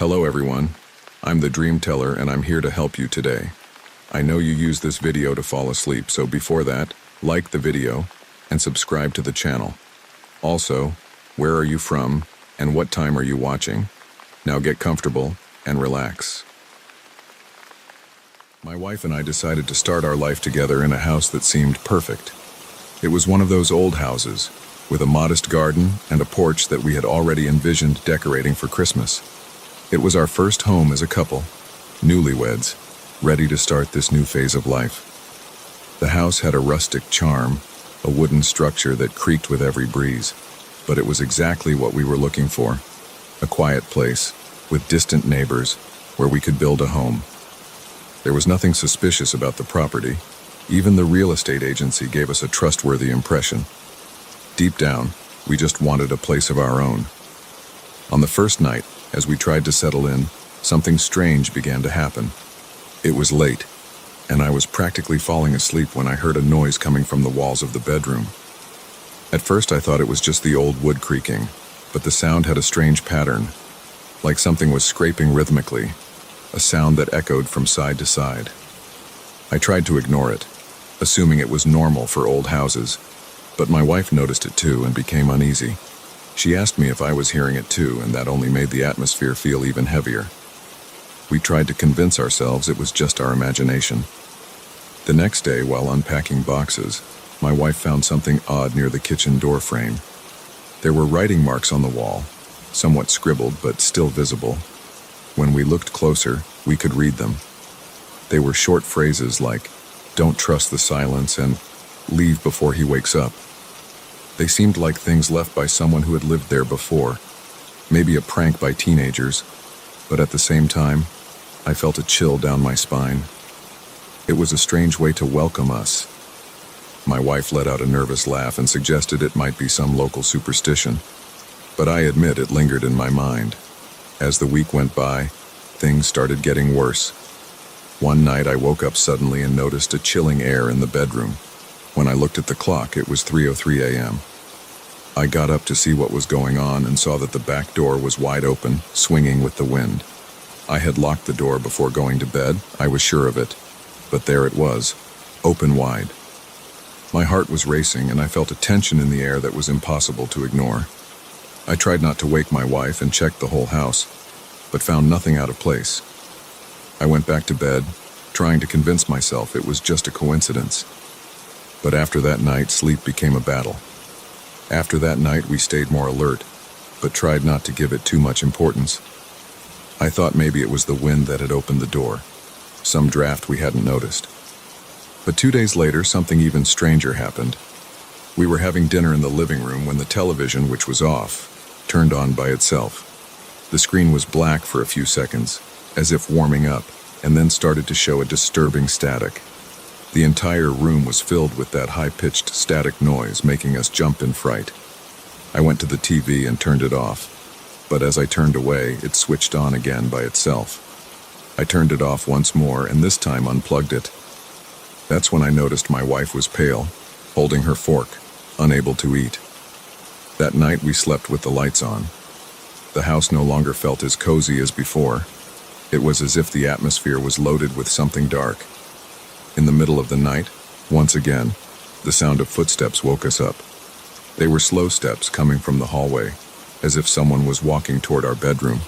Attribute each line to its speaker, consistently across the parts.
Speaker 1: Hello everyone, I'm the Dream Teller and I'm here to help you today. I know you use this video to fall asleep, so before that, like the video and subscribe to the channel. Also, where are you from and what time are you watching? Now get comfortable and relax. My wife and I decided to start our life together in a house that seemed perfect. It was one of those old houses, with a modest garden and a porch that we had already envisioned decorating for Christmas. It was our first home as a couple, newlyweds, ready to start this new phase of life. The house had a rustic charm, a wooden structure that creaked with every breeze, but it was exactly what we were looking for. A quiet place, with distant neighbors, where we could build a home. There was nothing suspicious about the property. Even the real estate agency gave us a trustworthy impression. Deep down, we just wanted a place of our own. On the first night, as we tried to settle in, something strange began to happen. It was late, and I was practically falling asleep when I heard a noise coming from the walls of the bedroom. At first I thought it was just the old wood creaking, but the sound had a strange pattern, like something was scraping rhythmically, a sound that echoed from side to side. I tried to ignore it, assuming it was normal for old houses, but my wife noticed it too and became uneasy. She asked me if I was hearing it too, and that only made the atmosphere feel even heavier. We tried to convince ourselves it was just our imagination. The next day, while unpacking boxes, my wife found something odd near the kitchen door frame. There were writing marks on the wall, somewhat scribbled but still visible. When we looked closer, we could read them. They were short phrases like, "Don't trust the silence," and "Leave before he wakes up." They seemed like things left by someone who had lived there before, maybe a prank by teenagers, but at the same time, I felt a chill down my spine. It was a strange way to welcome us. My wife let out a nervous laugh and suggested it might be some local superstition, but I admit it lingered in my mind. As the week went by, things started getting worse. One night I woke up suddenly and noticed a chilling air in the bedroom. When I looked at the clock, it was 3:03 a.m. I got up to see what was going on and saw that the back door was wide open, swinging with the wind. I had locked the door before going to bed, I was sure of it, but there it was, open wide. My heart was racing and I felt a tension in the air that was impossible to ignore. I tried not to wake my wife and checked the whole house, but found nothing out of place. I went back to bed, trying to convince myself it was just a coincidence. But after that night, sleep became a battle. After that night, we stayed more alert, but tried not to give it too much importance. I thought maybe it was the wind that had opened the door, some draft we hadn't noticed. But 2 days later, something even stranger happened. We were having dinner in the living room when the television, which was off, turned on by itself. The screen was black for a few seconds, as if warming up, and then started to show a disturbing static. The entire room was filled with that high-pitched static noise, making us jump in fright. I went to the TV and turned it off, but as I turned away, it switched on again by itself. I turned it off once more and this time unplugged it. That's when I noticed my wife was pale, holding her fork, unable to eat. That night we slept with the lights on. The house no longer felt as cozy as before. It was as if the atmosphere was loaded with something dark. In the middle of the night, once again, the sound of footsteps woke us up. They were slow steps coming from the hallway, as if someone was walking toward our bedroom.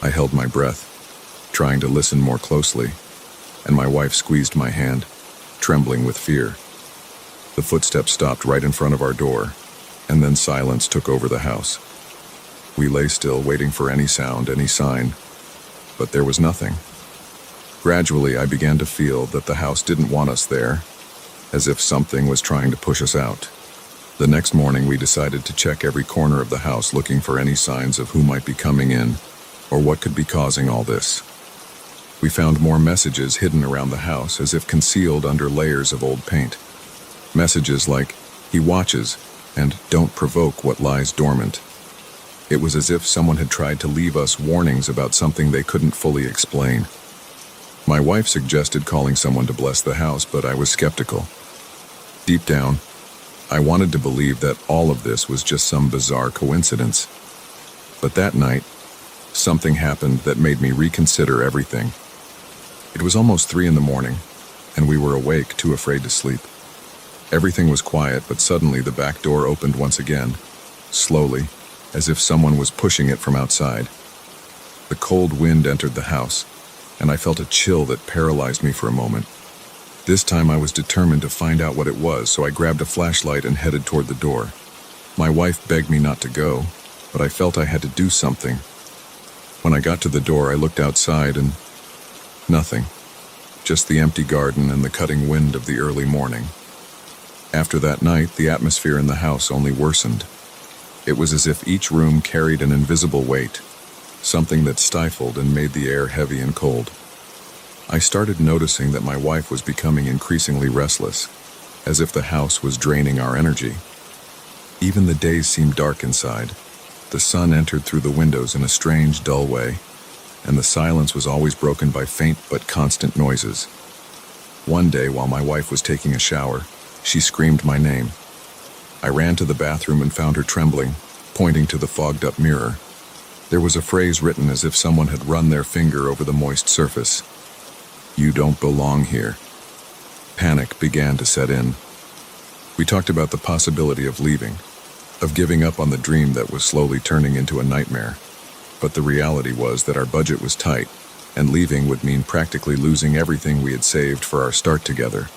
Speaker 1: I held my breath, trying to listen more closely, and my wife squeezed my hand, trembling with fear. The footsteps stopped right in front of our door, and then silence took over the house. We lay still, waiting for any sound, any sign, but there was nothing. Gradually, I began to feel that the house didn't want us there, as if something was trying to push us out. The next morning, we decided to check every corner of the house, looking for any signs of who might be coming in, or what could be causing all this. We found more messages hidden around the house, as if concealed under layers of old paint. Messages like, "He watches," and "Don't provoke what lies dormant." It was as if someone had tried to leave us warnings about something they couldn't fully explain. My wife suggested calling someone to bless the house, but I was skeptical. Deep down, I wanted to believe that all of this was just some bizarre coincidence. But that night, something happened that made me reconsider everything. It was almost 3 in the morning, and we were awake, too afraid to sleep. Everything was quiet, but suddenly the back door opened once again, slowly, as if someone was pushing it from outside. The cold wind entered the house, and I felt a chill that paralyzed me for a moment. This time I was determined to find out what it was, so I grabbed a flashlight and headed toward the door. My wife begged me not to go, but I felt I had to do something. When I got to the door, I looked outside and nothing. Just the empty garden and the cutting wind of the early morning. After that night, the atmosphere in the house only worsened. It was as if each room carried an invisible weight, something that stifled and made the air heavy and cold. I started noticing that my wife was becoming increasingly restless, as if the house was draining our energy. Even the days seemed dark inside. The sun entered through the windows in a strange, dull way, and the silence was always broken by faint but constant noises. One day, while my wife was taking a shower, she screamed my name. I ran to the bathroom and found her trembling, pointing to the fogged-up mirror. There was a phrase written as if someone had run their finger over the moist surface. "You don't belong here." Panic began to set in. We talked about the possibility of leaving, of giving up on the dream that was slowly turning into a nightmare. But the reality was that our budget was tight, and leaving would mean practically losing everything we had saved for our start together.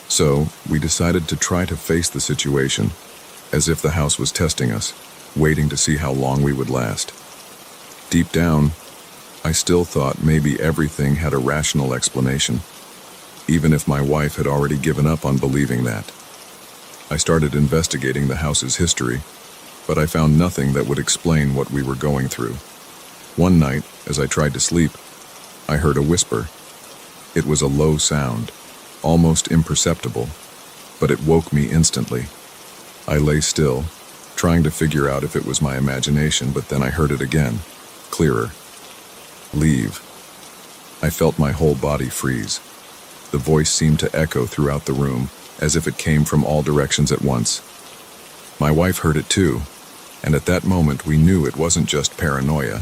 Speaker 1: So, we decided to try to face the situation, as if the house was testing us, waiting to see how long we would last. Deep down, I still thought maybe everything had a rational explanation, even if my wife had already given up on believing that. I started investigating the house's history, but I found nothing that would explain what we were going through. One night, as I tried to sleep, I heard a whisper. It was a low sound, almost imperceptible, but it woke me instantly. I lay still, trying to figure out if it was my imagination, but then I heard it again, clearer. "Leave." I felt my whole body freeze. The voice seemed to echo throughout the room, as if it came from all directions at once. My wife heard it too, and at that moment we knew it wasn't just paranoia.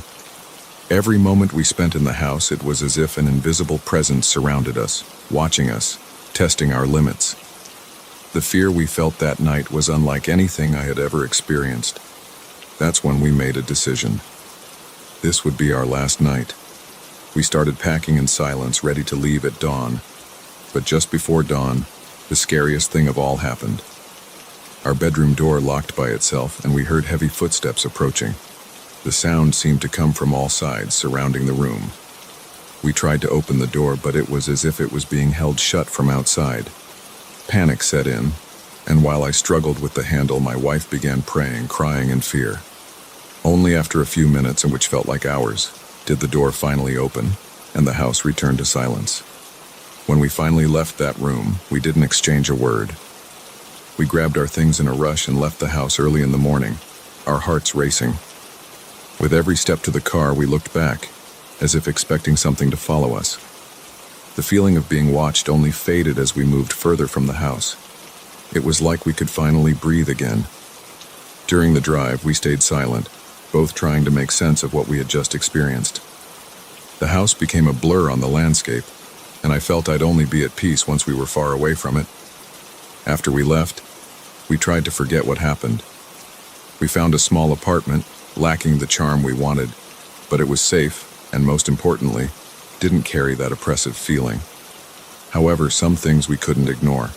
Speaker 1: Every moment we spent in the house, it was as if an invisible presence surrounded us, watching us, testing our limits. The fear we felt that night was unlike anything I had ever experienced. That's when we made a decision. This would be our last night. We started packing in silence, ready to leave at dawn. But just before dawn, the scariest thing of all happened. Our bedroom door locked by itself, and we heard heavy footsteps approaching. The sound seemed to come from all sides, surrounding the room. We tried to open the door, but it was as if it was being held shut from outside. Panic set in, and while I struggled with the handle, my wife began praying, crying in fear. Only after a few minutes, and which felt like hours, did the door finally open, and the house returned to silence. When we finally left that room, we didn't exchange a word. We grabbed our things in a rush and left the house early in the morning, our hearts racing. With every step to the car, we looked back, as if expecting something to follow us. The feeling of being watched only faded as we moved further from the house. It was like we could finally breathe again. During the drive, we stayed silent, both trying to make sense of what we had just experienced. The house became a blur on the landscape, and I felt I'd only be at peace once we were far away from it. After we left, we tried to forget what happened. We found a small apartment, lacking the charm we wanted, but it was safe, and most importantly, didn't carry that oppressive feeling. However, some things we couldn't ignore.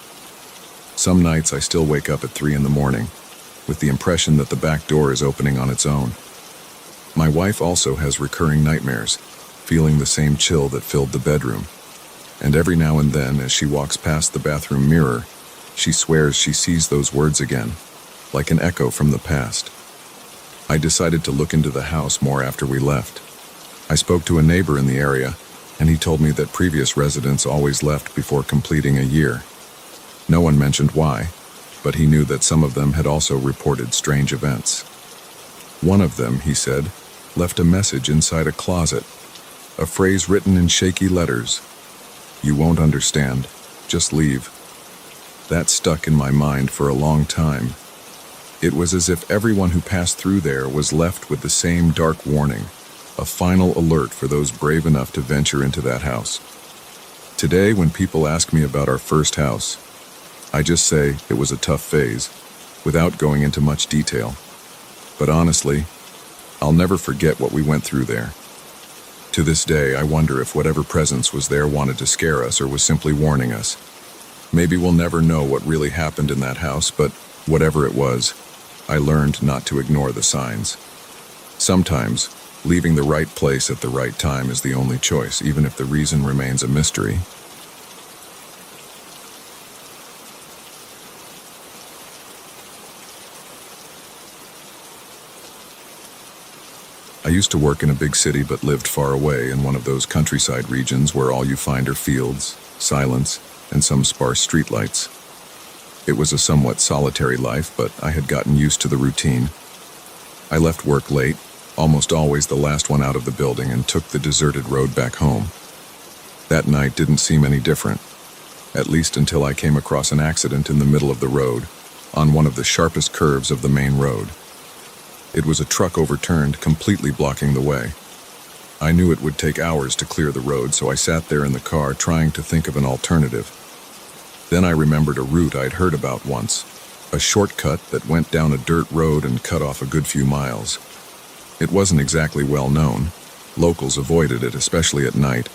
Speaker 1: Some nights I still wake up at 3 in the morning, with the impression that the back door is opening on its own. My wife also has recurring nightmares, feeling the same chill that filled the bedroom. And every now and then, as she walks past the bathroom mirror, she swears she sees those words again, like an echo from the past. I decided to look into the house more after we left. I spoke to a neighbor in the area, and he told me that previous residents always left before completing a year. No one mentioned why, but he knew that some of them had also reported strange events. One of them, he said, left a message inside a closet, a phrase written in shaky letters. "You won't understand. Just leave." That stuck in my mind for a long time. It was as if everyone who passed through there was left with the same dark warning. a final alert for those brave enough to venture into that house. Today, when people ask me about our first house, I just say it was a tough phase, without going into much detail. But honestly, I'll never forget what we went through there. To this day, I wonder if whatever presence was there wanted to scare us or was simply warning us. Maybe we'll never know what really happened in that house, but whatever it was, I learned not to ignore the signs. Sometimes, leaving the right place at the right time is the only choice, even if the reason remains a mystery. I used to work in a big city but lived far away in one of those countryside regions where all you find are fields, silence, and some sparse streetlights. It was a somewhat solitary life, but I had gotten used to the routine. I left work late, almost always the last one out of the building, and took the deserted road back home. That night didn't seem any different, at least until I came across an accident in the middle of the road, on one of the sharpest curves of the main road. It was a truck overturned, completely blocking the way. I knew it would take hours to clear the road, so I sat there in the car trying to think of an alternative. Then I remembered a route I'd heard about once, a shortcut that went down a dirt road and cut off a good few miles. It wasn't exactly well known. Locals avoided it, especially at night.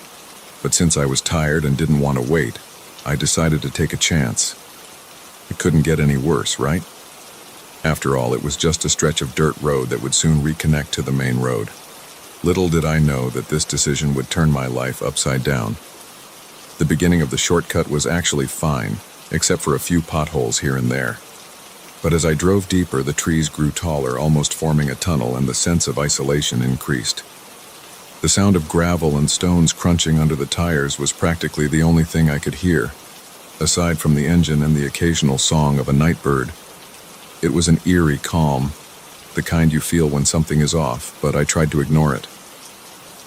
Speaker 1: But since I was tired and didn't want to wait, I decided to take a chance. It couldn't get any worse, right? After all, it was just a stretch of dirt road that would soon reconnect to the main road. Little did I know that this decision would turn my life upside down. The beginning of the shortcut was actually fine, except for a few potholes here and there. But as I drove deeper, the trees grew taller, almost forming a tunnel, and the sense of isolation increased. The sound of gravel and stones crunching under the tires was practically the only thing I could hear, aside from the engine and the occasional song of a night bird. It was an eerie calm, the kind you feel when something is off, but I tried to ignore it.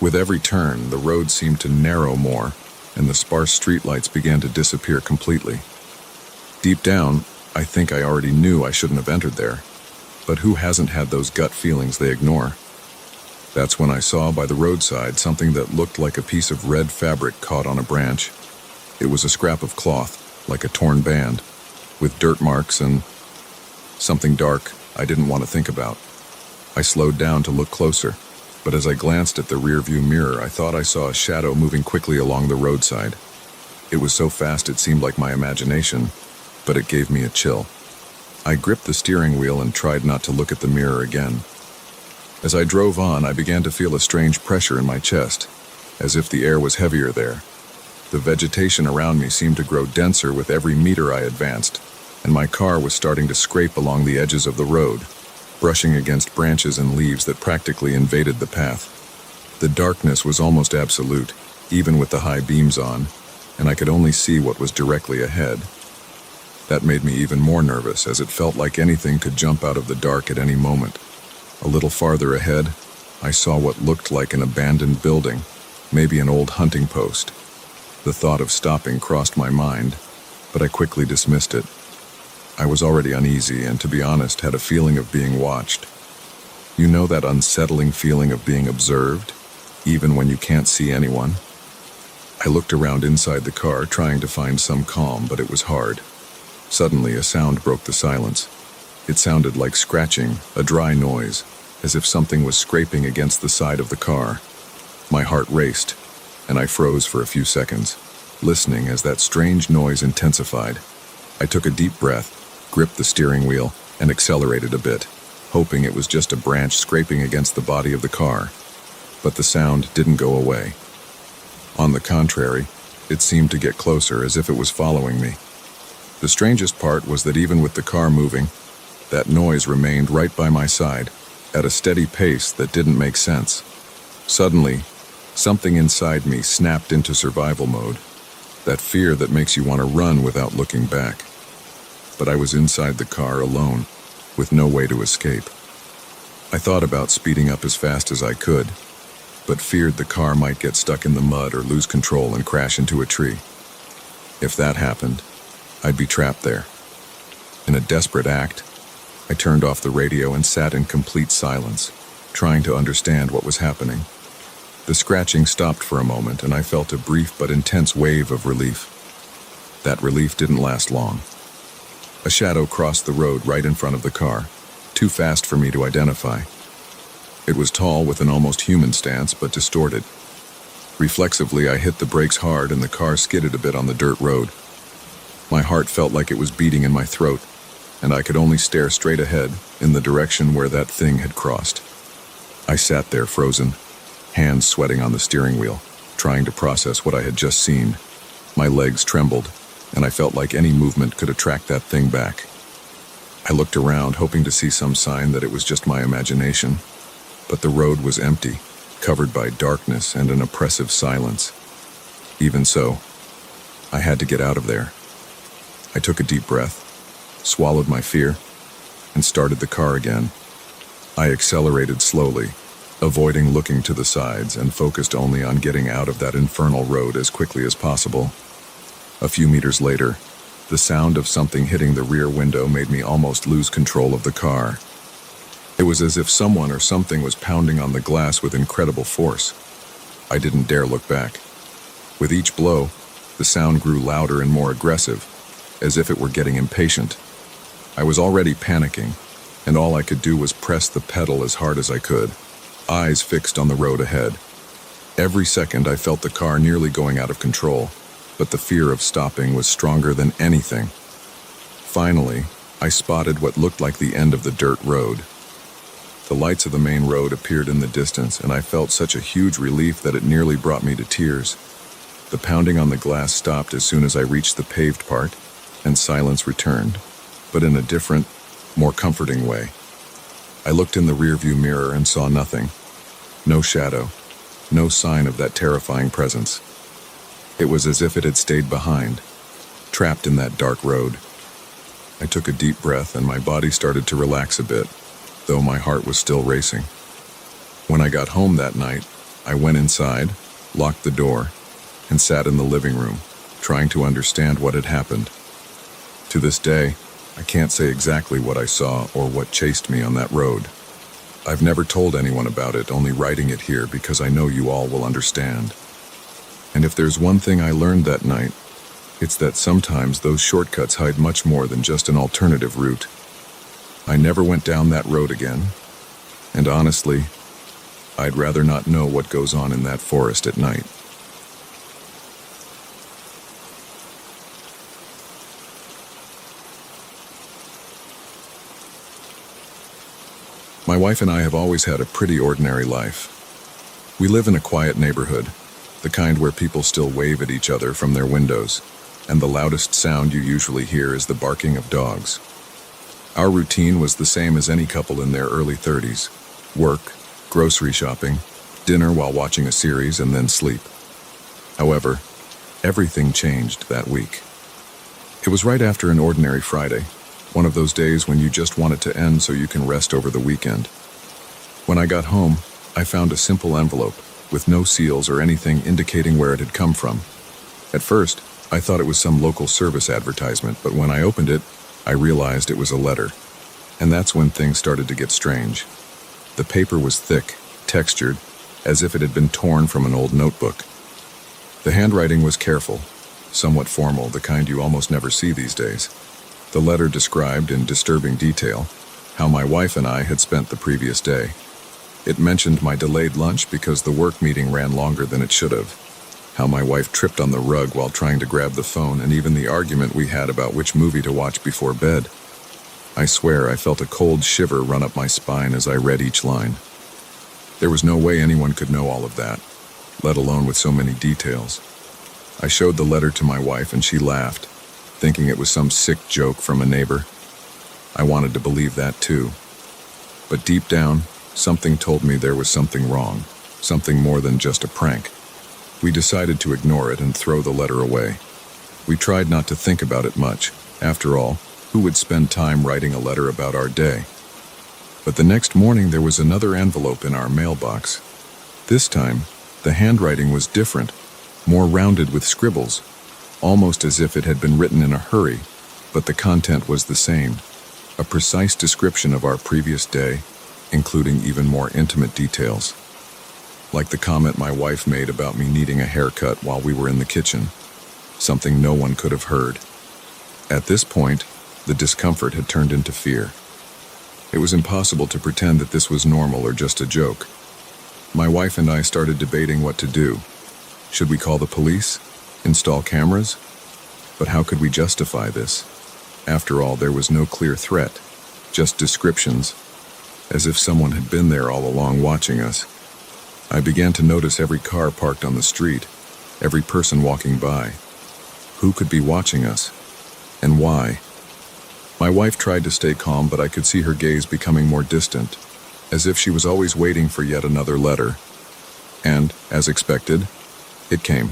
Speaker 1: With every turn, the road seemed to narrow more, and the sparse streetlights began to disappear completely. Deep down, I think I already knew I shouldn't have entered there, but who hasn't had those gut feelings they ignore? That's when I saw by the roadside something that looked like a piece of red fabric caught on a branch. It was a scrap of cloth, like a torn band, with dirt marks and something dark I didn't want to think about. I slowed down to look closer, but as I glanced at the rearview mirror, I thought I saw a shadow moving quickly along the roadside. It was so fast it seemed like my imagination, but it gave me a chill. I gripped the steering wheel and tried not to look at the mirror again. As I drove on, I began to feel a strange pressure in my chest, as if the air was heavier there. The vegetation around me seemed to grow denser with every meter I advanced, and my car was starting to scrape along the edges of the road, brushing against branches and leaves that practically invaded the path. The darkness was almost absolute, even with the high beams on, and I could only see what was directly ahead. That made me even more nervous, as it felt like anything could jump out of the dark at any moment. A little farther ahead, I saw what looked like an abandoned building, maybe an old hunting post. The thought of stopping crossed my mind, but I quickly dismissed it. I was already uneasy and, to be honest, had a feeling of being watched. You know that unsettling feeling of being observed, even when you can't see anyone? I looked around inside the car, trying to find some calm, but it was hard. Suddenly, a sound broke the silence. It sounded like scratching, a dry noise, as if something was scraping against the side of the car. My heart raced, and I froze for a few seconds, listening as that strange noise intensified. I took a deep breath, gripped the steering wheel, and accelerated a bit, hoping it was just a branch scraping against the body of the car. But the sound didn't go away. On the contrary, it seemed to get closer, as if it was following me. The strangest part was that even with the car moving, that noise remained right by my side, at a steady pace that didn't make sense. Suddenly, something inside me snapped into survival mode, that fear that makes you want to run without looking back. But I was inside the car alone, with no way to escape. I thought about speeding up as fast as I could, but feared the car might get stuck in the mud or lose control and crash into a tree. If that happened, I'd be trapped there. In a desperate act, I turned off the radio and sat in complete silence, trying to understand what was happening. The scratching stopped for a moment, and I felt a brief but intense wave of relief. That relief didn't last long. A shadow crossed the road right in front of the car, too fast for me to identify. It was tall with an almost human stance, but distorted. Reflexively, I hit the brakes hard and the car skidded a bit on the dirt road. My heart felt like it was beating in my throat, and I could only stare straight ahead in the direction where that thing had crossed. I sat there frozen, hands sweating on the steering wheel, trying to process what I had just seen. My legs trembled, and I felt like any movement could attract that thing back. I looked around, hoping to see some sign that it was just my imagination, but the road was empty, covered by darkness and an oppressive silence. Even so, I had to get out of there. I took a deep breath, swallowed my fear, and started the car again. I accelerated slowly, avoiding looking to the sides, and focused only on getting out of that infernal road as quickly as possible. A few meters later, the sound of something hitting the rear window made me almost lose control of the car. It was as if someone or something was pounding on the glass with incredible force. I didn't dare look back. With each blow, the sound grew louder and more aggressive, as if it were getting impatient. I was already panicking, and all I could do was press the pedal as hard as I could, eyes fixed on the road ahead. Every second I felt the car nearly going out of control, but the fear of stopping was stronger than anything. Finally, I spotted what looked like the end of the dirt road. The lights of the main road appeared in the distance, and I felt such a huge relief that it nearly brought me to tears. The pounding on the glass stopped as soon as I reached the paved part, and silence returned, but in a different, more comforting way. I looked in the rearview mirror and saw nothing. No shadow, no sign of that terrifying presence. It was as if it had stayed behind, trapped in that dark road. I took a deep breath and my body started to relax a bit, though my heart was still racing. When I got home that night, I went inside, locked the door, and sat in the living room, trying to understand what had happened. To this day, I can't say exactly what I saw or what chased me on that road. I've never told anyone about it, only writing it here because I know you all will understand. And if there's one thing I learned that night, it's that sometimes those shortcuts hide much more than just an alternative route. I never went down that road again, and honestly, I'd rather not know what goes on in that forest at night. My wife and I have always had a pretty ordinary life. We live in a quiet neighborhood, the kind where people still wave at each other from their windows, and the loudest sound you usually hear is the barking of dogs. Our routine was the same as any couple in their early 30s. Work, grocery shopping, dinner while watching a series, and then sleep. However, everything changed that week. It was right after an ordinary Friday, one of those days when you just want it to end so you can rest over the weekend. When I got home, I found a simple envelope with no seals or anything indicating where it had come from. At first, I thought it was some local service advertisement, but when I opened it, I realized it was a letter. And that's when things started to get strange. The paper was thick, textured, as if it had been torn from an old notebook. The handwriting was careful, somewhat formal, the kind you almost never see these days. The letter described in disturbing detail how my wife and I had spent the previous day. It mentioned my delayed lunch because the work meeting ran longer than it should have, how my wife tripped on the rug while trying to grab the phone, and even the argument we had about which movie to watch before bed. I swear I felt a cold shiver run up my spine as I read each line. There was no way anyone could know all of that, let alone with so many details. I showed the letter to my wife and she laughed, thinking it was some sick joke from a neighbor. I wanted to believe that too. But deep down, something told me there was something wrong, something more than just a prank. We decided to ignore it and throw the letter away. We tried not to think about it much. After all, who would spend time writing a letter about our day? But the next morning there was another envelope in our mailbox. This time, the handwriting was different, more rounded with scribbles, almost as if it had been written in a hurry, but the content was the same. A precise description of our previous day, including even more intimate details. like the comment my wife made about me needing a haircut while we were in the kitchen, something no one could have heard. At this point, the discomfort had turned into fear. It was impossible to pretend that this was normal or just a joke. My wife and I started debating what to do. Should we call the police? Install cameras? But how could we justify this? After all, there was no clear threat, just descriptions, as if someone had been there all along watching us. I began to notice every car parked on the street, every person walking by. Who could be watching us? And why? My wife tried to stay calm, but I could see her gaze becoming more distant, as if she was always waiting for yet another letter. And, as expected, it came.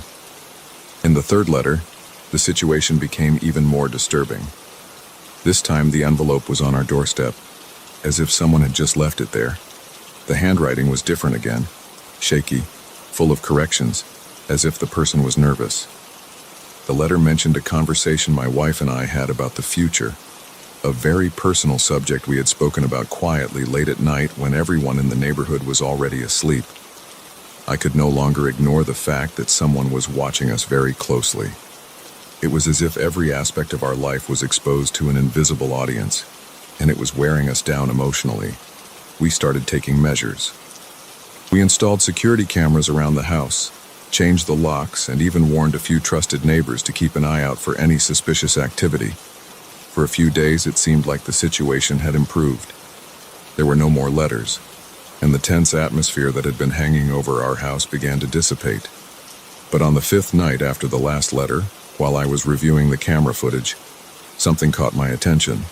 Speaker 1: In the third letter, the situation became even more disturbing. This time the envelope was on our doorstep, as if someone had just left it there. The handwriting was different again, shaky, full of corrections, as if the person was nervous. The letter mentioned a conversation my wife and I had about the future, a very personal subject we had spoken about quietly late at night when everyone in the neighborhood was already asleep. I could no longer ignore the fact that someone was watching us very closely. It was as if every aspect of our life was exposed to an invisible audience, and it was wearing us down emotionally. We started taking measures. We installed security cameras around the house, changed the locks, and even warned a few trusted neighbors to keep an eye out for any suspicious activity. For a few days, it seemed like the situation had improved. There were no more letters, and the tense atmosphere that had been hanging over our house began to dissipate. But on the fifth night after the last letter, while I was reviewing the camera footage, something caught my attention.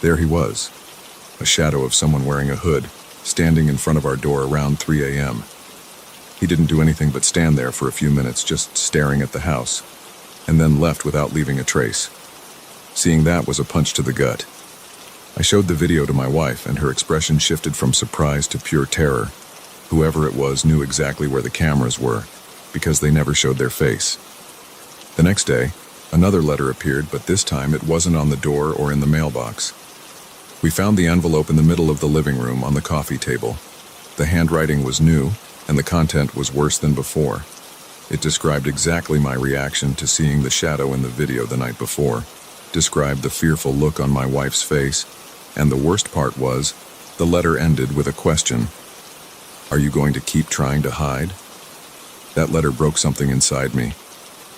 Speaker 1: There he was, a shadow of someone wearing a hood, standing in front of our door around 3 a.m. He didn't do anything but stand there for a few minutes, just staring at the house, and then left without leaving a trace. Seeing that was a punch to the gut. I showed the video to my wife, and her expression shifted from surprise to pure terror. Whoever it was knew exactly where the cameras were, because they never showed their face. The next day, another letter appeared, but this time it wasn't on the door or in the mailbox. We found the envelope in the middle of the living room on the coffee table. The handwriting was new, and the content was worse than before. It described exactly my reaction to seeing the shadow in the video the night before, described the fearful look on my wife's face, and the worst part was, the letter ended with a question. Are you going to keep trying to hide? That letter broke something inside me.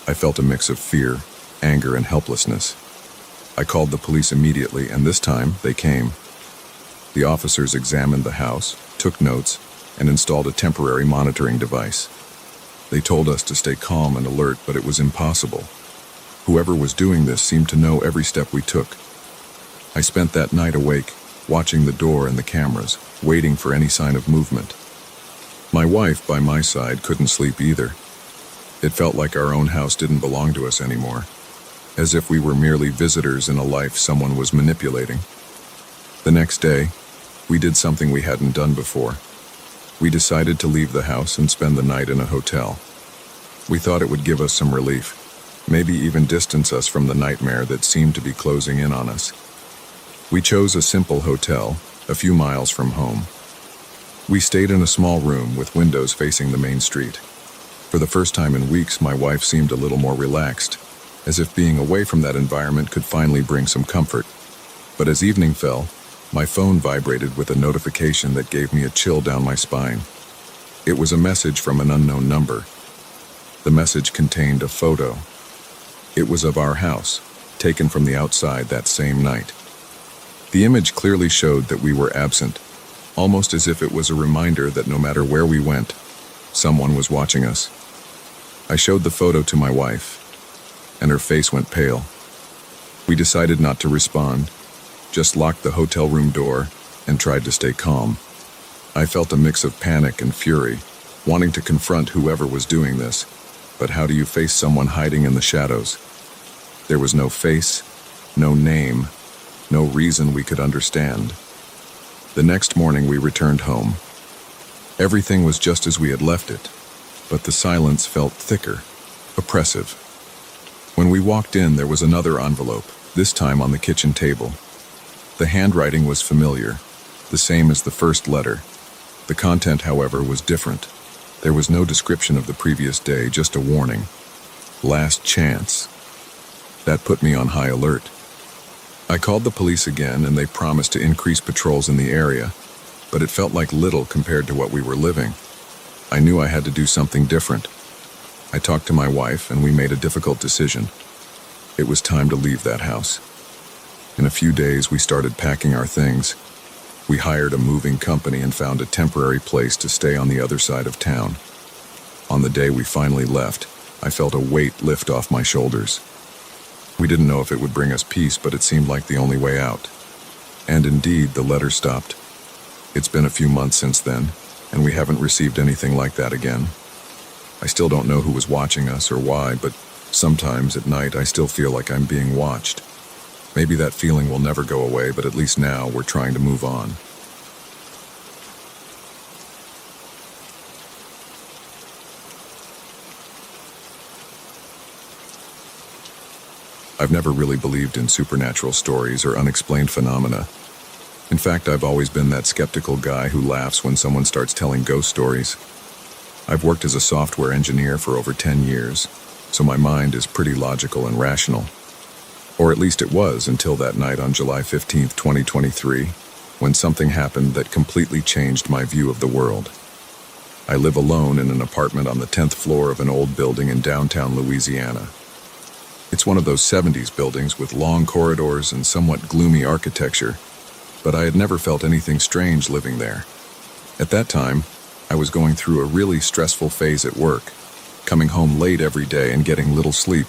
Speaker 1: I felt a mix of fear, anger, and helplessness. I called the police immediately, and this time they came. The officers examined the house, took notes, and installed a temporary monitoring device. They told us to stay calm and alert, but it was impossible. Whoever was doing this seemed to know every step we took. I spent that night awake, watching the door and the cameras, waiting for any sign of movement. My wife, by my side, couldn't sleep either. It felt like our own house didn't belong to us anymore, as if we were merely visitors in a life someone was manipulating. The next day, we did something we hadn't done before. We decided to leave the house and spend the night in a hotel. We thought it would give us some relief, maybe even distance us from the nightmare that seemed to be closing in on us. We chose a simple hotel, a few miles from home. We stayed in a small room with windows facing the main street. For the first time in weeks, my wife seemed a little more relaxed, as if being away from that environment could finally bring some comfort. But as evening fell, my phone vibrated with a notification that gave me a chill down my spine. It was a message from an unknown number. The message contained a photo. It was of our house, taken from the outside that same night. The image clearly showed that we were absent, almost as if it was a reminder that no matter where we went, someone was watching us. I showed the photo to my wife, and her face went pale. We decided not to respond, just locked the hotel room door and tried to stay calm. I felt a mix of panic and fury, wanting to confront whoever was doing this, but how do you face someone hiding in the shadows? There was no face, no name, no reason we could understand. The next morning we returned home. Everything was just as we had left it, but the silence felt thicker, oppressive. When we walked in, there was another envelope, this time on the kitchen table. The handwriting was familiar, the same as the first letter. The content, however, was different. There was no description of the previous day, just a warning. Last chance. That put me on high alert. I called the police again, and they promised to increase patrols in the area, but it felt like little compared to what we were living. I knew I had to do something different. I talked to my wife, and we made a difficult decision. It was time to leave that house. In a few days, we started packing our things. We hired a moving company and found a temporary place to stay on the other side of town. On the day we finally left, I felt a weight lift off my shoulders. We didn't know if it would bring us peace, but it seemed like the only way out. And indeed, the letter stopped. It's been a few months since then, and we haven't received anything like that again. I still don't know who was watching us or why, but sometimes at night I still feel like I'm being watched. Maybe that feeling will never go away, but at least now we're trying to move on. I've never really believed in supernatural stories or unexplained phenomena. In fact, I've always been that skeptical guy who laughs when someone starts telling ghost stories. I've worked as a software engineer for over 10 years, so my mind is pretty logical and rational. Or at least it was until that night on July 15th, 2023, when something happened that completely changed my view of the world. I live alone in an apartment on the 10th floor of an old building in downtown Louisiana. It's one of those 70s buildings with long corridors and somewhat gloomy architecture, but I had never felt anything strange living there. At that time, I was going through a really stressful phase at work, coming home late every day and getting little sleep.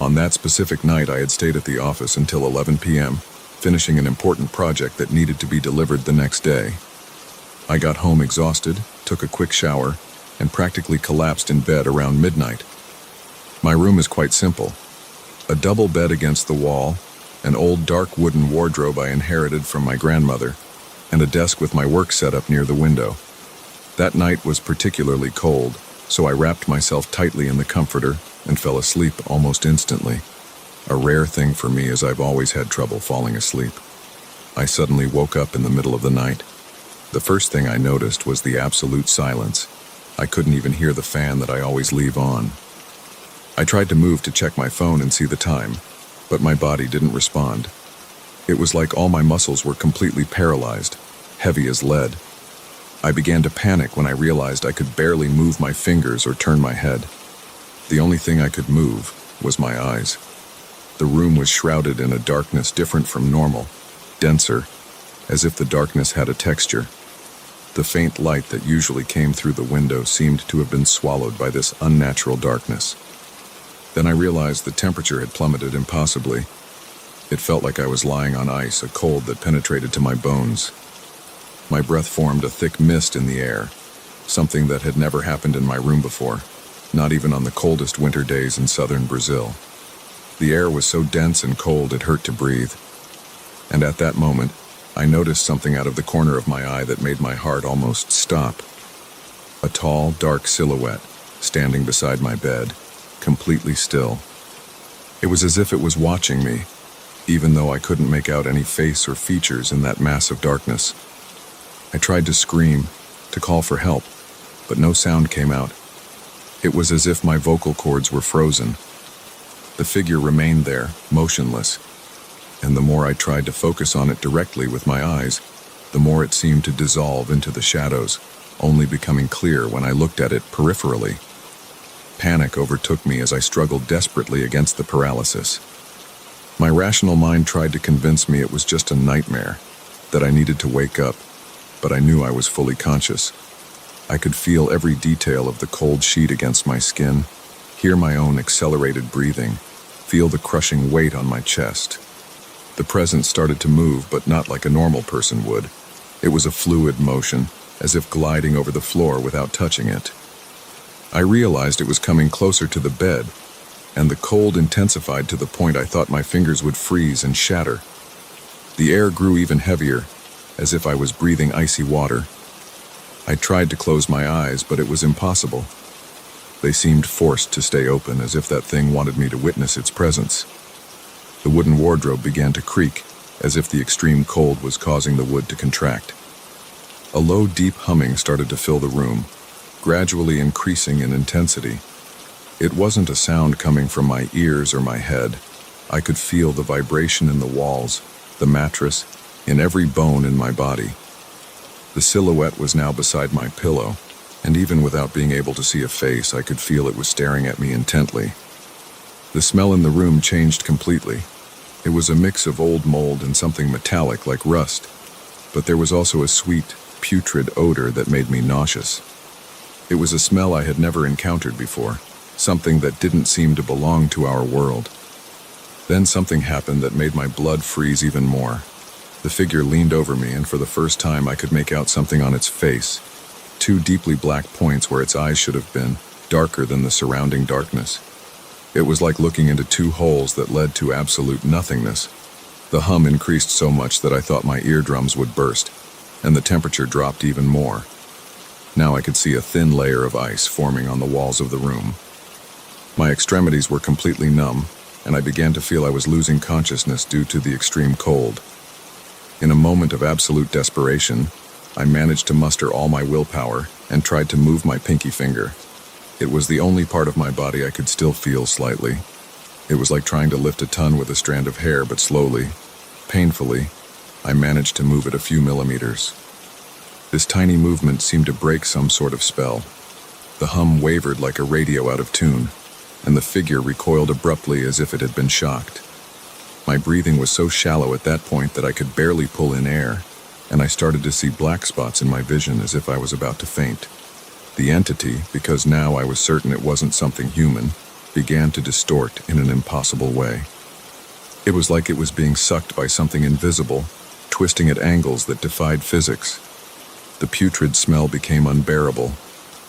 Speaker 1: On that specific night, I had stayed at the office until 11 p.m., finishing an important project that needed to be delivered the next day. I got home exhausted, took a quick shower, and practically collapsed in bed around midnight. My room is quite simple. A double bed against the wall, an old dark wooden wardrobe I inherited from my grandmother, and a desk with my work set up near the window. That night was particularly cold, so I wrapped myself tightly in the comforter and fell asleep almost instantly. A rare thing for me, as I've always had trouble falling asleep. I suddenly woke up in the middle of the night. The first thing I noticed was the absolute silence. I couldn't even hear the fan that I always leave on. I tried to move to check my phone and see the time, but my body didn't respond. It was like all my muscles were completely paralyzed, heavy as lead. I began to panic when I realized I could barely move my fingers or turn my head. The only thing I could move was my eyes. The room was shrouded in a darkness different from normal, denser, as if the darkness had a texture. The faint light that usually came through the window seemed to have been swallowed by this unnatural darkness. Then I realized the temperature had plummeted impossibly. It felt like I was lying on ice, a cold that penetrated to my bones. My breath formed a thick mist in the air, something that had never happened in my room before, not even on the coldest winter days in southern Brazil. The air was so dense and cold it hurt to breathe. And at that moment, I noticed something out of the corner of my eye that made my heart almost stop. A tall, dark silhouette, standing beside my bed, completely still. It was as if it was watching me, even though I couldn't make out any face or features in that mass of darkness. I tried to scream, to call for help, but no sound came out. It was as if my vocal cords were frozen. The figure remained there, motionless, and the more I tried to focus on it directly with my eyes, the more it seemed to dissolve into the shadows, only becoming clear when I looked at it peripherally. Panic overtook me as I struggled desperately against the paralysis. My rational mind tried to convince me it was just a nightmare, that I needed to wake up, but I knew I was fully conscious. I could feel every detail of the cold sheet against my skin, hear my own accelerated breathing, feel the crushing weight on my chest. The presence started to move, but not like a normal person would. It was a fluid motion, as if gliding over the floor without touching it. I realized it was coming closer to the bed, and the cold intensified to the point I thought my fingers would freeze and shatter. The air grew even heavier, as if I was breathing icy water. I tried to close my eyes, but it was impossible. They seemed forced to stay open, as if that thing wanted me to witness its presence. The wooden wardrobe began to creak, as if the extreme cold was causing the wood to contract. A low, deep humming started to fill the room, gradually increasing in intensity. It wasn't a sound coming from my ears or my head. I could feel the vibration in the walls, the mattress, in every bone in my body. The silhouette was now beside my pillow, and even without being able to see a face, I could feel it was staring at me intently. The smell in the room changed completely. It was a mix of old mold and something metallic like rust, but there was also a sweet, putrid odor that made me nauseous. It was a smell I had never encountered before, something that didn't seem to belong to our world. Then something happened that made my blood freeze even more. The figure leaned over me, and for the first time I could make out something on its face. Two deeply black points where its eyes should have been, darker than the surrounding darkness. It was like looking into two holes that led to absolute nothingness. The hum increased so much that I thought my eardrums would burst, and the temperature dropped even more. Now I could see a thin layer of ice forming on the walls of the room. My extremities were completely numb, and I began to feel I was losing consciousness due to the extreme cold. In a moment of absolute desperation, I managed to muster all my willpower and tried to move my pinky finger. It was the only part of my body I could still feel slightly. It was like trying to lift a ton with a strand of hair, but slowly, painfully, I managed to move it a few millimeters. This tiny movement seemed to break some sort of spell. The hum wavered like a radio out of tune, and the figure recoiled abruptly as if it had been shocked. My breathing was so shallow at that point that I could barely pull in air, and I started to see black spots in my vision as if I was about to faint. The entity, because now I was certain it wasn't something human, began to distort in an impossible way. It was like it was being sucked by something invisible, twisting at angles that defied physics. The putrid smell became unbearable,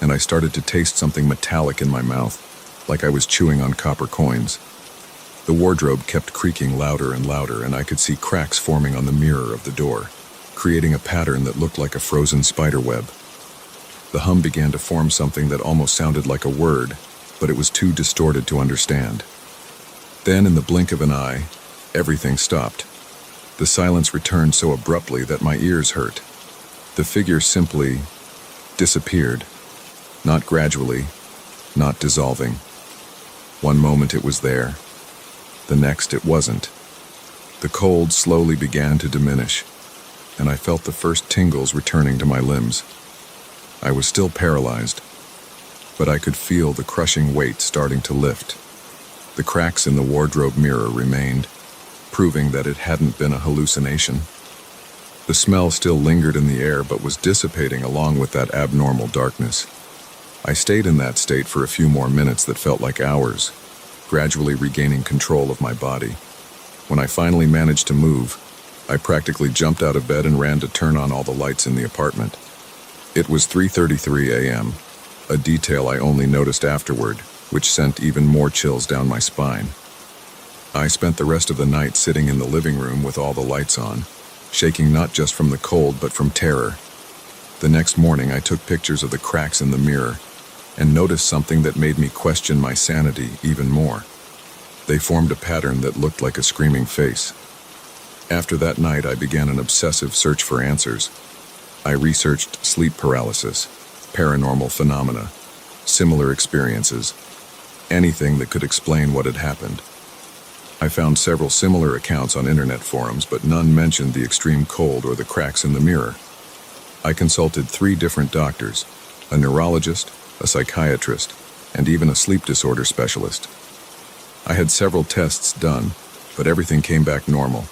Speaker 1: and I started to taste something metallic in my mouth, like I was chewing on copper coins. The wardrobe kept creaking louder and louder, and I could see cracks forming on the mirror of the door, creating a pattern that looked like a frozen spider web. The hum began to form something that almost sounded like a word, but it was too distorted to understand. Then, in the blink of an eye, everything stopped. The silence returned so abruptly that my ears hurt. The figure simply disappeared, not gradually, not dissolving. One moment it was there. The next it wasn't. The cold slowly began to diminish, and I felt the first tingles returning to my limbs. I was still paralyzed, but I could feel the crushing weight starting to lift. The cracks in the wardrobe mirror remained, proving that it hadn't been a hallucination. The smell still lingered in the air but was dissipating along with that abnormal darkness. I stayed in that state for a few more minutes that felt like hours, gradually regaining control of my body. When I finally managed to move, I practically jumped out of bed and ran to turn on all the lights in the apartment. It was 3:33 a.m., a detail I only noticed afterward, which sent even more chills down my spine. I spent the rest of the night sitting in the living room with all the lights on, shaking not just from the cold but from terror. The next morning I took pictures of the cracks in the mirror and noticed something that made me question my sanity even more. They formed a pattern that looked like a screaming face. After that night, I began an obsessive search for answers. I researched sleep paralysis, paranormal phenomena, similar experiences, anything that could explain what had happened. I found several similar accounts on internet forums, but none mentioned the extreme cold or the cracks in the mirror. I consulted 3 different doctors, a neurologist, a psychiatrist, and even a sleep disorder specialist. I had several tests done, but everything came back normal.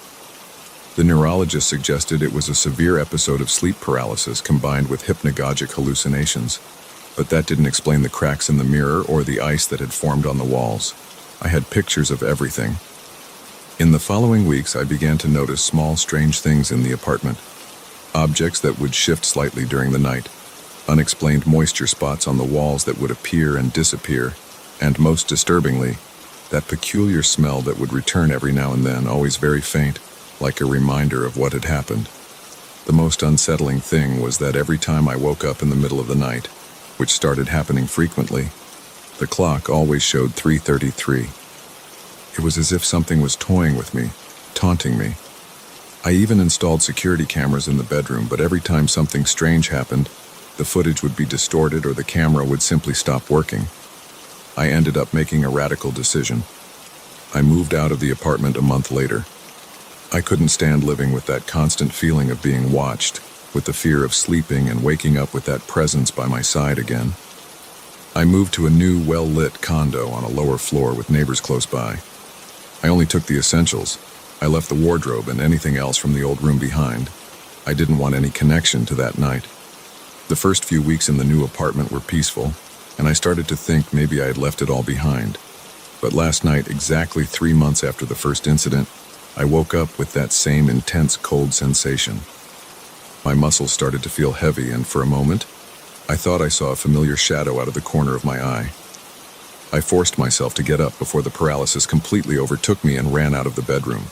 Speaker 1: The neurologist suggested it was a severe episode of sleep paralysis combined with hypnagogic hallucinations, but that didn't explain the cracks in the mirror or the ice that had formed on the walls. I had pictures of everything. In the following weeks, I began to notice small, strange things in the apartment. Objects that would shift slightly during the night, unexplained moisture spots on the walls that would appear and disappear, and most disturbingly, that peculiar smell that would return every now and then, always very faint, like a reminder of what had happened. The most unsettling thing was that every time I woke up in the middle of the night, which started happening frequently, the clock always showed 3:33. It was as if something was toying with me, taunting me. I even installed security cameras in the bedroom, but every time something strange happened, The footage would be distorted or the camera would simply stop working. I ended up making a radical decision. I moved out of the apartment a month later. I couldn't stand living with that constant feeling of being watched, with the fear of sleeping and waking up with that presence by my side again. I moved to a new, well-lit condo on a lower floor with neighbors close by. I only took the essentials. I left the wardrobe and anything else from the old room behind. I didn't want any connection to that night. The first few weeks in the new apartment were peaceful, and I started to think maybe I had left it all behind. But last night, exactly 3 months after the first incident, I woke up with that same intense cold sensation. My muscles started to feel heavy, and for a moment, I thought I saw a familiar shadow out of the corner of my eye. I forced myself to get up before the paralysis completely overtook me and ran out of the bedroom.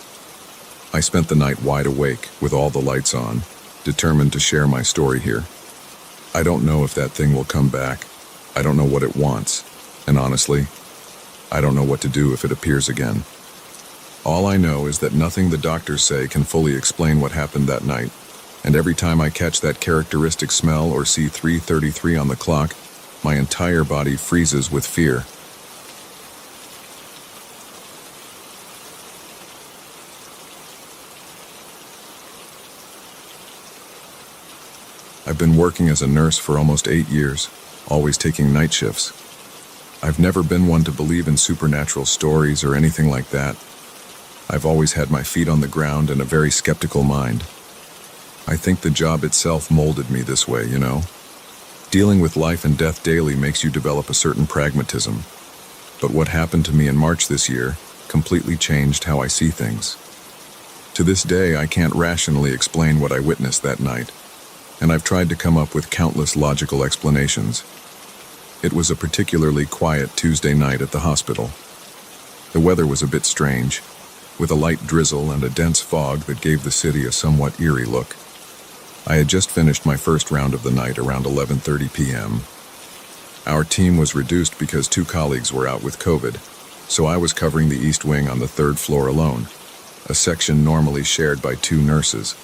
Speaker 1: I spent the night wide awake, with all the lights on, determined to share my story here. I don't know if that thing will come back. I don't know what it wants, and honestly, I don't know what to do if it appears again. All I know is that nothing the doctors say can fully explain what happened that night, and every time I catch that characteristic smell or see 3:33 on the clock, my entire body freezes with fear. I've been working as a nurse for almost 8 years, always taking night shifts. I've never been one to believe in supernatural stories or anything like that. I've always had my feet on the ground and a very skeptical mind. I think the job itself molded me this way, you know? Dealing with life and death daily makes you develop a certain pragmatism. But what happened to me in March this year completely changed how I see things. To this day, I can't rationally explain what I witnessed that night, and I've tried to come up with countless logical explanations. It was a particularly quiet Tuesday night at the hospital. The weather was a bit strange, with a light drizzle and a dense fog that gave the city a somewhat eerie look. I had just finished my first round of the night around 11:30 p.m. Our team was reduced because 2 colleagues were out with COVID, so I was covering the east wing on the 3rd floor alone, a section normally shared by 2 nurses.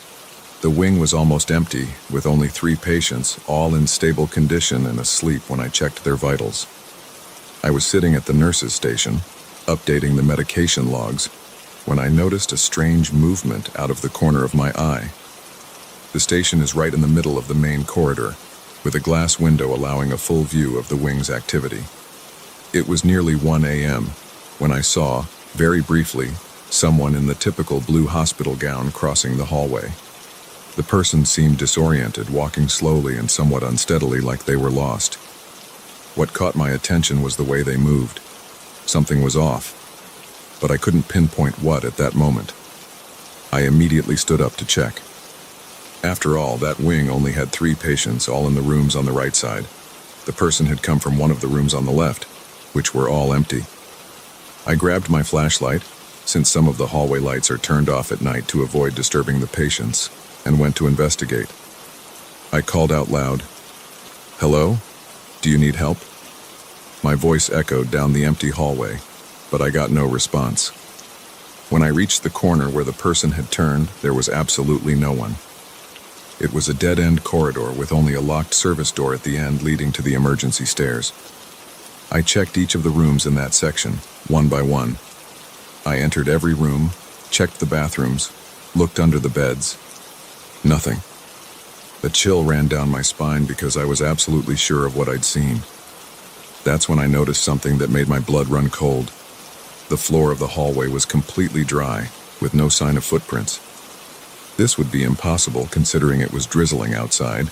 Speaker 1: The wing was almost empty, with only 3 patients, all in stable condition and asleep when I checked their vitals. I was sitting at the nurses' station, updating the medication logs, when I noticed a strange movement out of the corner of my eye. The station is right in the middle of the main corridor, with a glass window allowing a full view of the wing's activity. It was nearly 1 a.m. when I saw, very briefly, someone in the typical blue hospital gown crossing the hallway. The person seemed disoriented, walking slowly and somewhat unsteadily like they were lost. What caught my attention was the way they moved. Something was off, but I couldn't pinpoint what at that moment. I immediately stood up to check. After all, that wing only had 3 patients, all in the rooms on the right side. The person had come from one of the rooms on the left, which were all empty. I grabbed my flashlight, since some of the hallway lights are turned off at night to avoid disturbing the patients, and went to investigate. I called out loud, "Hello? Do you need help?" My voice echoed down the empty hallway, but I got no response. When I reached the corner where the person had turned, there was absolutely no one. It was a dead-end corridor with only a locked service door at the end leading to the emergency stairs. I checked each of the rooms in that section, one by one. I entered every room, checked the bathrooms, looked under the beds. Nothing. A chill ran down my spine because I was absolutely sure of what I'd seen. That's when I noticed something that made my blood run cold. The floor of the hallway was completely dry, with no sign of footprints. This would be impossible considering it was drizzling outside,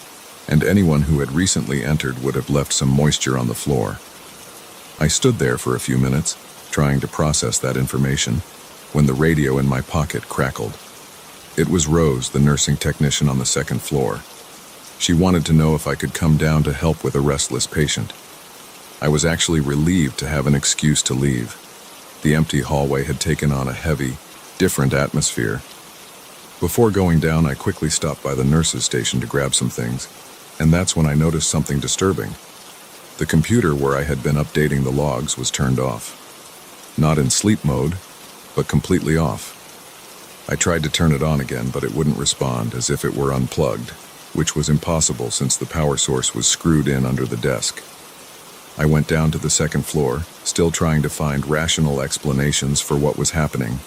Speaker 1: and anyone who had recently entered would have left some moisture on the floor. I stood there for a few minutes, trying to process that information, when the radio in my pocket crackled. It was Rose, the nursing technician on the 2nd floor. She wanted to know if I could come down to help with a restless patient. I was actually relieved to have an excuse to leave. The empty hallway had taken on a heavy, different atmosphere. Before going down, I quickly stopped by the nurses' station to grab some things, and that's when I noticed something disturbing. The computer where I had been updating the logs was turned off. Not in sleep mode, but completely off. I tried to turn it on again, but it wouldn't respond, as if it were unplugged. which was impossible since the power source was screwed in under the desk. I went down to the second floor, still trying to find rational explanations for what was happening.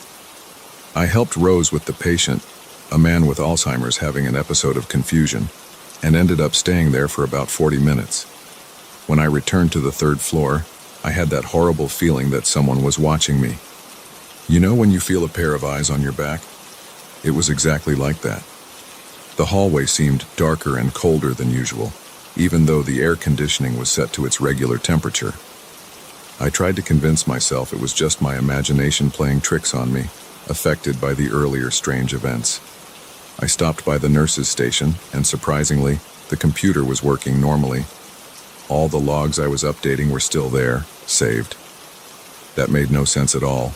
Speaker 1: I helped Rose with the patient, a man with Alzheimer's having an episode of confusion, and ended up staying there for about 40 minutes. When I returned to the third floor, I had that horrible feeling that someone was watching me. You know when you feel a pair of eyes on your back? It was exactly like that. The hallway seemed darker and colder than usual, even though the air conditioning was set to its regular temperature. I tried to convince myself it was just my imagination playing tricks on me, affected by the earlier strange events. I stopped by the nurse's station, and surprisingly, the computer was working normally. All the logs I was updating were still there, saved. That made no sense at all.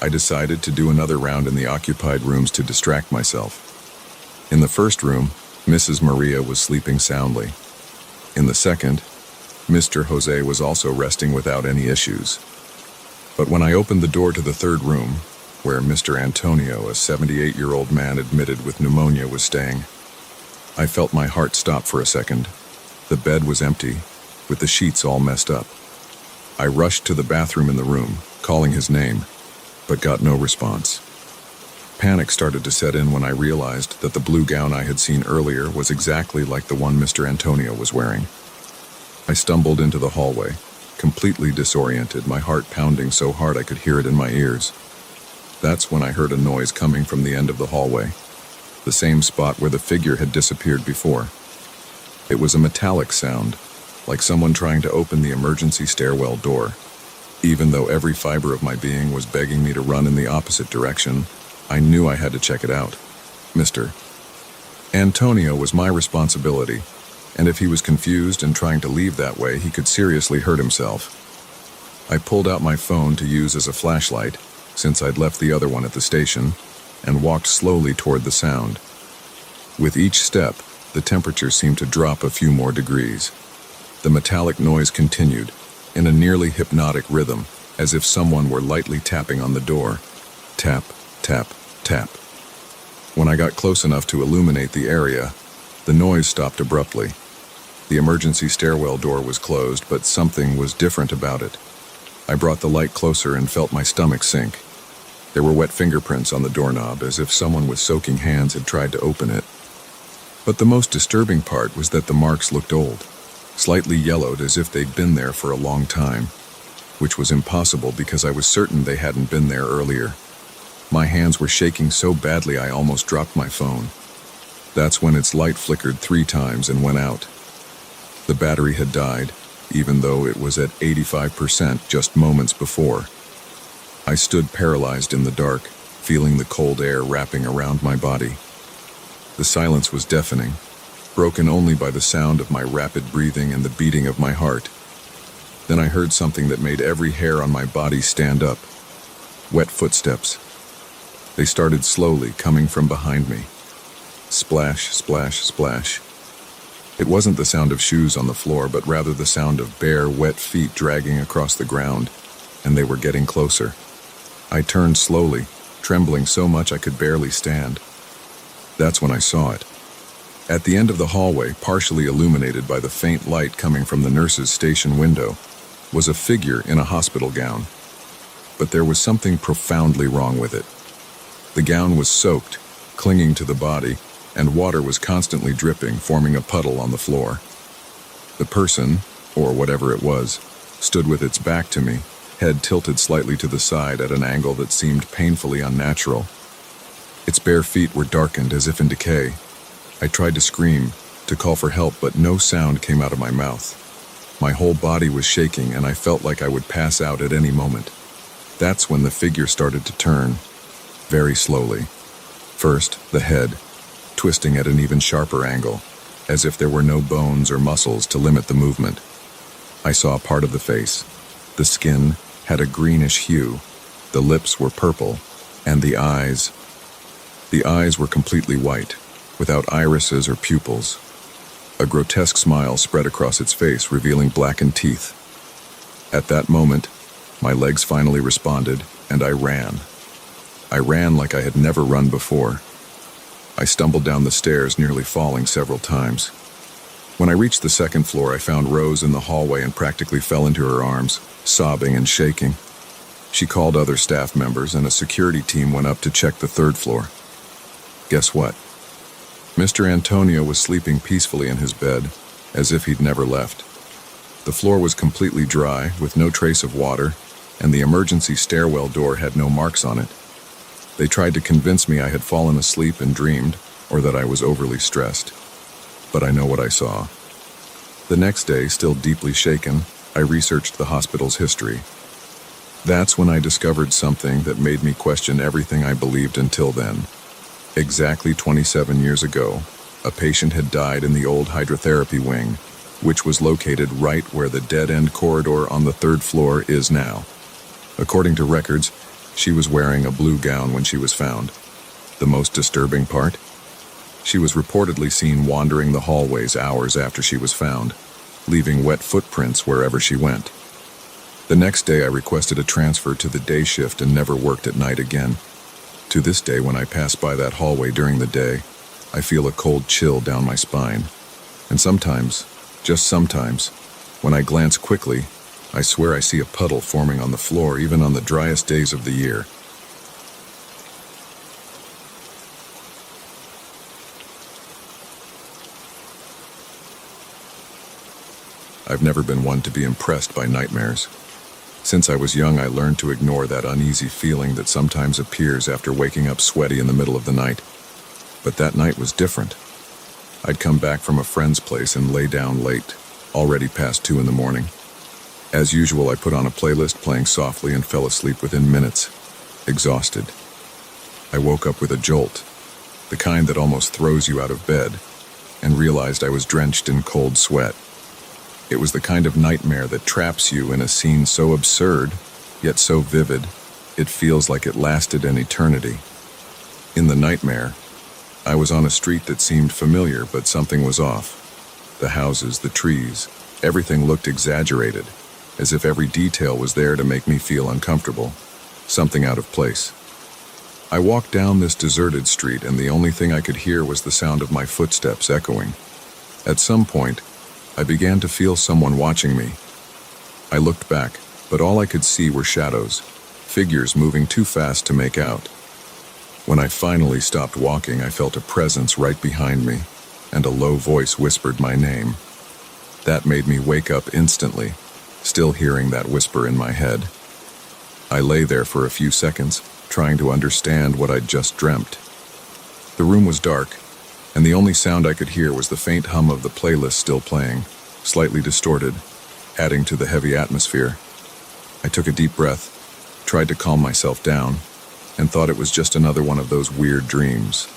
Speaker 1: I decided to do another round in the occupied rooms to distract myself. In the first room, Mrs. Maria was sleeping soundly. In the second, Mr. Jose was also resting without any issues. But when I opened the door to the third room, where Mr. Antonio, a 78-year-old man admitted with pneumonia, was staying, I felt my heart stop for a second. The bed was empty, with the sheets all messed up. I rushed to the bathroom in the room, calling his name, but got no response. Panic started to set in when I realized that the blue gown I had seen earlier was exactly like the one Mr. Antonio was wearing. I stumbled into the hallway, completely disoriented, my heart pounding so hard I could hear it in my ears. That's when I heard a noise coming from the end of the hallway, the same spot where the figure had disappeared before. It was a metallic sound, like someone trying to open the emergency stairwell door. Even though every fiber of my being was begging me to run in the opposite direction, I knew I had to check it out. Mr. Antonio was my responsibility, and if he was confused and trying to leave that way, he could seriously hurt himself. I pulled out my phone to use as a flashlight, since I'd left the other one at the station, and walked slowly toward the sound. With each step, the temperature seemed to drop a few more degrees. The metallic noise continued, in a nearly hypnotic rhythm, as if someone were lightly tapping on the door. Tap, tap, tap. When I got close enough to illuminate the area, the noise stopped abruptly. The emergency stairwell door was closed, but something was different about it. I brought the light closer and felt my stomach sink. There were wet fingerprints on the doorknob, as if someone with soaking hands had tried to open it. But the most disturbing part was that the marks looked old, slightly yellowed as if they'd been there for a long time, which was impossible because I was certain they hadn't been there earlier. My hands were shaking so badly I almost dropped my phone. That's when its light flickered 3 times and went out. The battery had died, even though it was at 85% just moments before. I stood paralyzed in the dark, feeling the cold air wrapping around my body. The silence was deafening, broken only by the sound of my rapid breathing and the beating of my heart. Then I heard something that made every hair on my body stand up. Wet footsteps. They started slowly, coming from behind me. Splash, splash, splash. It wasn't the sound of shoes on the floor, but rather the sound of bare, wet feet dragging across the ground, and they were getting closer. I turned slowly, trembling so much I could barely stand. That's when I saw it. At the end of the hallway, partially illuminated by the faint light coming from the nurse's station window, was a figure in a hospital gown. But there was something profoundly wrong with it. The gown was soaked, clinging to the body, and water was constantly dripping, forming a puddle on the floor. The person, or whatever it was, stood with its back to me, head tilted slightly to the side at an angle that seemed painfully unnatural. Its bare feet were darkened as if in decay. I tried to scream, to call for help, but no sound came out of my mouth. My whole body was shaking, and I felt like I would pass out at any moment. That's when the figure started to turn, very slowly. First, the head, twisting at an even sharper angle, as if there were no bones or muscles to limit the movement. I saw part of the face. The skin had a greenish hue, the lips were purple, and the eyes were completely white, without irises or pupils. A grotesque smile spread across its face, revealing blackened teeth. At that moment, my legs finally responded, and I ran. I ran like I had never run before. I I stumbled down the stairs, nearly falling several times. When I reached the second floor, I found Rose in the hallway and practically fell into her arms, sobbing and shaking. She called other staff members, and a security team went up to check the third floor. Guess what? Mr. Antonio was sleeping peacefully in his bed, as if he'd never left. The floor was completely dry, with no trace of water, and the emergency stairwell door had no marks on it. They tried to convince me I had fallen asleep and dreamed, or that I was overly stressed. But I know what I saw. The next day, still deeply shaken, I researched the hospital's history. That's when I discovered something that made me question everything I believed until then. Exactly 27 years ago, a patient had died in the old hydrotherapy wing, which was located right where the dead-end corridor on the third floor is now. According to records, she was wearing a blue gown when she was found. The most disturbing part? She was reportedly seen wandering the hallways hours after she was found, leaving wet footprints wherever she went. The next day, I requested a transfer to the day shift and never worked at night again. To this day, when I pass by that hallway during the day, I feel a cold chill down my spine. And sometimes, just sometimes, when I glance quickly, I swear I see a puddle forming on the floor even on the driest days of the year. I've never been one to be impressed by nightmares. Since I was young, I learned to ignore that uneasy feeling that sometimes appears after waking up sweaty in the middle of the night. But that night was different. I'd come back from a friend's place and lay down late, already past 2 in the morning. As usual, I put on a playlist playing softly and fell asleep within minutes, exhausted. I woke up with a jolt, the kind that almost throws you out of bed, and realized I was drenched in cold sweat. It was the kind of nightmare that traps you in a scene so absurd, yet so vivid, it feels like it lasted an eternity. In the nightmare, I was on a street that seemed familiar, but something was off. The houses, the trees, everything looked exaggerated, as if every detail was there to make me feel uncomfortable, something out of place. I walked down this deserted street, and the only thing I could hear was the sound of my footsteps echoing. At some point, I began to feel someone watching me. I looked back, but all I could see were shadows, figures moving too fast to make out. When I finally stopped walking, I felt a presence right behind me, and a low voice whispered my name. That made me wake up instantly, still hearing that whisper in my head. I lay there for a few seconds, trying to understand what I'd just dreamt. The room was dark, and the only sound I could hear was the faint hum of the playlist still playing, slightly distorted, adding to the heavy atmosphere. I took a deep breath, tried to calm myself down, and thought it was just another one of those weird dreams.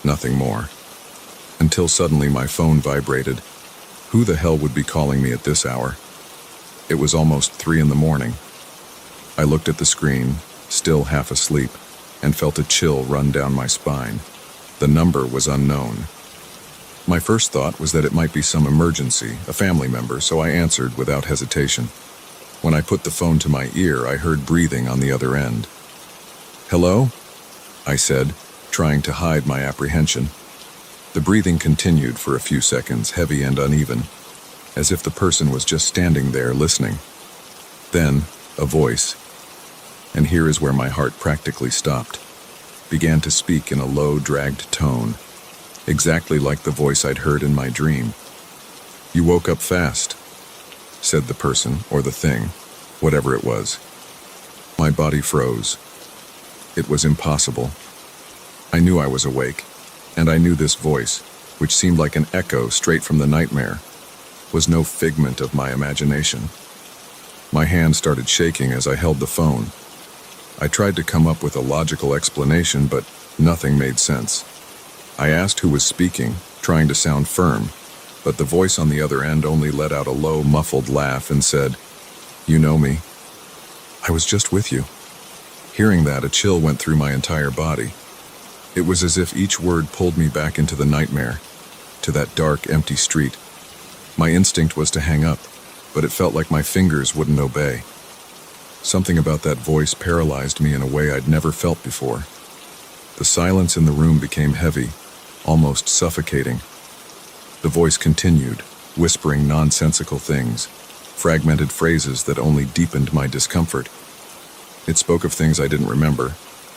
Speaker 1: Nothing more. Until suddenly my phone vibrated. Who the hell would be calling me at this hour? It was almost 3 in the morning. I looked at the screen, still half asleep, and felt a chill run down my spine. The number was unknown. My first thought was that it might be some emergency, a family member, so I answered without hesitation. When I put the phone to my ear, I heard breathing on the other end. "Hello?" I said, trying to hide my apprehension. The breathing continued for a few seconds, heavy and uneven, as if the person was just standing there listening. Then, a voice, and here is where my heart practically stopped, began to speak in a low, dragged tone, exactly like the voice I'd heard in my dream. "You woke up fast," said the person, or the thing, whatever it was. My body froze. It was impossible. I knew I was awake, and I knew this voice, which seemed like an echo straight from the nightmare, was no figment of my imagination. My hand started shaking as I held the phone. I tried to come up with a logical explanation, but nothing made sense. I asked who was speaking, trying to sound firm, but the voice on the other end only let out a low, muffled laugh and said, "You know me. I was just with you." Hearing that, a chill went through my entire body. It was as if each word pulled me back into the nightmare, to that dark, empty street. My instinct was to hang up, but it felt like my fingers wouldn't obey. Something about that voice paralyzed me in a way I'd never felt before. The silence in the room became heavy, almost suffocating. The voice continued, whispering nonsensical things, fragmented phrases that only deepened my discomfort. It spoke of things I didn't remember,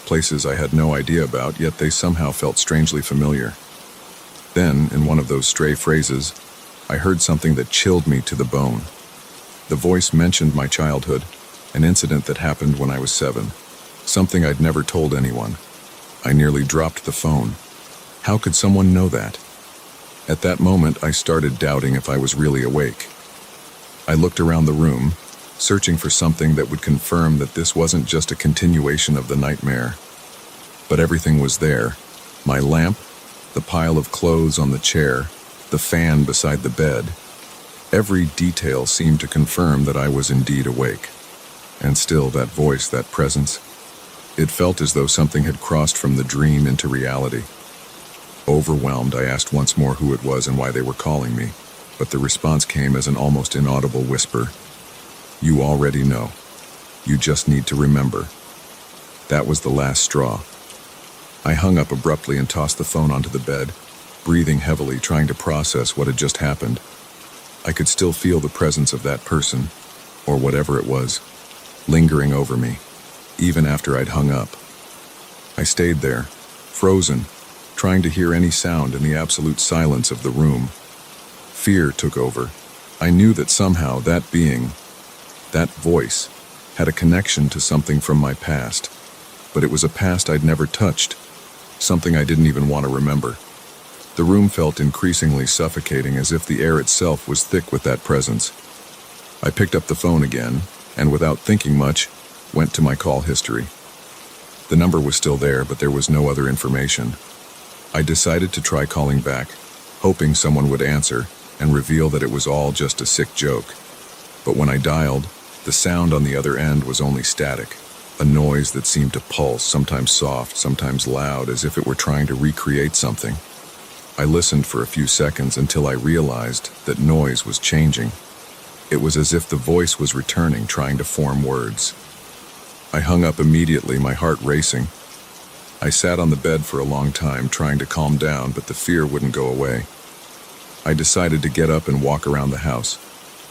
Speaker 1: places I had no idea about, yet they somehow felt strangely familiar. Then, in one of those stray phrases, I heard something that chilled me to the bone. The voice mentioned my childhood, an incident that happened when I was 7, something I'd never told anyone. I nearly dropped the phone. How could someone know that? At that moment, I started doubting if I was really awake. I looked around the room, searching for something that would confirm that this wasn't just a continuation of the nightmare. But everything was there. My lamp, the pile of clothes on the chair, the fan beside the bed. Every detail seemed to confirm that I was indeed awake. And still, that voice, that presence, it felt as though something had crossed from the dream into reality. Overwhelmed, I asked once more who it was and why they were calling me, but the response came as an almost inaudible whisper. You already know. You just need to remember. That was the last straw. I hung up abruptly and tossed the phone onto the bed, breathing heavily, trying to process what had just happened. I could still feel the presence of that person, or whatever it was, lingering over me, even after I'd hung up. I stayed there, frozen, trying to hear any sound in the absolute silence of the room. Fear took over. I knew that somehow that being, that voice, had a connection to something from my past, but it was a past I'd never touched, something I didn't even want to remember. The room felt increasingly suffocating, as if the air itself was thick with that presence. I picked up the phone again, and without thinking much, went to my call history. The number was still there, but there was no other information. I decided to try calling back, hoping someone would answer and reveal that it was all just a sick joke. But when I dialed, the sound on the other end was only static, a noise that seemed to pulse, sometimes soft, sometimes loud, as if it were trying to recreate something. I listened for a few seconds until I realized that noise was changing. It was as if the voice was returning, trying to form words. I hung up immediately, my heart racing. I sat on the bed for a long time, trying to calm down, but the fear wouldn't go away. I decided to get up and walk around the house,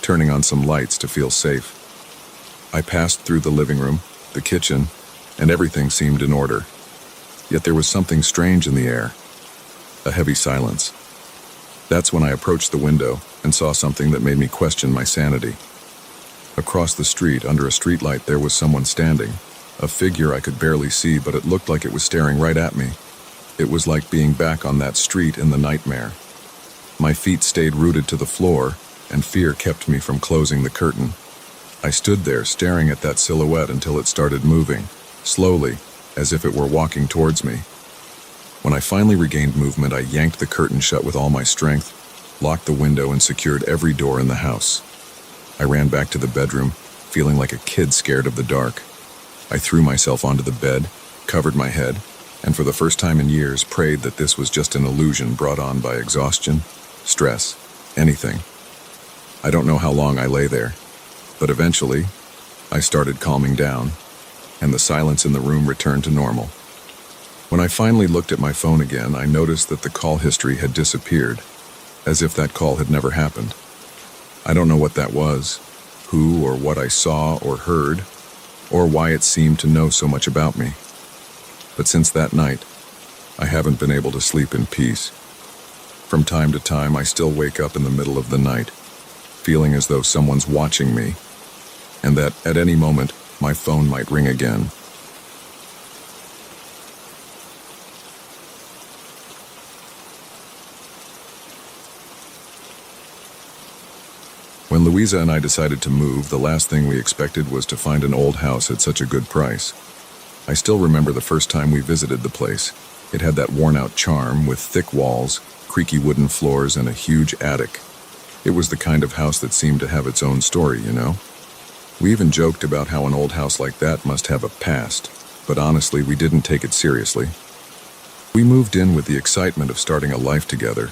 Speaker 1: turning on some lights to feel safe. I passed through the living room, the kitchen, and everything seemed in order. Yet there was something strange in the air, a heavy silence. That's when I approached the window and saw something that made me question my sanity. Across the street, under a streetlight, there was someone standing, a figure I could barely see, but it looked like it was staring right at me. It was like being back on that street in the nightmare. My feet stayed rooted to the floor, and fear kept me from closing the curtain. I stood there staring at that silhouette until it started moving, slowly, as if it were walking towards me. When I finally regained movement, I yanked the curtain shut with all my strength, locked the window, and secured every door in the house. I ran back to the bedroom, feeling like a kid scared of the dark. I threw myself onto the bed, covered my head, and for the first time in years prayed that this was just an illusion brought on by exhaustion, stress, anything. I don't know how long I lay there, but eventually, I started calming down, and the silence in the room returned to normal. When I finally looked at my phone again, I noticed that the call history had disappeared, as if that call had never happened. I don't know what that was, who or what I saw or heard, or why it seemed to know so much about me. But since that night, I haven't been able to sleep in peace. From time to time, I still wake up in the middle of the night, feeling as though someone's watching me, and that at any moment, my phone might ring again. When Louisa and I decided to move, the last thing we expected was to find an old house at such a good price. I still remember the first time we visited the place. It had that worn-out charm with thick walls, creaky wooden floors, and a huge attic. It was the kind of house that seemed to have its own story, you know? We even joked about how an old house like that must have a past, but honestly, we didn't take it seriously. We moved in with the excitement of starting a life together,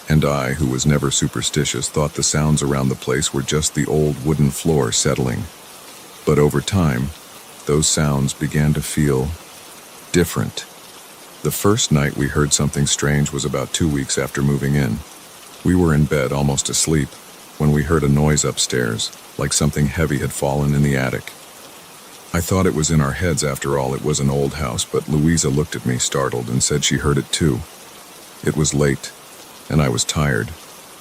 Speaker 1: and I, who was never superstitious, thought the sounds around the place were just the old wooden floor settling. But over time, those sounds began to feel different. The first night we heard something strange was about 2 weeks after moving in. We were in bed, almost asleep, when we heard a noise upstairs, like something heavy had fallen in the attic. I thought it was in our heads after all. It was an old house, but Louisa looked at me startled and said she heard it too. It was late, and I was tired,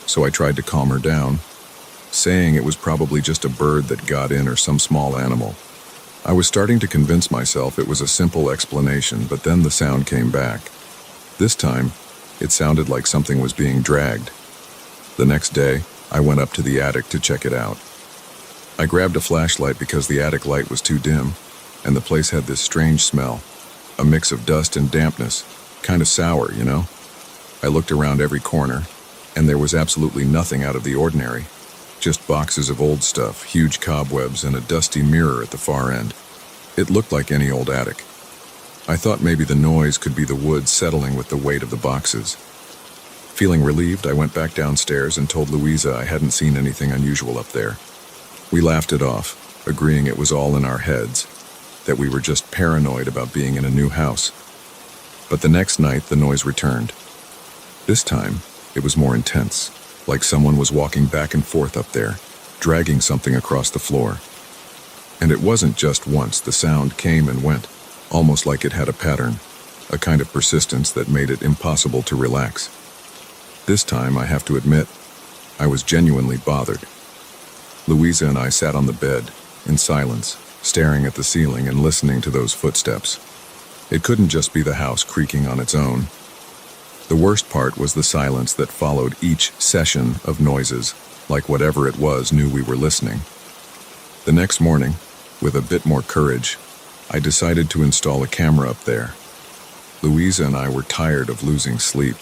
Speaker 1: so I tried to calm her down, saying it was probably just a bird that got in or some small animal. I was starting to convince myself it was a simple explanation, but then the sound came back. This time, it sounded like something was being dragged. The next day, I went up to the attic to check it out. I grabbed a flashlight because the attic light was too dim, and the place had this strange smell, a mix of dust and dampness, kind of sour, you know? I looked around every corner, and there was absolutely nothing out of the ordinary. Just boxes of old stuff, huge cobwebs, and a dusty mirror at the far end. It looked like any old attic. I thought maybe the noise could be the wood settling with the weight of the boxes. Feeling relieved, I went back downstairs and told Louisa I hadn't seen anything unusual up there. We laughed it off, agreeing it was all in our heads, that we were just paranoid about being in a new house. But the next night, the noise returned. This time, it was more intense, like someone was walking back and forth up there, dragging something across the floor. And it wasn't just once. The sound came and went, almost like it had a pattern, a kind of persistence that made it impossible to relax. This time, I have to admit, I was genuinely bothered. Louisa and I sat on the bed, in silence, staring at the ceiling and listening to those footsteps. It couldn't just be the house creaking on its own. The worst part was the silence that followed each session of noises, like whatever it was knew we were listening. The next morning, with a bit more courage, I decided to install a camera up there. Louisa and I were tired of losing sleep,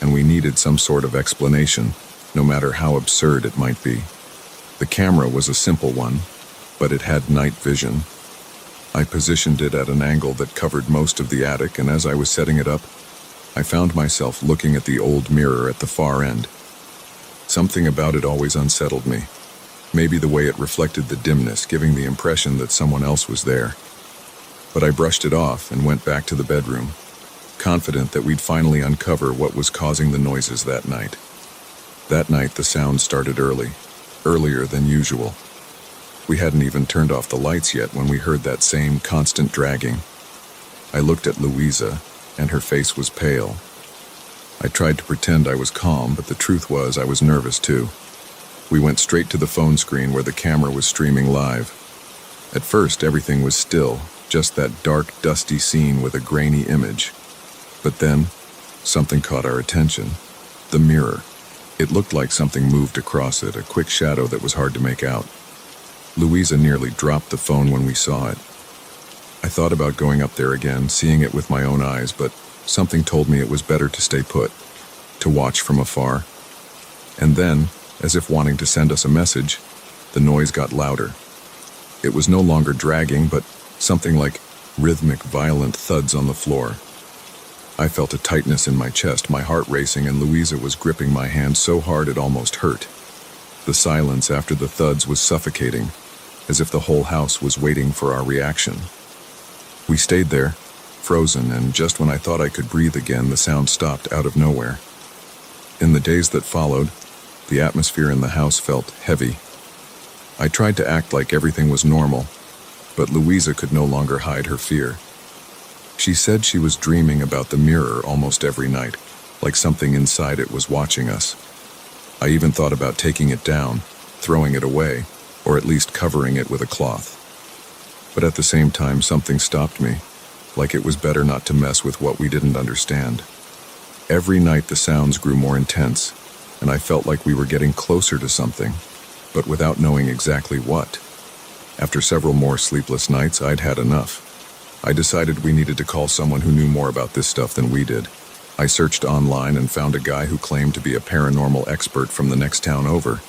Speaker 1: and we needed some sort of explanation, no matter how absurd it might be. The camera was a simple one, but it had night vision. I positioned it at an angle that covered most of the attic, and as I was setting it up, I found myself looking at the old mirror at the far end. Something about it always unsettled me. Maybe the way it reflected the dimness, giving the impression that someone else was there. But I brushed it off and went back to the bedroom, confident that we'd finally uncover what was causing the noises that night. That night, the sound started earlier than usual. We hadn't even turned off the lights yet when we heard that same constant dragging. I looked at Louisa, and her face was pale. I tried to pretend I was calm, but the truth was I was nervous too. We went straight to the phone screen where the camera was streaming live. At first, everything was still, just that dark, dusty scene with a grainy image. But then, something caught our attention. The mirror. It looked like something moved across it, a quick shadow that was hard to make out. Louisa nearly dropped the phone when we saw it. I thought about going up there again, seeing it with my own eyes, but something told me it was better to stay put, to watch from afar. And then, as if wanting to send us a message, the noise got louder. It was no longer dragging, but something like rhythmic, violent thuds on the floor. I felt a tightness in my chest, my heart racing, and Louisa was gripping my hand so hard it almost hurt. The silence after the thuds was suffocating, as if the whole house was waiting for our reaction. We stayed there, frozen, and just when I thought I could breathe again, the sound stopped out of nowhere. In the days that followed, the atmosphere in the house felt heavy. I tried to act like everything was normal, but Louisa could no longer hide her fear. She said she was dreaming about the mirror almost every night, like something inside it was watching us. I even thought about taking it down, throwing it away, or at least covering it with a cloth. But at the same time, something stopped me, like it was better not to mess with what we didn't understand. Every night the sounds grew more intense, and I felt like we were getting closer to something, but without knowing exactly what. After several more sleepless nights, I'd had enough. I decided we needed to call someone who knew more about this stuff than we did. I searched online and found a guy who claimed to be a paranormal expert from the next town over.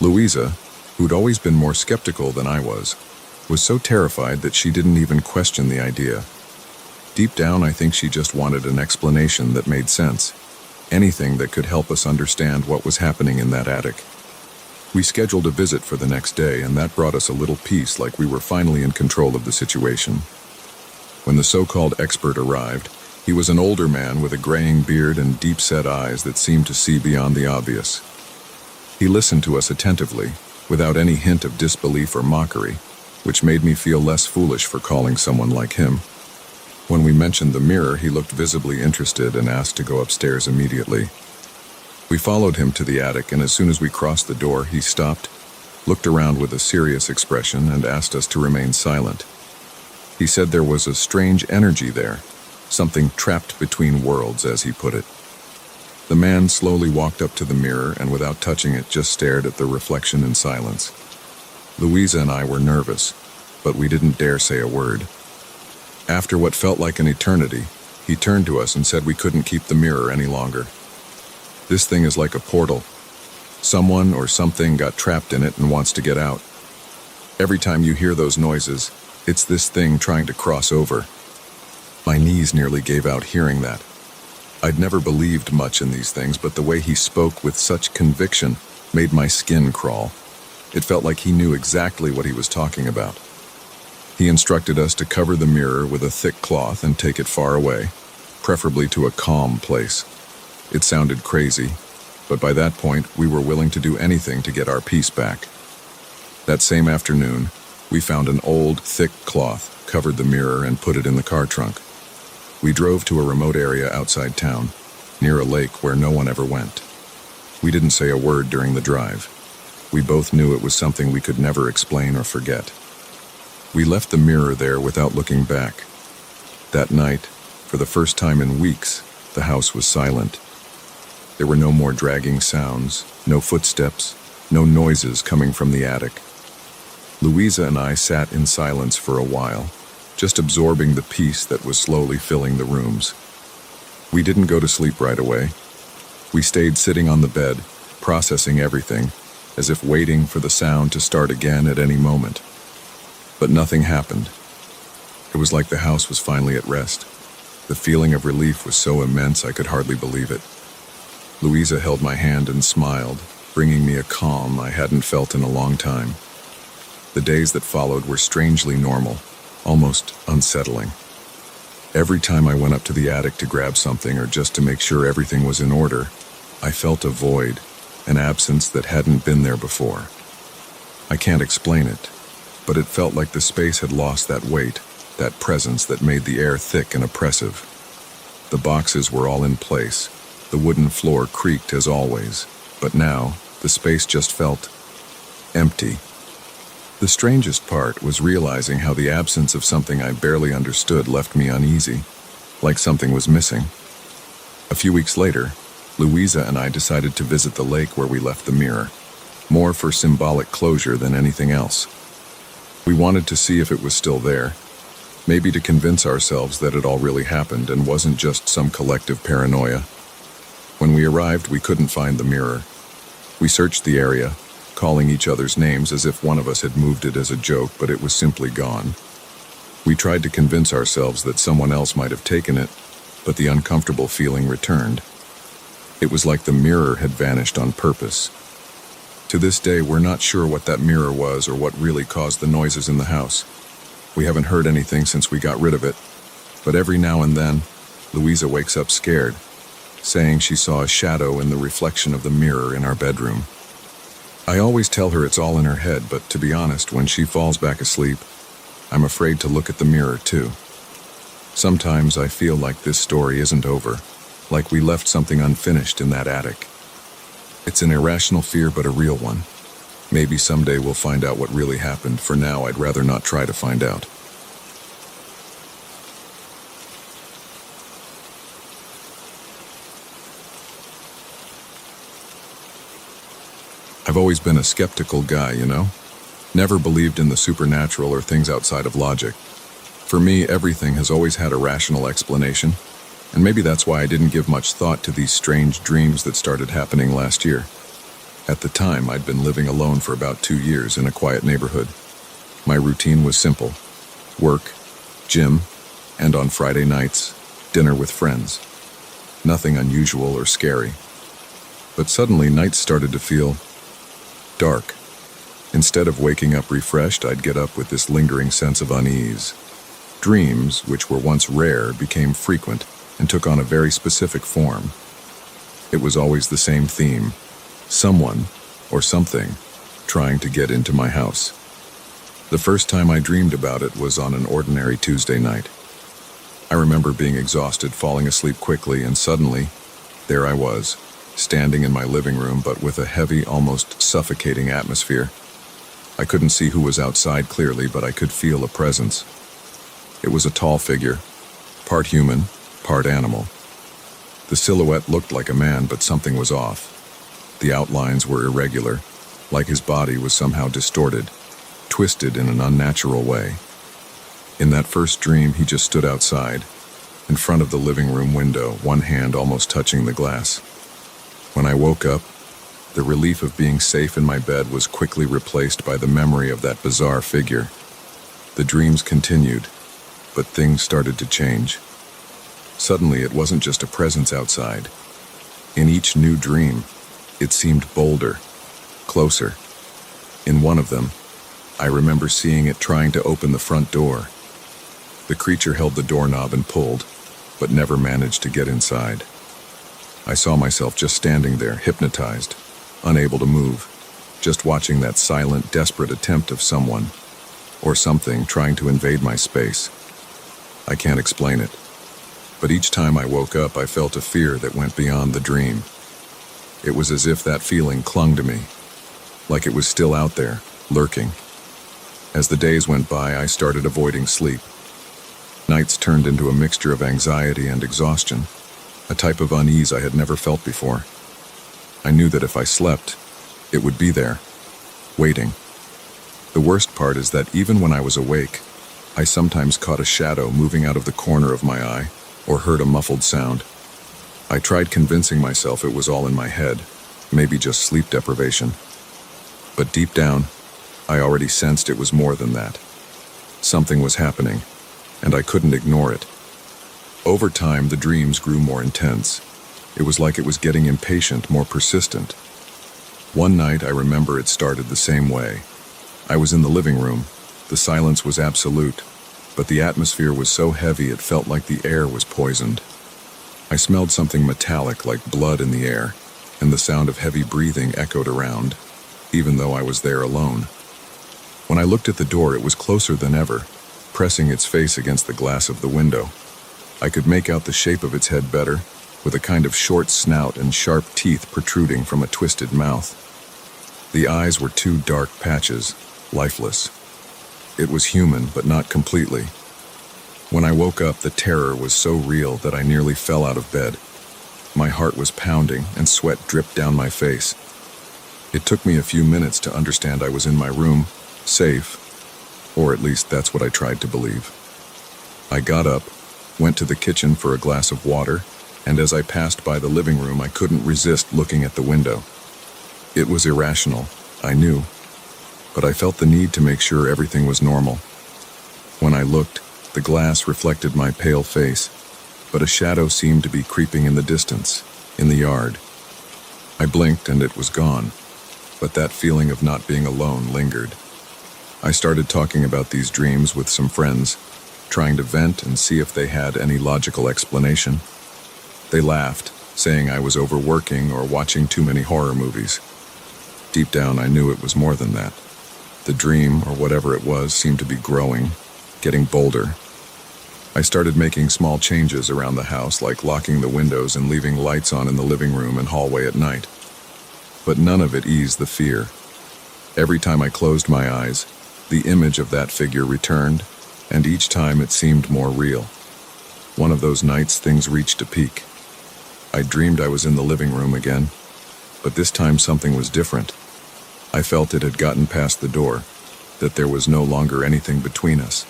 Speaker 1: Louisa, who'd always been more skeptical than I was so terrified that she didn't even question the idea. Deep down, I think she just wanted an explanation that made sense. Anything that could help us understand what was happening in that attic. We scheduled a visit for the next day, and that brought us a little peace, like we were finally in control of the situation. When the so-called expert arrived, He was an older man with a graying beard and deep-set eyes that seemed to see beyond the obvious. He listened to us attentively, without any hint of disbelief or mockery, which made me feel less foolish for calling someone like him. When we mentioned the mirror, he looked visibly interested and asked to go upstairs immediately. We followed him to the attic, and as soon as we crossed the door, he stopped, looked around with a serious expression, and asked us to remain silent. He said there was a strange energy there, something trapped between worlds, as he put it. The man slowly walked up to the mirror and, without touching it, just stared at the reflection in silence. Louisa and I were nervous, but we didn't dare say a word. After what felt like an eternity, he turned to us and said we couldn't keep the mirror any longer. This thing is like a portal. Someone or something got trapped in it and wants to get out. Every time you hear those noises, it's this thing trying to cross over. My knees nearly gave out hearing that. I'd never believed much in these things, but the way he spoke with such conviction made my skin crawl. It felt like he knew exactly what he was talking about. He instructed us to cover the mirror with a thick cloth and take it far away, preferably to a calm place. It sounded crazy, but by that point we were willing to do anything to get our peace back. That same afternoon, we found an old, thick cloth, covered the mirror, and put it in the car trunk. We drove to a remote area outside town, near a lake where no one ever went. We didn't say a word during the drive. We both knew it was something we could never explain or forget. We left the mirror there without looking back. That night, for the first time in weeks, the house was silent. There were no more dragging sounds, no footsteps, no noises coming from the attic. Louisa and I sat in silence for a while, just absorbing the peace that was slowly filling the rooms. We didn't go to sleep right away. We stayed sitting on the bed, processing everything, as if waiting for the sound to start again at any moment. But nothing happened. It was like the house was finally at rest. The feeling of relief was so immense I could hardly believe it. Louisa held my hand and smiled, bringing me a calm I hadn't felt in a long time. The days that followed were strangely normal, almost unsettling. Every time I went up to the attic to grab something or just to make sure everything was in order, I felt a void, an absence that hadn't been there before. I can't explain it, but it felt like the space had lost that weight, that presence that made the air thick and oppressive. The boxes were all in place. The wooden floor creaked as always, but now the space just felt empty. The strangest part was realizing how the absence of something I barely understood left me uneasy, like something was missing. A few weeks later, Louisa and I decided to visit the lake where we left the mirror, more for symbolic closure than anything else. We wanted to see if it was still there, maybe to convince ourselves that it all really happened and wasn't just some collective paranoia. When we arrived, we couldn't find the mirror. We searched the area, calling each other's names as if one of us had moved it as a joke, but it was simply gone. We tried to convince ourselves that someone else might have taken it, but the uncomfortable feeling returned. It was like the mirror had vanished on purpose. To this day, we're not sure what that mirror was or what really caused the noises in the house. We haven't heard anything since we got rid of it, but every now and then, Louisa wakes up scared, saying she saw a shadow in the reflection of the mirror in our bedroom. I always tell her it's all in her head, but to be honest, when she falls back asleep, I'm afraid to look at the mirror too. Sometimes I feel like this story isn't over, like we left something unfinished in that attic. It's an irrational fear, but a real one. Maybe someday we'll find out what really happened. For now, I'd rather not try to find out. I've always been a skeptical guy, you know? Never believed in the supernatural or things outside of logic. For me, everything has always had a rational explanation, and maybe that's why I didn't give much thought to these strange dreams that started happening last year. At the time, I'd been living alone for about 2 years in a quiet neighborhood. My routine was simple: work, gym, and on Friday nights, dinner with friends. Nothing unusual or scary. But suddenly, nights started to feel dark. Instead of waking up refreshed, I'd get up with this lingering sense of unease. Dreams, which were once rare, became frequent, and took on a very specific form. It was always the same theme: someone, or something, trying to get into my house. The first time I dreamed about it was on an ordinary Tuesday night. I remember being exhausted, falling asleep quickly, and suddenly, there I was, standing in my living room, but with a heavy, almost suffocating atmosphere. I couldn't see who was outside clearly, but I could feel a presence. It was a tall figure, part human, part animal. The silhouette looked like a man, but something was off. The outlines were irregular, like his body was somehow distorted, twisted in an unnatural way. In that first dream, he just stood outside, in front of the living room window, one hand almost touching the glass. When I woke up, the relief of being safe in my bed was quickly replaced by the memory of that bizarre figure. The dreams continued, but things started to change. Suddenly, it wasn't just a presence outside. In each new dream, it seemed bolder, closer. In one of them, I remember seeing it trying to open the front door. The creature held the doorknob and pulled, but never managed to get inside. I saw myself just standing there, hypnotized, unable to move, just watching that silent, desperate attempt of someone, or something, trying to invade my space. I can't explain it, but each time I woke up, I felt a fear that went beyond the dream. It was as if that feeling clung to me, like it was still out there, lurking. As the days went by, I started avoiding sleep. Nights turned into a mixture of anxiety and exhaustion, a type of unease I had never felt before. I knew that if I slept, it would be there, waiting. The worst part is that even when I was awake, I sometimes caught a shadow moving out of the corner of my eye, or heard a muffled sound. I tried convincing myself it was all in my head, maybe just sleep deprivation. But deep down, I already sensed it was more than that. Something was happening, and I couldn't ignore it. Over time, the dreams grew more intense. It was like it was getting impatient, more persistent. One night, I remember it started the same way. I was in the living room. The silence was absolute, but the atmosphere was so heavy it felt like the air was poisoned. I smelled something metallic like blood in the air, and the sound of heavy breathing echoed around, even though I was there alone. When I looked at the door, it was closer than ever, pressing its face against the glass of the window. I could make out the shape of its head better, with a kind of short snout and sharp teeth protruding from a twisted mouth. The eyes were two dark patches, lifeless. It was human, but not completely. When I woke up, the terror was so real that I nearly fell out of bed. My heart was pounding, and sweat dripped down my face. It took me a few minutes to understand I was in my room, safe, or at least that's what I tried to believe. I got up, went to the kitchen for a glass of water, and as I passed by the living room, I couldn't resist looking at the window. It was irrational, I knew, but I felt the need to make sure everything was normal. When I looked, the glass reflected my pale face, but a shadow seemed to be creeping in the distance, in the yard. I blinked and it was gone, but that feeling of not being alone lingered. I started talking about these dreams with some friends, trying to vent and see if they had any logical explanation. They laughed, saying I was overworking or watching too many horror movies. Deep down, I knew it was more than that. The dream, or whatever it was, seemed to be growing, getting bolder. I started making small changes around the house, like locking the windows and leaving lights on in the living room and hallway at night. But none of it eased the fear. Every time I closed my eyes, the image of that figure returned, and each time it seemed more real. One of those nights, things reached a peak. I dreamed I was in the living room again, but this time something was different. I felt it had gotten past the door, that there was no longer anything between us.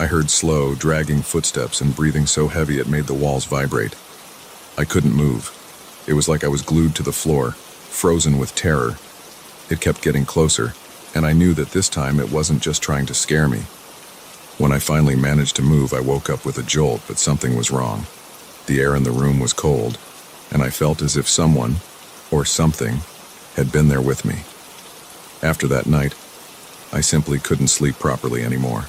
Speaker 1: I heard slow, dragging footsteps and breathing so heavy it made the walls vibrate. I couldn't move. It was like I was glued to the floor, frozen with terror. It kept getting closer, and I knew that this time it wasn't just trying to scare me. When I finally managed to move, I woke up with a jolt, but something was wrong. The air in the room was cold, and I felt as if someone, or something, had been there with me. After that night, I simply couldn't sleep properly anymore.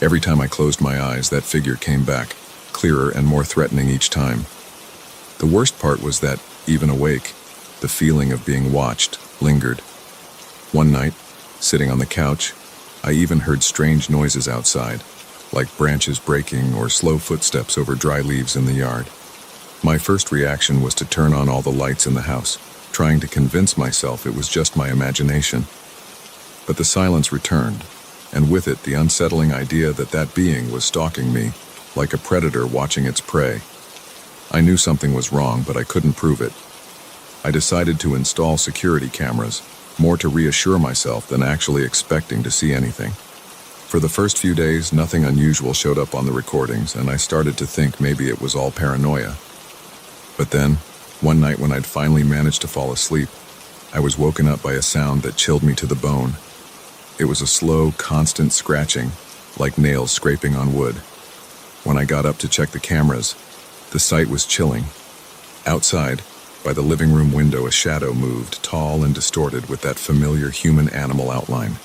Speaker 1: Every time I closed my eyes, that figure came back, clearer and more threatening each time. The worst part was that, even awake, the feeling of being watched lingered. One night, sitting on the couch, I even heard strange noises outside, like branches breaking or slow footsteps over dry leaves in the yard. My first reaction was to turn on all the lights in the house, trying to convince myself it was just my imagination. But the silence returned, and with it the unsettling idea that that being was stalking me, like a predator watching its prey. I knew something was wrong, but I couldn't prove it. I decided to install security cameras, more to reassure myself than actually expecting to see anything. For the first few days, nothing unusual showed up on the recordings, and I started to think maybe it was all paranoia. But then, one night when I'd finally managed to fall asleep, I was woken up by a sound that chilled me to the bone. It was a slow, constant scratching, like nails scraping on wood. When I got up to check the cameras, the sight was chilling. Outside, by the living room window, a shadow moved, tall and distorted with that familiar human-animal outline.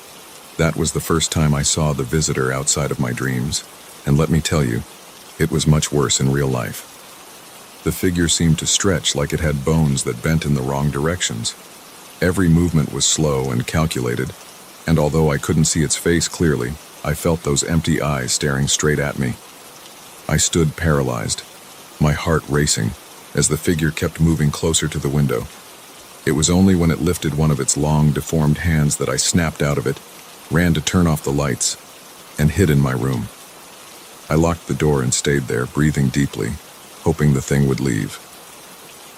Speaker 1: That was the first time I saw the visitor outside of my dreams, and let me tell you, it was much worse in real life. The figure seemed to stretch like it had bones that bent in the wrong directions. Every movement was slow and calculated, and although I couldn't see its face clearly, I felt those empty eyes staring straight at me. I stood paralyzed, my heart racing, as the figure kept moving closer to the window. It was only when it lifted one of its long, deformed hands that I snapped out of it, ran to turn off the lights, and hid in my room. I locked the door and stayed there, breathing deeply, hoping the thing would leave.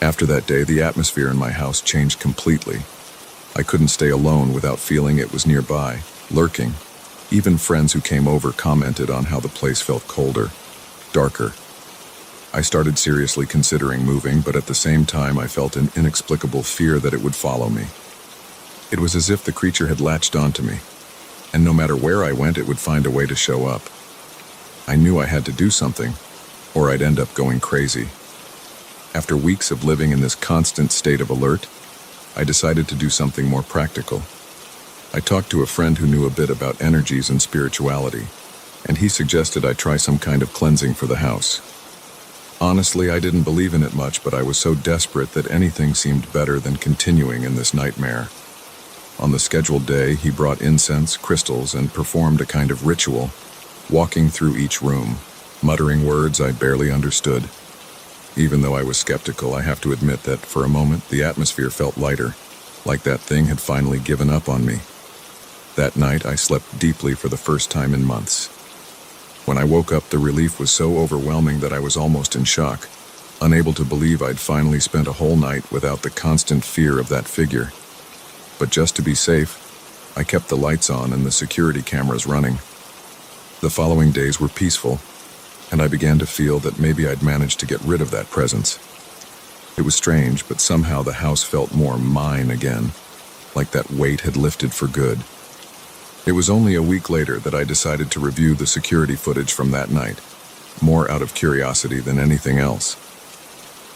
Speaker 1: After that day, the atmosphere in my house changed completely. I couldn't stay alone without feeling it was nearby, lurking. Even friends who came over commented on how the place felt colder, darker. I started seriously considering moving, but at the same time I felt an inexplicable fear that it would follow me. It was as if the creature had latched onto me, and no matter where I went, it would find a way to show up. I knew I had to do something, or I'd end up going crazy. After weeks of living in this constant state of alert, I decided to do something more practical. I talked to a friend who knew a bit about energies and spirituality, and he suggested I try some kind of cleansing for the house. Honestly, I didn't believe in it much, but I was so desperate that anything seemed better than continuing in this nightmare. On the scheduled day, he brought incense, crystals, and performed a kind of ritual, walking through each room, muttering words I barely understood. Even though I was skeptical, I have to admit that for a moment the atmosphere felt lighter, like that thing had finally given up on me. That night I slept deeply for the first time in months. When I woke up, the relief was so overwhelming that I was almost in shock, unable to believe I'd finally spent a whole night without the constant fear of that figure. But just to be safe, I kept the lights on and the security cameras running. The following days were peaceful, and I began to feel that maybe I'd managed to get rid of that presence. It was strange, but somehow the house felt more mine again, like that weight had lifted for good. It was only a week later that I decided to review the security footage from that night, more out of curiosity than anything else.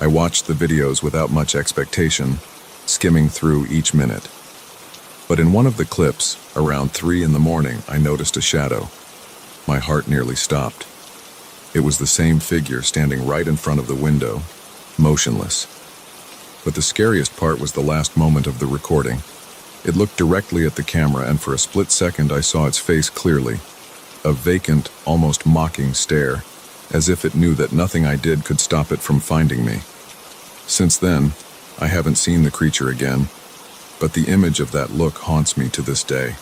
Speaker 1: I watched the videos without much expectation, skimming through each minute. But in one of the clips, around 3 a.m, I noticed a shadow. My heart nearly stopped. It was the same figure standing right in front of the window, motionless. But the scariest part was the last moment of the recording. It looked directly at the camera, and for a split second I saw its face clearly. A vacant, almost mocking stare, as if it knew that nothing I did could stop it from finding me. Since then, I haven't seen the creature again, but the image of that look haunts me to this day.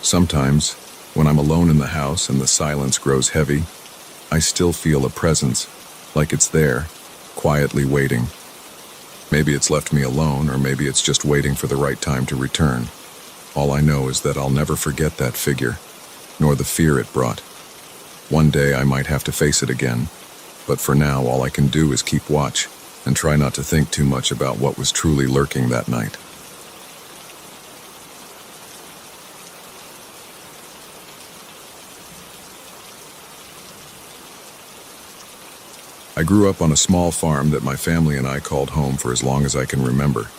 Speaker 1: Sometimes, when I'm alone in the house and the silence grows heavy, I still feel a presence, like it's there, quietly waiting. Maybe it's left me alone, or maybe it's just waiting for the right time to return. All I know is that I'll never forget that figure, nor the fear it brought. One day I might have to face it again, but for now all I can do is keep watch and try not to think too much about what was truly lurking that night. I grew up on a small farm that my family and I called home for as long as I can remember.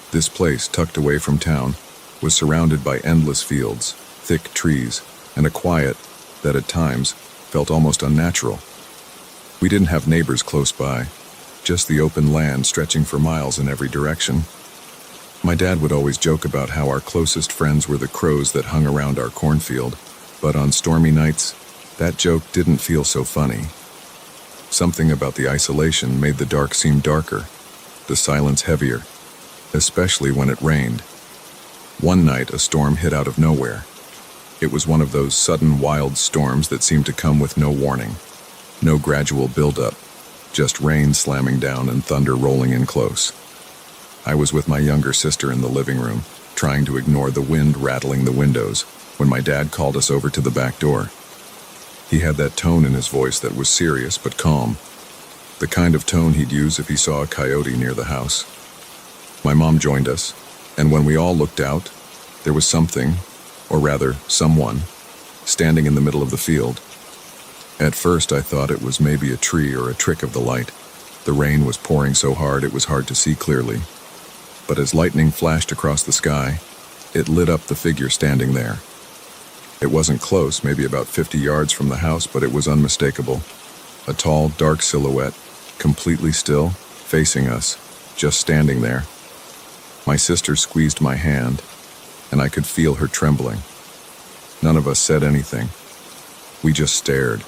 Speaker 1: This place, tucked away from town, was surrounded by endless fields, thick trees, and a quiet that at times felt almost unnatural. We didn't have neighbors close by, just the open land stretching for miles in every direction. My dad would always joke about how our closest friends were the crows that hung around our cornfield, but on stormy nights, that joke didn't feel so funny. Something about the isolation made the dark seem darker, the silence heavier, especially when it rained. One night, a storm hit out of nowhere. It was one of those sudden wild storms that seem to come with no warning. No gradual build-up, just rain slamming down and thunder rolling in close. I was with my younger sister in the living room, trying to ignore the wind rattling the windows, when my dad called us over to the back door. He had that tone in his voice that was serious but calm, the kind of tone he'd use if he saw a coyote near the house. My mom joined us, and when we all looked out, there was something, or rather, someone, standing in the middle of the field. At first I thought it was maybe a tree or a trick of the light. The rain was pouring so hard it was hard to see clearly. But as lightning flashed across the sky, it lit up the figure standing there. It wasn't close, maybe about 50 yards from the house, but it was unmistakable. A tall, dark silhouette, completely still, facing us, just standing there. My sister squeezed my hand, and I could feel her trembling. None of us said anything. We just stared,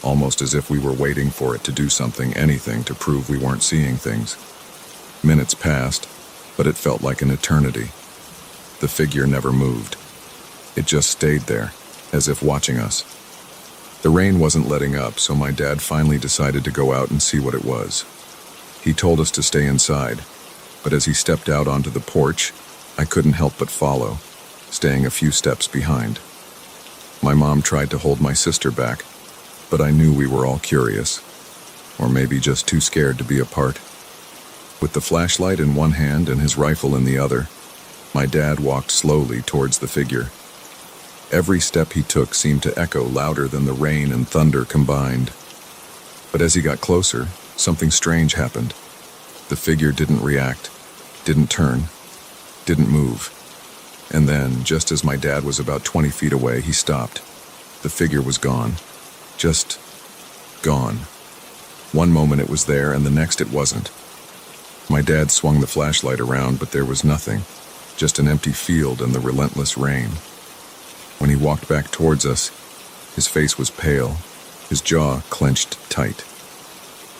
Speaker 1: almost as if we were waiting for it to do something, anything, to prove we weren't seeing things. Minutes passed, but it felt like an eternity. The figure never moved. It just stayed there, as if watching us. The rain wasn't letting up, so my dad finally decided to go out and see what it was. He told us to stay inside, but as he stepped out onto the porch, I couldn't help but follow, staying a few steps behind. My mom tried to hold my sister back, but I knew we were all curious, or maybe just too scared to be apart. With the flashlight in one hand and his rifle in the other, my dad walked slowly towards the figure. Every step he took seemed to echo louder than the rain and thunder combined. But as he got closer, something strange happened. The figure didn't react, didn't turn, didn't move. And then, just as my dad was about 20 feet away, he stopped. The figure was gone. Just gone. One moment it was there, and the next it wasn't. My dad swung the flashlight around, but there was nothing, just an empty field and the relentless rain. When he walked back towards us, his face was pale, his jaw clenched tight.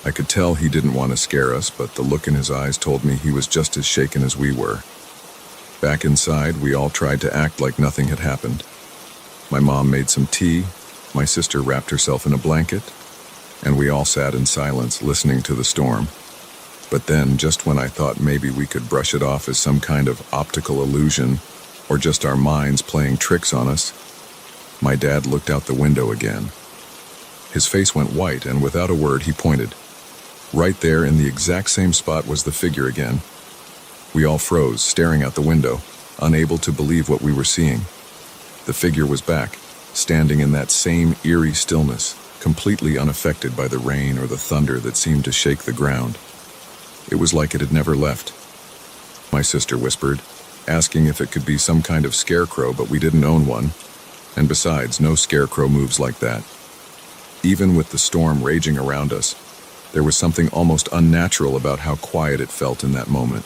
Speaker 1: I could tell he didn't want to scare us, but the look in his eyes told me he was just as shaken as we were. Back inside, we all tried to act like nothing had happened. My mom made some tea, my sister wrapped herself in a blanket, and we all sat in silence listening to the storm. But then, just when I thought maybe we could brush it off as some kind of optical illusion, or just our minds playing tricks on us, my dad looked out the window again. His face went white, and without a word he pointed. Right there in the exact same spot was the figure again. We all froze, staring out the window, unable to believe what we were seeing. The figure was back, standing in that same eerie stillness, completely unaffected by the rain or the thunder that seemed to shake the ground. It was like it had never left. My sister whispered, asking if it could be some kind of scarecrow, but we didn't own one. And besides, no scarecrow moves like that. Even with the storm raging around us, there was something almost unnatural about how quiet it felt in that moment,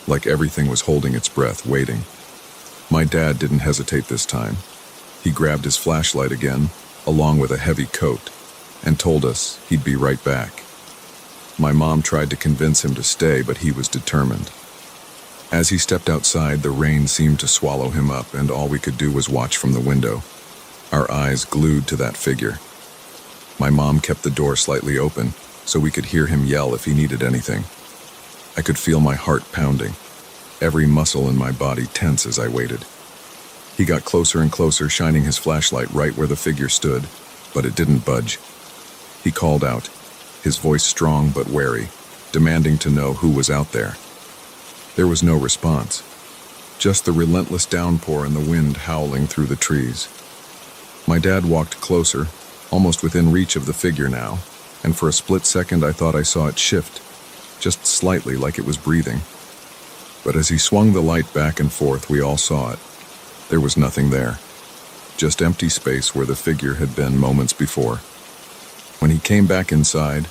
Speaker 1: like everything was holding its breath, waiting. My dad didn't hesitate this time. He grabbed his flashlight again, along with a heavy coat, and told us he'd be right back. My mom tried to convince him to stay, but he was determined. As he stepped outside, the rain seemed to swallow him up, and all we could do was watch from the window, our eyes glued to that figure. My mom kept the door slightly open, so we could hear him yell if he needed anything. I could feel my heart pounding, every muscle in my body tense as I waited. He got closer and closer, shining his flashlight right where the figure stood, but it didn't budge. He called out, his voice strong but wary, demanding to know who was out there. There was no response, just the relentless downpour and the wind howling through the trees. My dad walked closer, almost within reach of the figure now, and for a split second I thought I saw it shift, just slightly, like it was breathing. But as he swung the light back and forth, we all saw it. There was nothing there, just empty space where the figure had been moments before. When he came back inside,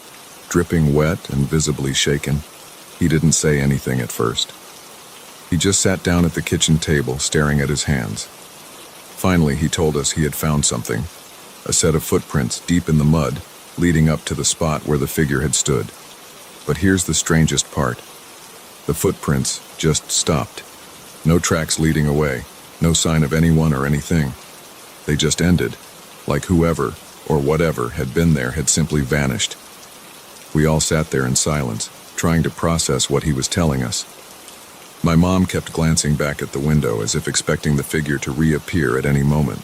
Speaker 1: dripping wet and visibly shaken. He didn't say anything at first. He just sat down at the kitchen table, staring at his hands. Finally, he told us he had found something, a set of footprints deep in the mud, leading up to the spot where the figure had stood. But here's the strangest part. The footprints just stopped. No tracks leading away, no sign of anyone or anything. They just ended, like whoever or whatever had been there had simply vanished. We all sat there in silence, trying to process what he was telling us. My mom kept glancing back at the window as if expecting the figure to reappear at any moment.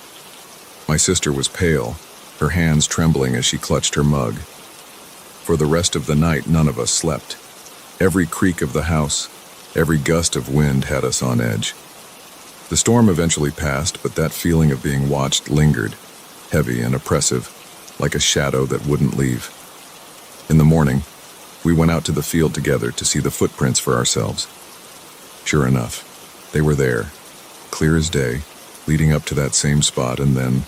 Speaker 1: My sister was pale, her hands trembling as she clutched her mug. For the rest of the night, none of us slept. Every creak of the house, every gust of wind had us on edge. The storm eventually passed, but that feeling of being watched lingered, heavy and oppressive, like a shadow that wouldn't leave. In the morning, we went out to the field together to see the footprints for ourselves. Sure enough, they were there, clear as day, leading up to that same spot, and then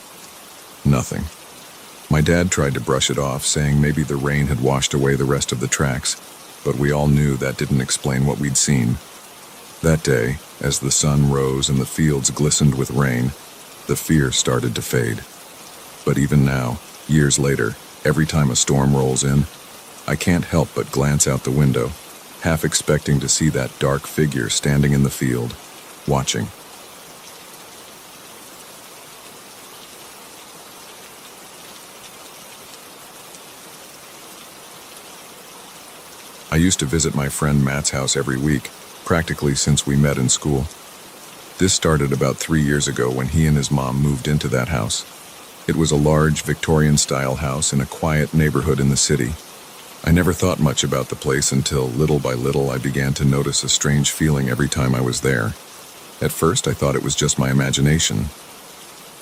Speaker 1: nothing. My dad tried to brush it off, saying maybe the rain had washed away the rest of the tracks, but we all knew that didn't explain what we'd seen. That day, as the sun rose and the fields glistened with rain, the fear started to fade. But even now, years later, every time a storm rolls in, I can't help but glance out the window, half expecting to see that dark figure standing in the field, watching. I used to visit my friend Matt's house every week, practically since we met in school. This started about 3 years ago when he and his mom moved into that house. It was a large Victorian-style house in a quiet neighborhood in the city. I never thought much about the place until, little by little, I began to notice a strange feeling every time I was there. At first, I thought it was just my imagination.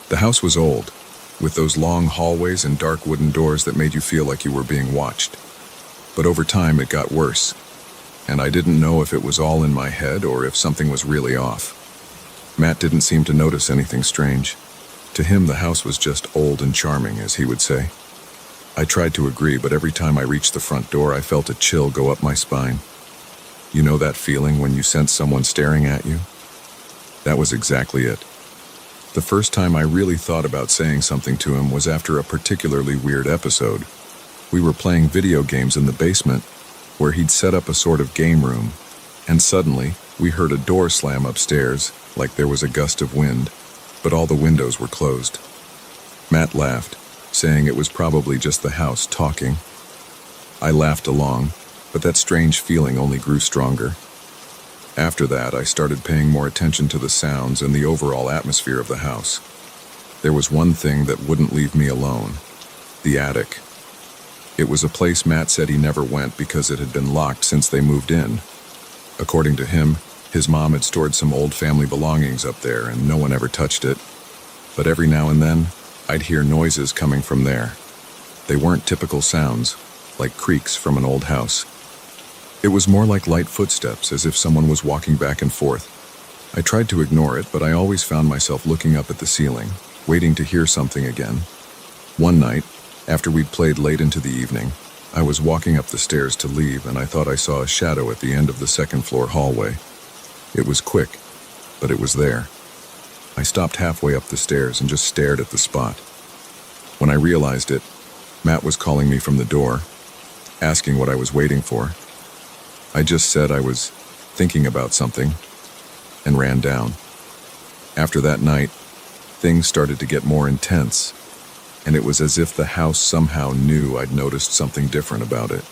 Speaker 1: The house was old, with those long hallways and dark wooden doors that made you feel like you were being watched. But over time, it got worse, and I didn't know if it was all in my head or if something was really off. Matt didn't seem to notice anything strange. To him, the house was just old and charming, as he would say. I tried to agree, but every time I reached the front door, I felt a chill go up my spine. You know that feeling when you sense someone staring at you? That was exactly it. The first time I really thought about saying something to him was after a particularly weird episode. We were playing video games in the basement, where he'd set up a sort of game room, and suddenly, we heard a door slam upstairs, like there was a gust of wind, but all the windows were closed. Matt laughed, saying it was probably just the house talking. I laughed along, but that strange feeling only grew stronger. After that, I started paying more attention to the sounds and the overall atmosphere of the house. There was one thing that wouldn't leave me alone: the attic. It was a place Matt said he never went because it had been locked since they moved in. According to him, his mom had stored some old family belongings up there and no one ever touched it. But every now and then, I'd hear noises coming from there. They weren't typical sounds, like creaks from an old house. It was more like light footsteps, as if someone was walking back and forth. I tried to ignore it, but I always found myself looking up at the ceiling, waiting to hear something again. One night, after we'd played late into the evening, I was walking up the stairs to leave, and I thought I saw a shadow at the end of the second-floor hallway. It was quick, but it was there. I stopped halfway up the stairs and just stared at the spot. When I realized it, Matt was calling me from the door, asking what I was waiting for. I just said I was thinking about something, and ran down. After that night, things started to get more intense, and it was as if the house somehow knew I'd noticed something different about it.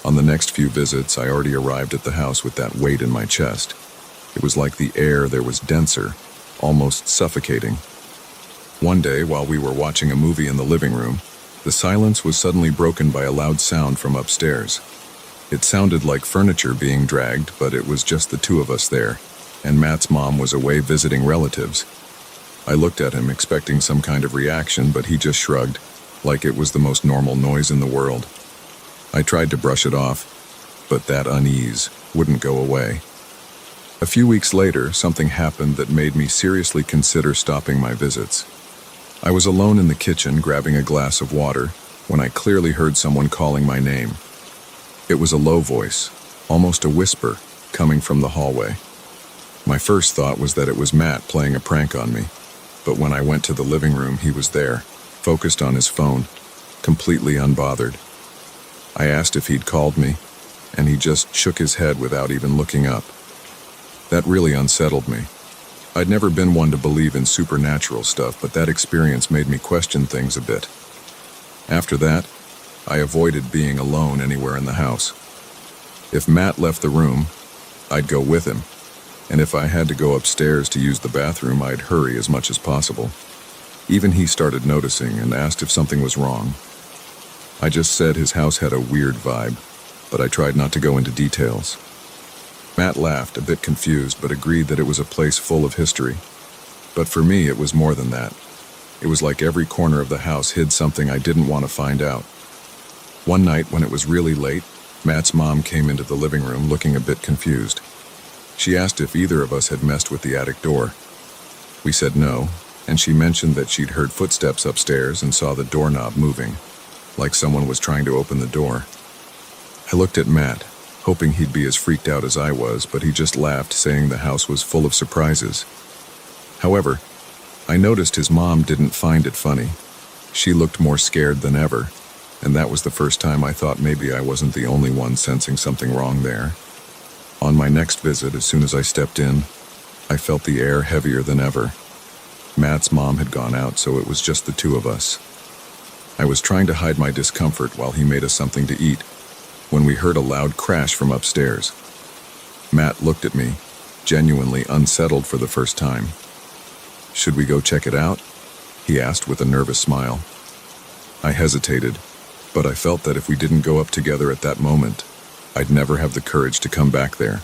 Speaker 1: On the next few visits, I already arrived at the house with that weight in my chest. It was like the air there was denser, almost suffocating. One day, while we were watching a movie in the living room, the silence was suddenly broken by a loud sound from upstairs. It sounded like furniture being dragged, but it was just the two of us there, and Matt's mom was away visiting relatives. I looked at him expecting some kind of reaction, but he just shrugged, like it was the most normal noise in the world. I tried to brush it off, but that unease wouldn't go away. A few weeks later, something happened that made me seriously consider stopping my visits. I was alone in the kitchen grabbing a glass of water when I clearly heard someone calling my name. It was a low voice, almost a whisper, coming from the hallway. My first thought was that it was Matt playing a prank on me, but when I went to the living room, he was there, focused on his phone, completely unbothered. I asked if he'd called me, and he just shook his head without even looking up. That really unsettled me. I'd never been one to believe in supernatural stuff, but that experience made me question things a bit. After that, I avoided being alone anywhere in the house. If Matt left the room, I'd go with him, and if I had to go upstairs to use the bathroom, I'd hurry as much as possible. Even he started noticing and asked if something was wrong. I just said his house had a weird vibe, but I tried not to go into details. Matt laughed, a bit confused, but agreed that it was a place full of history. But for me, it was more than that. It was like every corner of the house hid something I didn't want to find out. One night, when it was really late, Matt's mom came into the living room looking a bit confused. She asked if either of us had messed with the attic door. We said no, and she mentioned that she'd heard footsteps upstairs and saw the doorknob moving, like someone was trying to open the door. I looked at Matt, hoping he'd be as freaked out as I was, but he just laughed, saying the house was full of surprises. However, I noticed his mom didn't find it funny. She looked more scared than ever, and that was the first time I thought maybe I wasn't the only one sensing something wrong there. On my next visit, as soon as I stepped in, I felt the air heavier than ever. Matt's mom had gone out, so it was just the two of us. I was trying to hide my discomfort while he made us something to eat, when we heard a loud crash from upstairs. Matt looked at me, genuinely unsettled for the first time. "Should we go check it out?" he asked with a nervous smile. I hesitated, but I felt that if we didn't go up together at that moment, I'd never have the courage to come back there.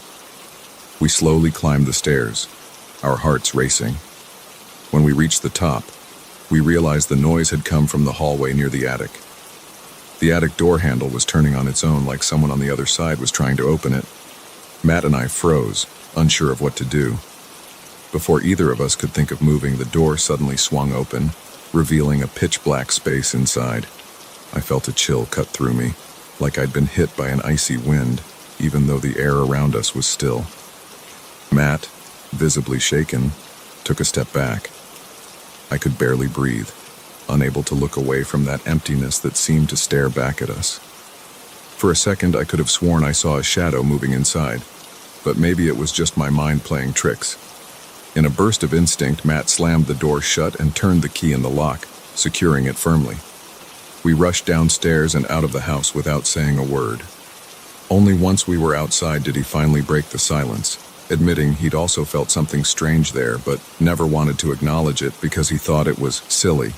Speaker 1: We slowly climbed the stairs, our hearts racing. When we reached the top, we realized the noise had come from the hallway near the attic. The attic door handle was turning on its own, like someone on the other side was trying to open it. Matt and I froze, unsure of what to do. Before either of us could think of moving, the door suddenly swung open, revealing a pitch-black space inside. I felt a chill cut through me, like I'd been hit by an icy wind, even though the air around us was still. Matt, visibly shaken, took a step back. I could barely breathe, unable to look away from that emptiness that seemed to stare back at us. For a second, I could have sworn I saw a shadow moving inside, but maybe it was just my mind playing tricks. In a burst of instinct, Matt slammed the door shut and turned the key in the lock, securing it firmly. We rushed downstairs and out of the house without saying a word. Only once we were outside did he finally break the silence, admitting he'd also felt something strange there, but never wanted to acknowledge it because he thought it was silly.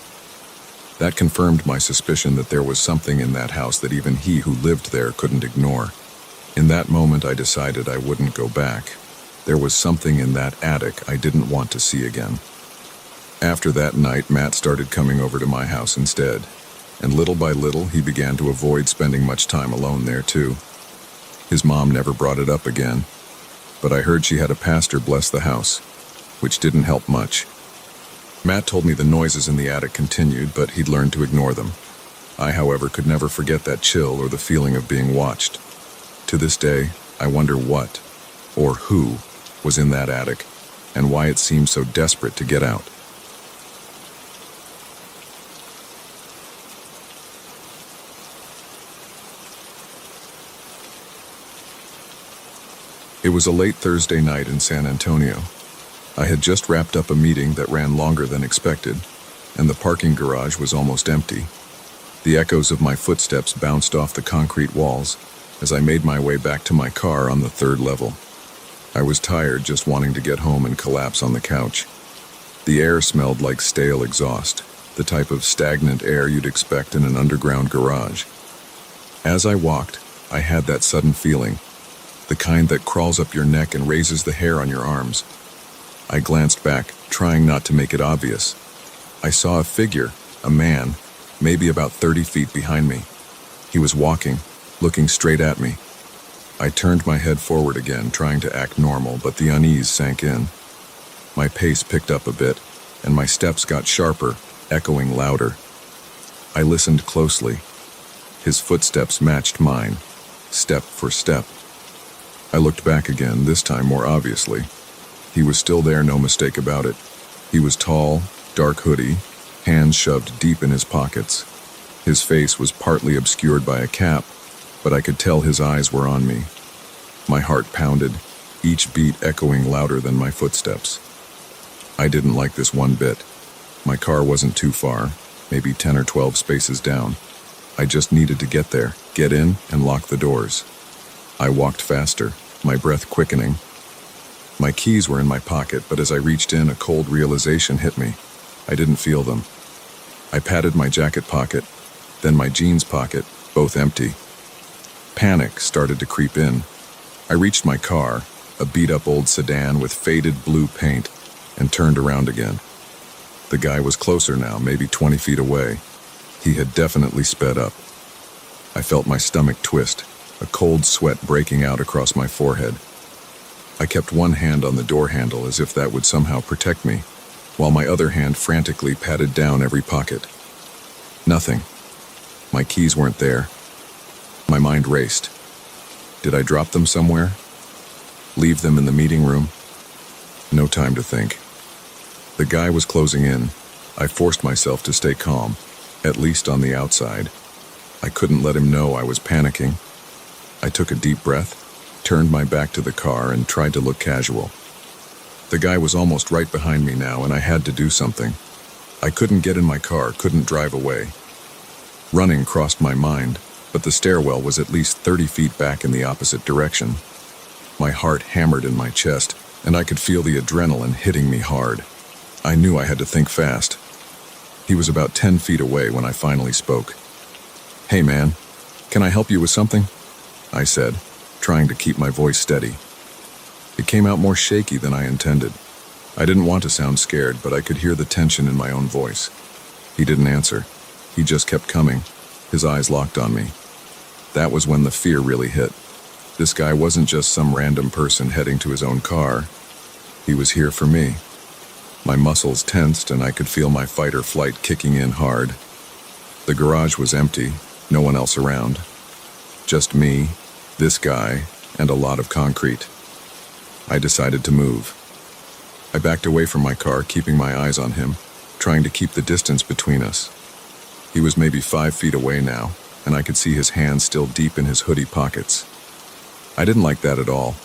Speaker 1: That confirmed my suspicion that there was something in that house that even he who lived there couldn't ignore. In that moment, I decided I wouldn't go back. There was something in that attic I didn't want to see again. After that night, Matt started coming over to my house instead, and little by little, he began to avoid spending much time alone there too. His mom never brought it up again, but I heard she had a pastor bless the house, which didn't help much. Matt told me the noises in the attic continued, but he'd learned to ignore them. I, however, could never forget that chill or the feeling of being watched. To this day, I wonder what, or who, was in that attic, and why it seemed so desperate to get out. It was a late Thursday night in San Antonio. I had just wrapped up a meeting that ran longer than expected, and the parking garage was almost empty. The echoes of my footsteps bounced off the concrete walls as I made my way back to my car on the third level. I was tired, just wanting to get home and collapse on the couch. The air smelled like stale exhaust, the type of stagnant air you'd expect in an underground garage. As I walked, I had that sudden feeling, the kind that crawls up your neck and raises the hair on your arms. I glanced back, trying not to make it obvious. I saw a figure, a man, maybe about 30 feet behind me. He was walking, looking straight at me. I turned my head forward again, trying to act normal, but the unease sank in. My pace picked up a bit, and my steps got sharper, echoing louder. I listened closely, His footsteps matched mine, step for step. I looked back again, this time more obviously. He was still there, no mistake about it. He was tall, dark hoodie, hands shoved deep in his pockets. His face was partly obscured by a cap, but I could tell his eyes were on me. My heart pounded, each beat echoing louder than my footsteps. I didn't like this one bit. My car wasn't too far, maybe 10 or 12 spaces down. I just needed to get there, get in, and lock the doors. I walked faster, my breath quickening. My keys were in my pocket, but as I reached in, a cold realization hit me. I didn't feel them. I patted my jacket pocket, then my jeans pocket, both empty. Panic started to creep in. I reached my car, a beat-up old sedan with faded blue paint, and turned around again. The guy was closer now, maybe 20 feet away. He had definitely sped up. I felt my stomach twist, a cold sweat breaking out across my forehead. I kept one hand on the door handle as if that would somehow protect me, while my other hand frantically patted down every pocket. Nothing. My keys weren't there. My mind raced. Did I drop them somewhere? Leave them in the meeting room? No time to think. The guy was closing in. I forced myself to stay calm, at least on the outside. I couldn't let him know I was panicking. I took a deep breath, turned my back to the car, and tried to look casual. The guy was almost right behind me now, and I had to do something. I couldn't get in my car, couldn't drive away. Running crossed my mind, but the stairwell was at least 30 feet back in the opposite direction. My heart hammered in my chest, and I could feel the adrenaline hitting me hard. I knew I had to think fast. He was about 10 feet away when I finally spoke. "Hey man, can I help you with something?" I said, trying to keep my voice steady. It came out more shaky than I intended. I didn't want to sound scared, but I could hear the tension in my own voice. He didn't answer. He just kept coming, his eyes locked on me. That was when the fear really hit. This guy wasn't just some random person heading to his own car. He was here for me. My muscles tensed, and I could feel my fight or flight kicking in hard. The garage was empty, no one else around. Just me, this guy, and a lot of concrete. I decided to move. I backed away from my car, keeping my eyes on him, trying to keep the distance between us. He was maybe 5 feet away now, and I could see his hands still deep in his hoodie pockets. I didn't like that at all.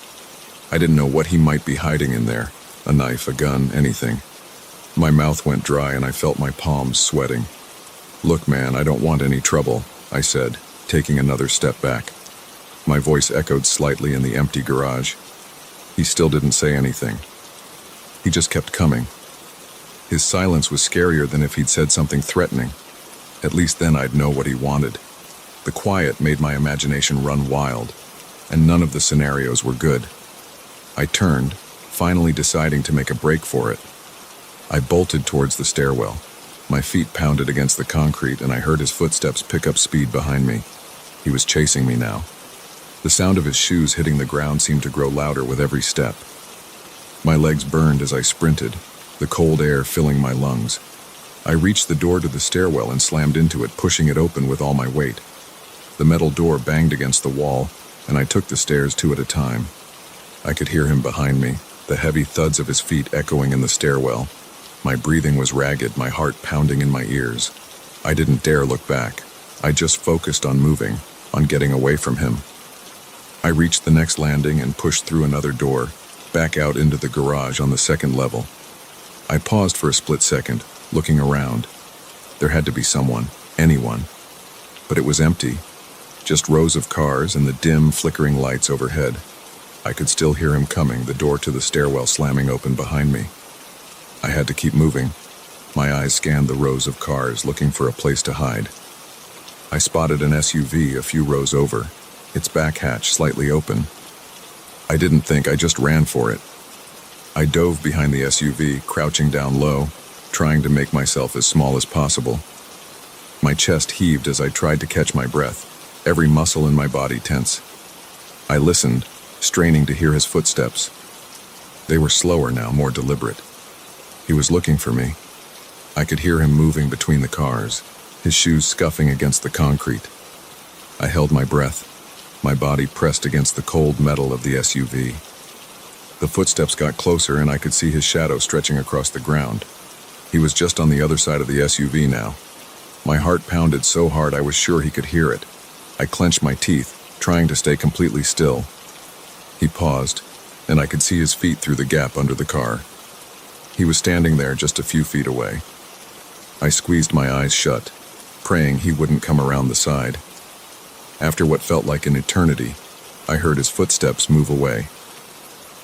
Speaker 1: I didn't know what he might be hiding in there. A knife, a gun, anything. My mouth went dry and I felt my palms sweating. "Look, man, I don't want any trouble," I said, taking another step back. My voice echoed slightly in the empty garage. He still didn't say anything. He just kept coming. His silence was scarier than if he'd said something threatening. At least then I'd know what he wanted. The quiet made my imagination run wild, and none of the scenarios were good. I turned, finally deciding to make a break for it. I bolted towards the stairwell. My feet pounded against the concrete, and I heard his footsteps pick up speed behind me. He was chasing me now. The sound of his shoes hitting the ground seemed to grow louder with every step. My legs burned as I sprinted, the cold air filling my lungs. I reached the door to the stairwell and slammed into it, pushing it open with all my weight. The metal door banged against the wall, and I took the stairs 2 at a time. I could hear him behind me, the heavy thuds of his feet echoing in the stairwell. My breathing was ragged, my heart pounding in my ears. I didn't dare look back. I just focused on moving, on getting away from him. I reached the next landing and pushed through another door, back out into the garage on the 2nd level. I paused for a split second, looking around. There had to be someone, anyone. But it was empty, just rows of cars and the dim, flickering lights overhead. I could still hear him coming, the door to the stairwell slamming open behind me. I had to keep moving. My eyes scanned the rows of cars, looking for a place to hide. I spotted an SUV a few rows over, its back hatch slightly open. I didn't think, I just ran for it. I dove behind the SUV, crouching down low, trying to make myself as small as possible. My chest heaved as I tried to catch my breath, every muscle in my body tense. I listened, straining to hear his footsteps. They were slower now, more deliberate. He was looking for me. I could hear him moving between the cars, his shoes scuffing against the concrete. I held my breath, my body pressed against the cold metal of the SUV. The footsteps got closer and I could see his shadow stretching across the ground. He was just on the other side of the SUV now. My heart pounded so hard I was sure he could hear it. I clenched my teeth, trying to stay completely still. He paused, and I could see his feet through the gap under the car. He was standing there just a few feet away. I squeezed my eyes shut, praying he wouldn't come around the side. After what felt like an eternity, I heard his footsteps move away.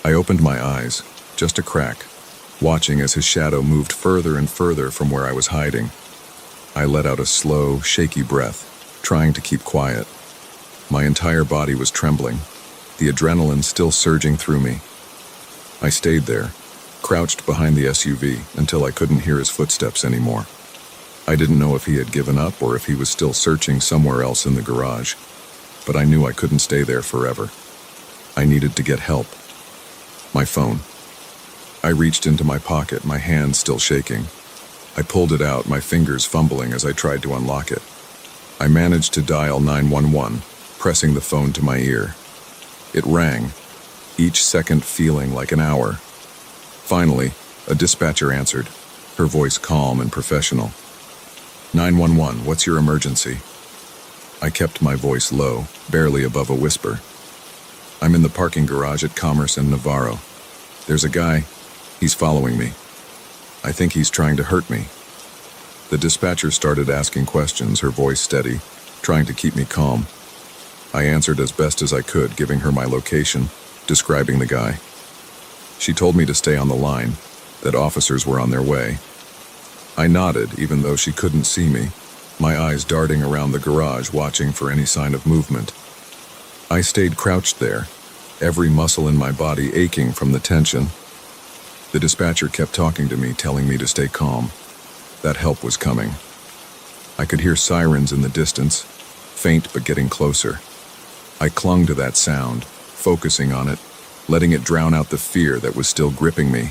Speaker 1: I opened my eyes, just a crack, watching as his shadow moved further and further from where I was hiding. I let out a slow, shaky breath, trying to keep quiet. My entire body was trembling, the adrenaline still surging through me. I stayed there, crouched behind the SUV until I couldn't hear his footsteps anymore. I didn't know if he had given up or if he was still searching somewhere else in the garage, but I knew I couldn't stay there forever. I needed to get help. My phone. I reached into my pocket, my hand still shaking. I pulled it out, my fingers fumbling as I tried to unlock it. I managed to dial 911, pressing the phone to my ear. It rang, each second feeling like an hour. Finally, a dispatcher answered, her voice calm and professional. 911, what's your emergency? I kept my voice low, barely above a whisper. I'm in the parking garage at Commerce and Navarro. There's a guy. He's following me. I think he's trying to hurt me. The dispatcher started asking questions, her voice steady, trying to keep me calm. I answered as best as I could, giving her my location, describing the guy. She told me to stay on the line, that officers were on their way. I nodded, even though she couldn't see me, my eyes darting around the garage, watching for any sign of movement. I stayed crouched there, every muscle in my body aching from the tension. The dispatcher kept talking to me, telling me to stay calm. That help was coming. I could hear sirens in the distance, faint but getting closer. I clung to that sound, focusing on it, letting it drown out the fear that was still gripping me.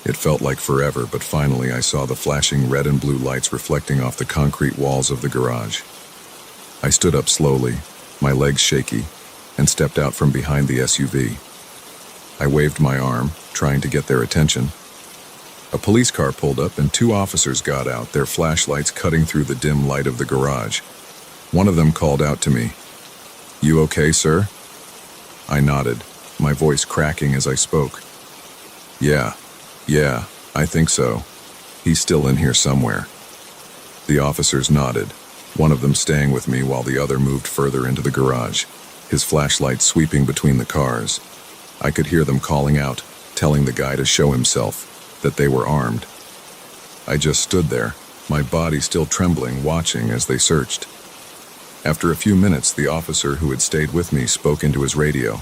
Speaker 1: It felt like forever, but finally I saw the flashing red and blue lights reflecting off the concrete walls of the garage. I stood up slowly, my legs shaky, and stepped out from behind the SUV. I waved my arm, trying to get their attention. A police car pulled up and 2 officers got out, their flashlights cutting through the dim light of the garage. One of them called out to me, "You okay, sir?" I nodded, my voice cracking as I spoke. Yeah, I think so. He's still in here somewhere." The officers nodded, one of them staying with me while the other moved further into the garage, his flashlight sweeping between the cars. I could hear them calling out, telling the guy to show himself, that they were armed. I just stood there, my body still trembling, watching as they searched. After a few minutes, the officer who had stayed with me spoke into his radio.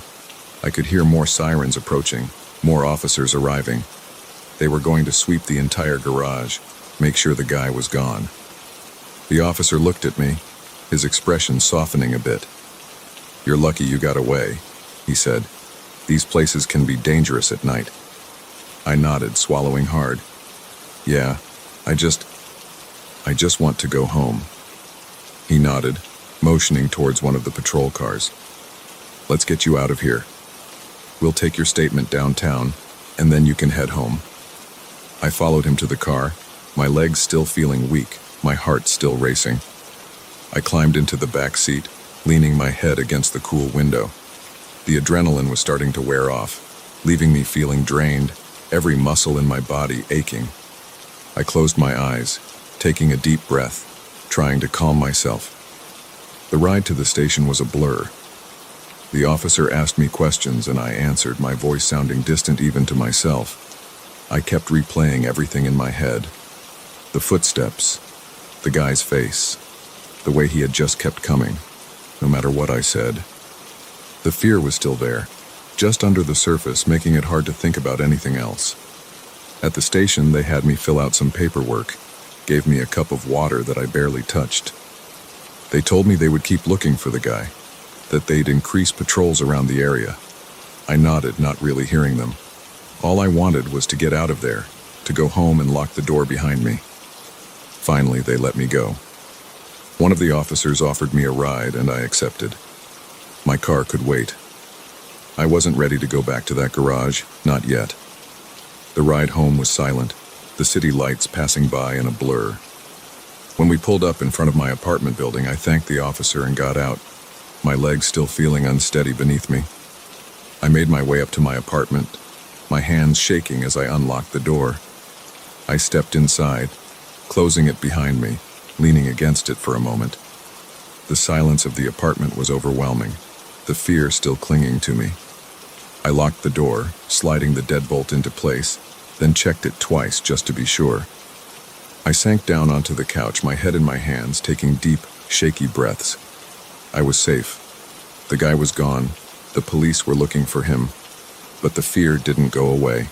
Speaker 1: I could hear more sirens approaching, more officers arriving. They were going to sweep the entire garage, make sure the guy was gone. The officer looked at me, his expression softening a bit. "You're lucky you got away," he said. "These places can be dangerous at night." I nodded, swallowing hard. "Yeah, I just want to go home." He nodded, motioning towards one of the patrol cars. "Let's get you out of here. We'll take your statement downtown, and then you can head home." I followed him to the car, my legs still feeling weak, my heart still racing. I climbed into the back seat, leaning my head against the cool window. The adrenaline was starting to wear off, leaving me feeling drained, every muscle in my body aching. I closed my eyes, taking a deep breath, trying to calm myself. The ride to the station was a blur. The officer asked me questions and I answered, my voice sounding distant even to myself. I kept replaying everything in my head. The footsteps, the guy's face, the way he had just kept coming, no matter what I said. The fear was still there, just under the surface, making it hard to think about anything else. At the station, they had me fill out some paperwork, gave me a cup of water that I barely touched. They told me they would keep looking for the guy, that they'd increase patrols around the area. I nodded, not really hearing them. All I wanted was to get out of there, to go home and lock the door behind me. Finally, they let me go. One of the officers offered me a ride, and I accepted. My car could wait. I wasn't ready to go back to that garage, not yet. The ride home was silent, the city lights passing by in a blur. When we pulled up in front of my apartment building, I thanked the officer and got out, my legs still feeling unsteady beneath me. I made my way up to my apartment, my hands shaking as I unlocked the door. I stepped inside, closing it behind me, leaning against it for a moment. The silence of the apartment was overwhelming, the fear still clinging to me. I locked the door, sliding the deadbolt into place, then checked it twice just to be sure. I sank down onto the couch, my head in my hands, taking deep, shaky breaths. I was safe. The guy was gone. The police were looking for him. But the fear didn't go away.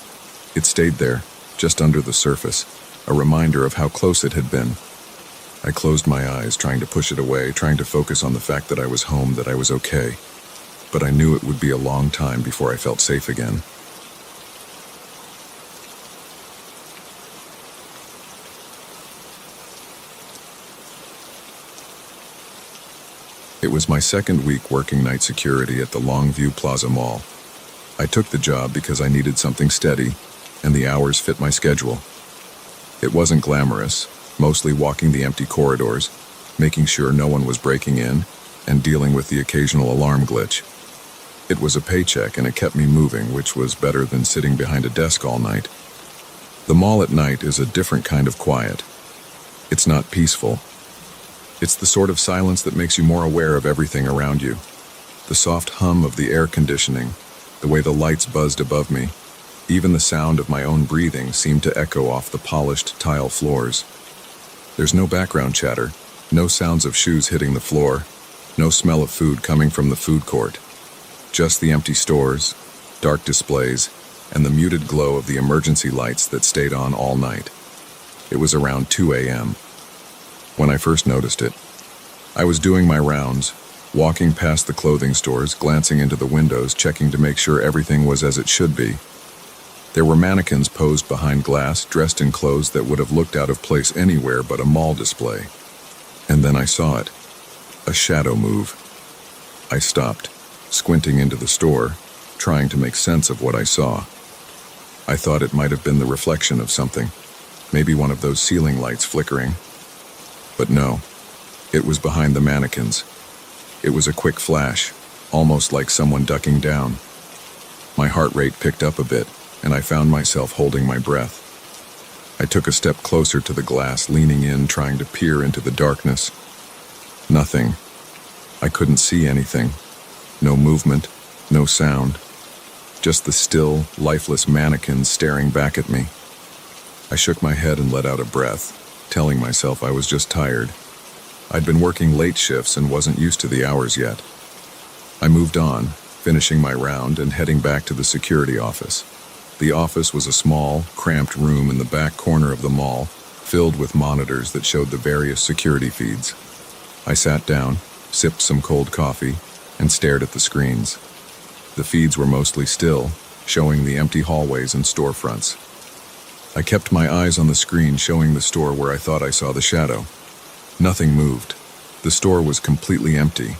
Speaker 1: It stayed there, just under the surface, a reminder of how close it had been. I closed my eyes, trying to push it away, trying to focus on the fact that I was home, that I was okay. But I knew it would be a long time before I felt safe again. It was my second week working night security at the Longview Plaza Mall. I took the job because I needed something steady, and the hours fit my schedule. It wasn't glamorous, mostly walking the empty corridors, making sure no one was breaking in, and dealing with the occasional alarm glitch. It was a paycheck, and it kept me moving, which was better than sitting behind a desk all night. The mall at night is a different kind of quiet. It's not peaceful. It's the sort of silence that makes you more aware of everything around you. The soft hum of the air conditioning, the way the lights buzzed above me, even the sound of my own breathing seemed to echo off the polished tile floors. There's no background chatter, no sounds of shoes hitting the floor, no smell of food coming from the food court. Just the empty stores, dark displays, and the muted glow of the emergency lights that stayed on all night. It was around 2 a.m. when I first noticed it. I was doing my rounds, walking past the clothing stores, glancing into the windows, checking to make sure everything was as it should be. There were mannequins posed behind glass, dressed in clothes that would have looked out of place anywhere but a mall display. And then I saw it. A shadow move. I stopped, squinting into the store, trying to make sense of what I saw. I thought it might have been the reflection of something, maybe one of those ceiling lights flickering. But no, it was behind the mannequins. It was a quick flash, almost like someone ducking down. My heart rate picked up a bit, and I found myself holding my breath. I took a step closer to the glass, leaning in, trying to peer into the darkness. Nothing. I couldn't see anything. No movement, no sound. Just the still, lifeless mannequins staring back at me. I shook my head and let out a breath, telling myself I was just tired. I'd been working late shifts and wasn't used to the hours yet. I moved on, finishing my round and heading back to the security office. The office was a small, cramped room in the back corner of the mall, filled with monitors that showed the various security feeds. I sat down, sipped some cold coffee, and stared at the screens. The feeds were mostly still, showing the empty hallways and storefronts. I kept my eyes on the screen showing the store where I thought I saw the shadow. Nothing moved. The store was completely empty.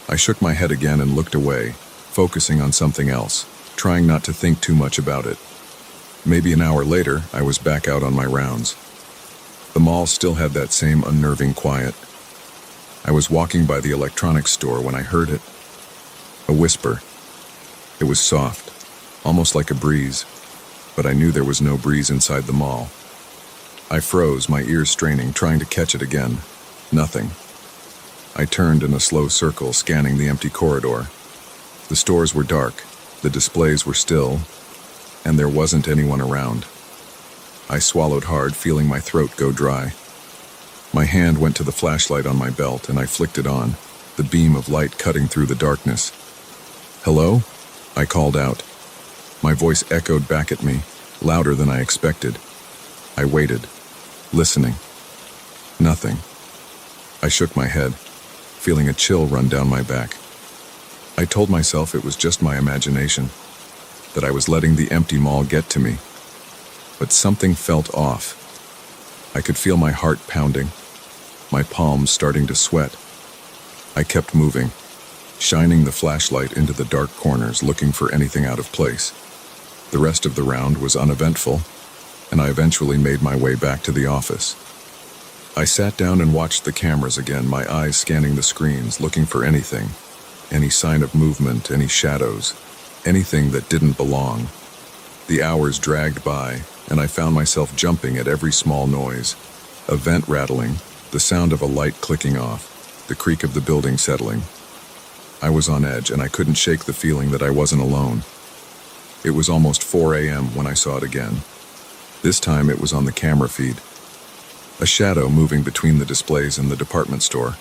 Speaker 1: I shook my head again and looked away, focusing on something else, trying not to think too much about it. Maybe an hour later, I was back out on my rounds. The mall still had that same unnerving quiet. I was walking by the electronics store when I heard it. A whisper. It was soft, almost like a breeze, but I knew there was no breeze inside the mall. I froze, my ears straining, trying to catch it again. Nothing. I turned in a slow circle, scanning the empty corridor. The stores were dark, the displays were still, and there wasn't anyone around. I swallowed hard, feeling my throat go dry. My hand went to the flashlight on my belt, and I flicked it on, the beam of light cutting through the darkness. "Hello?" I called out. My voice echoed back at me, louder than I expected. I waited, listening. Nothing. I shook my head, feeling a chill run down my back. I told myself it was just my imagination, that I was letting the empty mall get to me. But something felt off. I could feel my heart pounding. my palms starting to sweat. I kept moving, shining the flashlight into the dark corners, looking for anything out of place. The rest of the round was uneventful, and I eventually made my way back to the office. I sat down and watched the cameras again, my eyes scanning the screens, looking for anything, any sign of movement, any shadows, anything that didn't belong. The hours dragged by, and I found myself jumping at every small noise, a vent rattling, the sound of a light clicking off, the creak of the building settling. I was on edge, and I couldn't shake the feeling that I wasn't alone. It was almost 4 a.m. when I saw it again. This time it was on the camera feed. A shadow moving between the displays in the department store.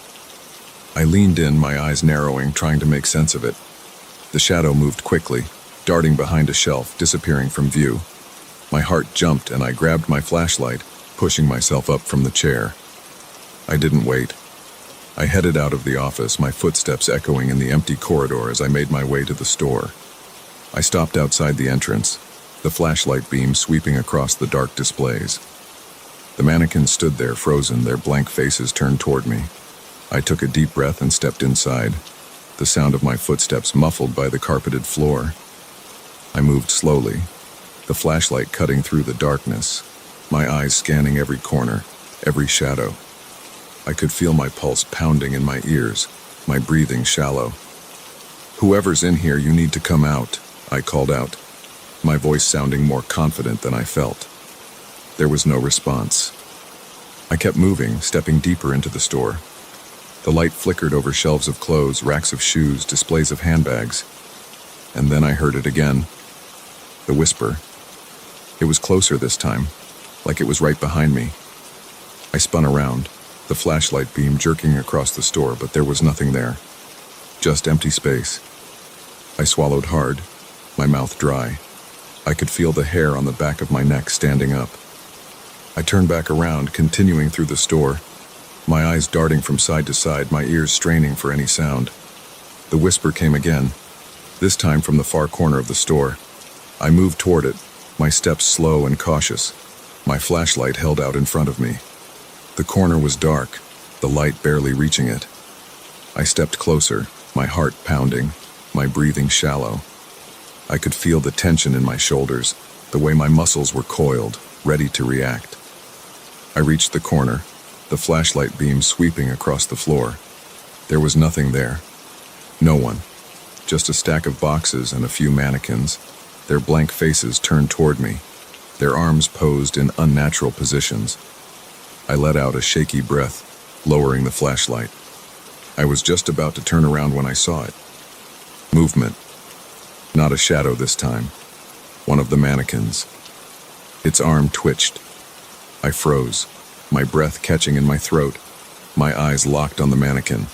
Speaker 1: I leaned in, my eyes narrowing, trying to make sense of it. The shadow moved quickly, darting behind a shelf, disappearing from view. My heart jumped, and I grabbed my flashlight, pushing myself up from the chair. I didn't wait. I headed out of the office, my footsteps echoing in the empty corridor as I made my way to the store. I stopped outside the entrance, the flashlight beam sweeping across the dark displays. The mannequins stood there frozen, their blank faces turned toward me. I took a deep breath and stepped inside, the sound of my footsteps muffled by the carpeted floor. I moved slowly, the flashlight cutting through the darkness, my eyes scanning every corner, every shadow. I could feel my pulse pounding in my ears, my breathing shallow. "Whoever's in here, you need to come out," I called out, my voice sounding more confident than I felt. There was no response. I kept moving, stepping deeper into the store. The light flickered over shelves of clothes, racks of shoes, displays of handbags. And then I heard it again. The whisper. It was closer this time, like it was right behind me. I spun around, the flashlight beam jerking across the store, but there was nothing there. Just empty space. I swallowed hard, my mouth dry. I could feel the hair on the back of my neck standing up. I turned back around, continuing through the store, my eyes darting from side to side, my ears straining for any sound. The whisper came again, this time from the far corner of the store. I moved toward it, my steps slow and cautious, my flashlight held out in front of me. The corner was dark, the light barely reaching it. I stepped closer, my heart pounding, my breathing shallow. I could feel the tension in my shoulders, the way my muscles were coiled, ready to react. I reached the corner, the flashlight beam sweeping across the floor. There was nothing there. No one. Just a stack of boxes and a few mannequins, their blank faces turned toward me, their arms posed in unnatural positions. I let out a shaky breath, lowering the flashlight. I was just about to turn around when I saw it. Movement. Not a shadow this time. One of the mannequins. Its arm twitched. I froze, my breath catching in my throat, my eyes locked on the mannequin.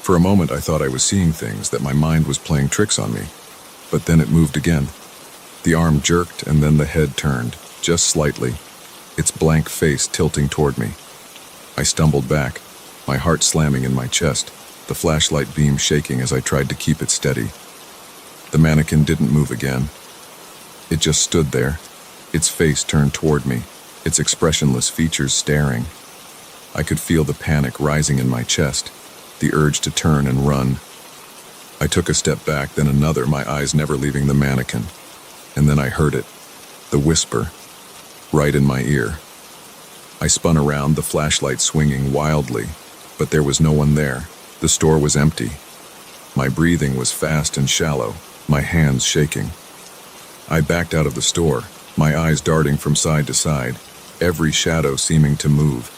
Speaker 1: For a moment I thought I was seeing things, that my mind was playing tricks on me. But then it moved again. The arm jerked and then the head turned, just slightly, its blank face tilting toward me. I stumbled back, my heart slamming in my chest, the flashlight beam shaking as I tried to keep it steady. The mannequin didn't move again. It just stood there, its face turned toward me, its expressionless features staring. I could feel the panic rising in my chest, the urge to turn and run. I took a step back, then another, my eyes never leaving the mannequin. And then I heard it, the whisper, right in my ear. I spun around, the flashlight swinging wildly, but there was no one there. The store was empty. My breathing was fast and shallow, my hands shaking. I backed out of the store, my eyes darting from side to side, every shadow seeming to move,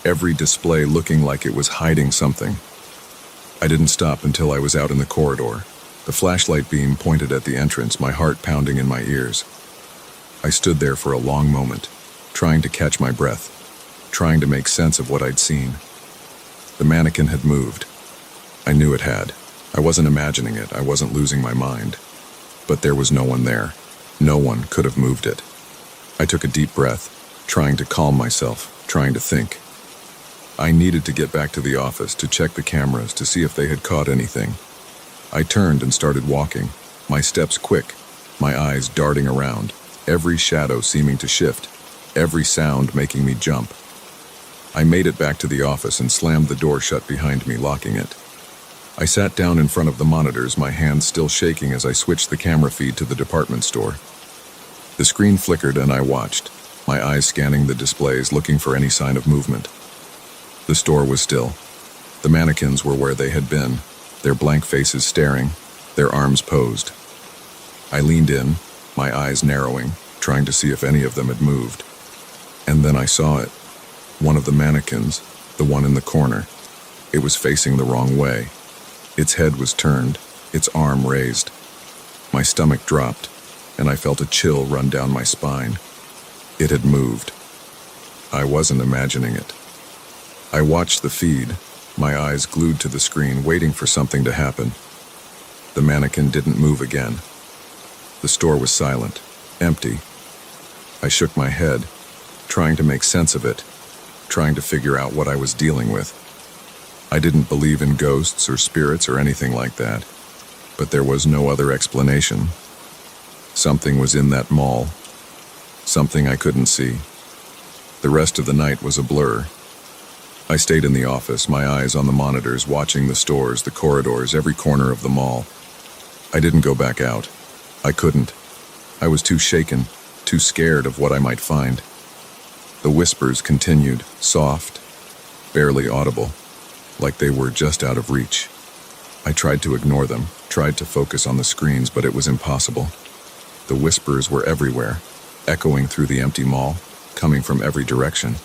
Speaker 1: every display looking like it was hiding something. I didn't stop until I was out in the corridor, the flashlight beam pointed at the entrance, my heart pounding in my ears. I stood there for a long moment, trying to catch my breath, trying to make sense of what I'd seen. The mannequin had moved. I knew it had. I wasn't imagining it, I wasn't losing my mind. But there was no one there. No one could have moved it. I took a deep breath, trying to calm myself, trying to think. I needed to get back to the office to check the cameras to see if they had caught anything. I turned and started walking, my steps quick, my eyes darting around, every shadow seeming to shift, every sound making me jump. I made it back to the office and slammed the door shut behind me, locking it. I sat down in front of the monitors, my hands still shaking as I switched the camera feed to the department store. The screen flickered and I watched, my eyes scanning the displays, looking for any sign of movement. The store was still. The mannequins were where they had been, their blank faces staring, their arms posed. I leaned in, my eyes narrowing, trying to see if any of them had moved. And then I saw it. One of the mannequins, the one in the corner. It was facing the wrong way. Its head was turned, its arm raised. My stomach dropped, and I felt a chill run down my spine. It had moved. I wasn't imagining it. I watched the feed, my eyes glued to the screen, waiting for something to happen. The mannequin didn't move again. The store was silent, empty. I shook my head, trying to make sense of it, trying to figure out what I was dealing with. I didn't believe in ghosts or spirits or anything like that, but there was no other explanation. Something was in that mall, something I couldn't see. The rest of the night was a blur. I stayed in the office, my eyes on the monitors, watching the stores, the corridors, every corner of the mall. I didn't go back out. I couldn't. I was too shaken, too scared of what I might find. The whispers continued, soft, barely audible, like they were just out of reach. I tried to ignore them, tried to focus on the screens, but it was impossible. The whispers were everywhere, echoing through the empty mall, coming from every direction.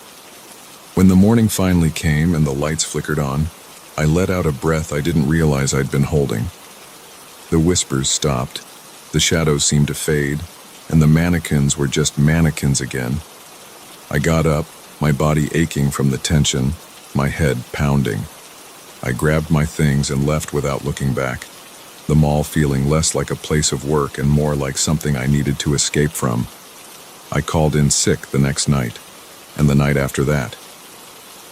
Speaker 1: When the morning finally came and the lights flickered on, I let out a breath I didn't realize I'd been holding. The whispers stopped, the shadows seemed to fade, and the mannequins were just mannequins again. I got up, my body aching from the tension, my head pounding. I grabbed my things and left without looking back, the mall feeling less like a place of work and more like something I needed to escape from. I called in sick the next night, and the night after that.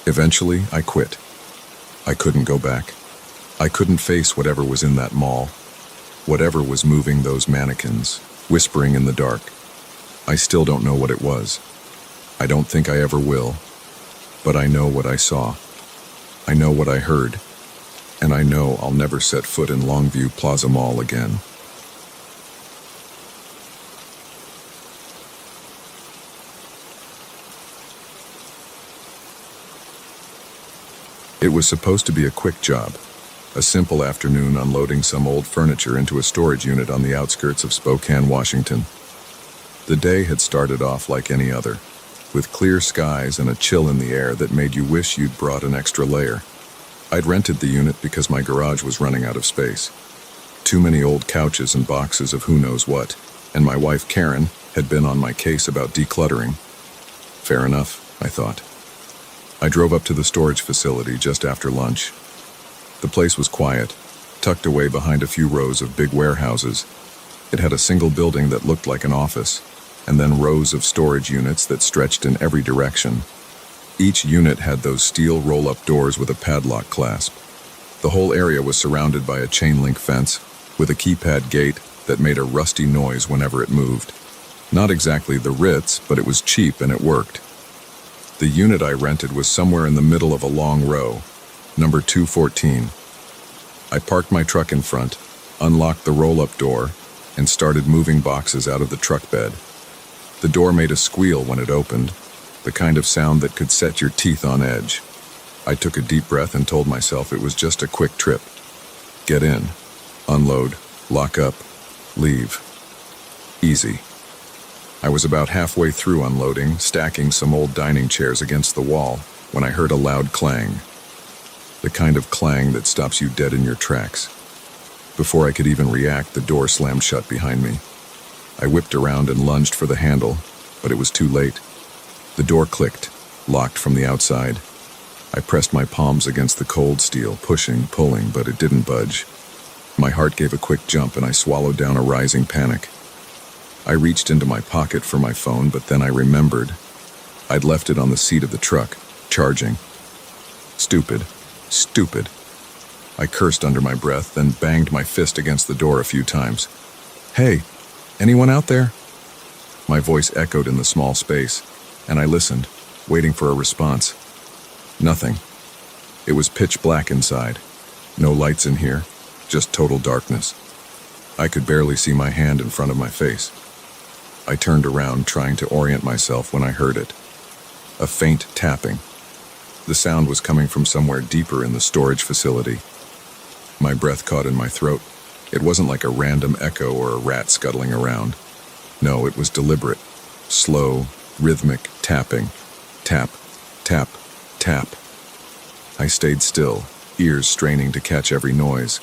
Speaker 1: Eventually, I quit. I couldn't go back. I couldn't face whatever was in that mall, whatever was moving those mannequins, whispering in the dark. I still don't know what it was. I don't think I ever will, but I know what I saw. I know what I heard, and I know I'll never set foot in Longview Plaza Mall again. It was supposed to be a quick job, a simple afternoon unloading some old furniture into a storage unit on the outskirts of Spokane, Washington. The day had started off like any other, with clear skies and a chill in the air that made you wish you'd brought an extra layer. I'd rented the unit because my garage was running out of space. Too many old couches and boxes of who knows what, and my wife Karen had been on my case about decluttering. Fair enough, I thought. I drove up to the storage facility just after lunch. The place was quiet, tucked away behind a few rows of big warehouses. It had a single building that looked like an office, and then rows of storage units that stretched in every direction. Each unit had those steel roll-up doors with a padlock clasp. The whole area was surrounded by a chain-link fence with a keypad gate that made a rusty noise whenever it moved. Not exactly the Ritz, but it was cheap and it worked. The unit I rented was somewhere in the middle of a long row, number 214. I parked my truck in front, unlocked the roll-up door, and started moving boxes out of the truck bed. The door made a squeal when it opened, the kind of sound that could set your teeth on edge. I took a deep breath and told myself it was just a quick trip. Get in, unload, lock up, leave. Easy. I was about halfway through unloading, stacking some old dining chairs against the wall, when I heard a loud clang. The kind of clang that stops you dead in your tracks. Before I could even react, the door slammed shut behind me. I whipped around and lunged for the handle, but it was too late. The door clicked, locked from the outside. I pressed my palms against the cold steel, pushing, pulling, but it didn't budge. My heart gave a quick jump and I swallowed down a rising panic. I reached into my pocket for my phone, but then I remembered. I'd left it on the seat of the truck, charging. Stupid. Stupid. I cursed under my breath, then banged my fist against the door a few times. Hey, anyone out there? My voice echoed in the small space, and I listened, waiting for a response. Nothing. It was pitch black inside. No lights in here, just total darkness. I could barely see my hand in front of my face. I turned around, trying to orient myself when I heard it. A faint tapping. The sound was coming from somewhere deeper in the storage facility. My breath caught in my throat. It wasn't like a random echo or a rat scuttling around. No, it was deliberate, slow, rhythmic tapping. Tap, tap, tap. I stayed still, ears straining to catch every noise.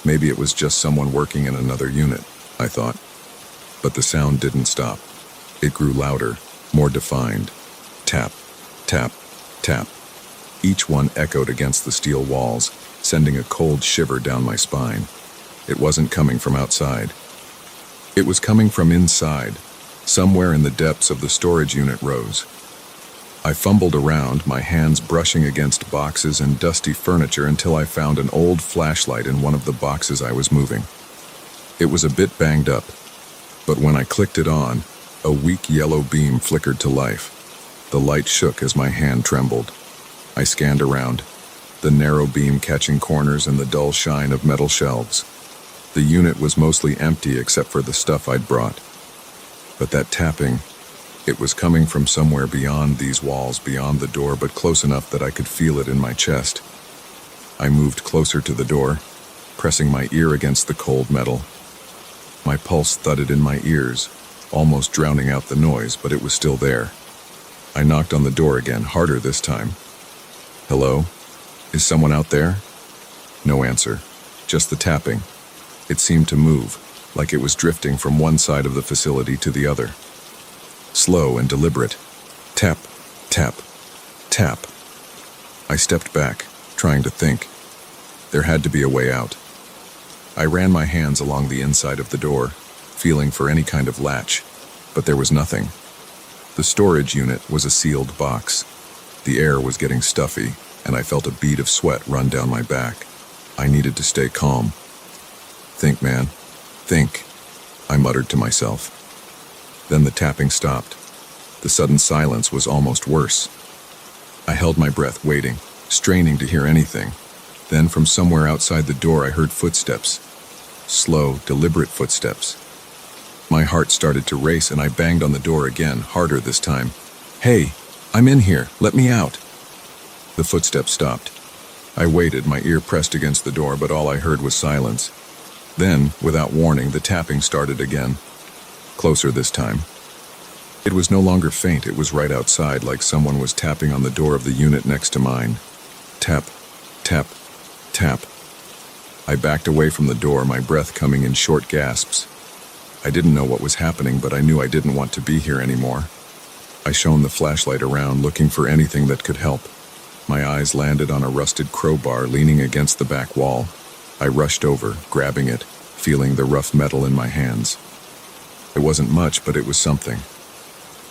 Speaker 1: Maybe it was just someone working in another unit, I thought. But the sound didn't stop. It grew louder, more defined. Tap, tap, tap. Each one echoed against the steel walls, sending a cold shiver down my spine. It wasn't coming from outside. It was coming from inside, somewhere in the depths of the storage unit rows. I fumbled around, my hands brushing against boxes and dusty furniture until I found an old flashlight in one of the boxes I was moving. It was a bit banged up, but when I clicked it on, a weak yellow beam flickered to life. The light shook as my hand trembled. I scanned around, the narrow beam catching corners and the dull shine of metal shelves. The unit was mostly empty except for the stuff I'd brought. But that tapping, it was coming from somewhere beyond these walls, beyond the door, but close enough that I could feel it in my chest. I moved closer to the door, pressing my ear against the cold metal. My pulse thudded in my ears, almost drowning out the noise, but it was still there. I knocked on the door again, harder this time. Hello? Is someone out there? No answer, just the tapping. It seemed to move, like it was drifting from one side of the facility to the other. Slow and deliberate. Tap, tap, tap. I stepped back, trying to think. There had to be a way out. I ran my hands along the inside of the door, feeling for any kind of latch, but there was nothing. The storage unit was a sealed box. The air was getting stuffy, and I felt a bead of sweat run down my back. I needed to stay calm. Think, man. Think, I muttered to myself. Then the tapping stopped. The sudden silence was almost worse. I held my breath, waiting, straining to hear anything. Then from somewhere outside the door I heard footsteps. Slow, deliberate footsteps. My heart started to race and I banged on the door again, harder this time. Hey, I'm in here, let me out. The footsteps stopped. I waited, my ear pressed against the door, but all I heard was silence. Then, without warning, the tapping started again. Closer this time. It was no longer faint, it was right outside, like someone was tapping on the door of the unit next to mine. Tap, tap, tap. I backed away from the door, my breath coming in short gasps. I didn't know what was happening, but I knew I didn't want to be here anymore. I shone the flashlight around, looking for anything that could help. My eyes landed on a rusted crowbar leaning against the back wall. I rushed over, grabbing it, feeling the rough metal in my hands. It wasn't much, but it was something.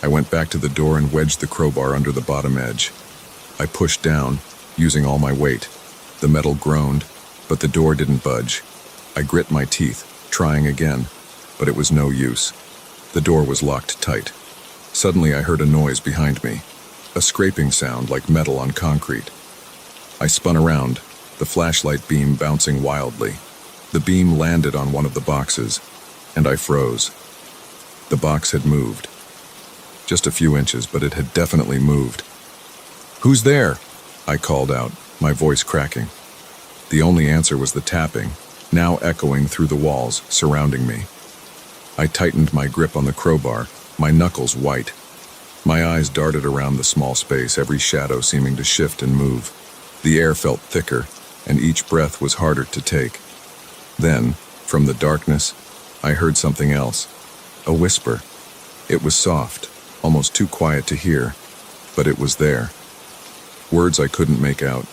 Speaker 1: I went back to the door and wedged the crowbar under the bottom edge. I pushed down, using all my weight. The metal groaned, but the door didn't budge. I grit my teeth, trying again, but it was no use. The door was locked tight. Suddenly I heard a noise behind me, a scraping sound like metal on concrete. I spun around, the flashlight beam bouncing wildly. The beam landed on one of the boxes, and I froze. The box had moved. Just a few inches, but it had definitely moved. "Who's there?" I called out, my voice cracking. The only answer was the tapping, now echoing through the walls, surrounding me. I tightened my grip on the crowbar, my knuckles white. My eyes darted around the small space, every shadow seeming to shift and move. The air felt thicker, and each breath was harder to take. Then, from the darkness, I heard something else. A whisper. It was soft, almost too quiet to hear, but it was there. Words I couldn't make out,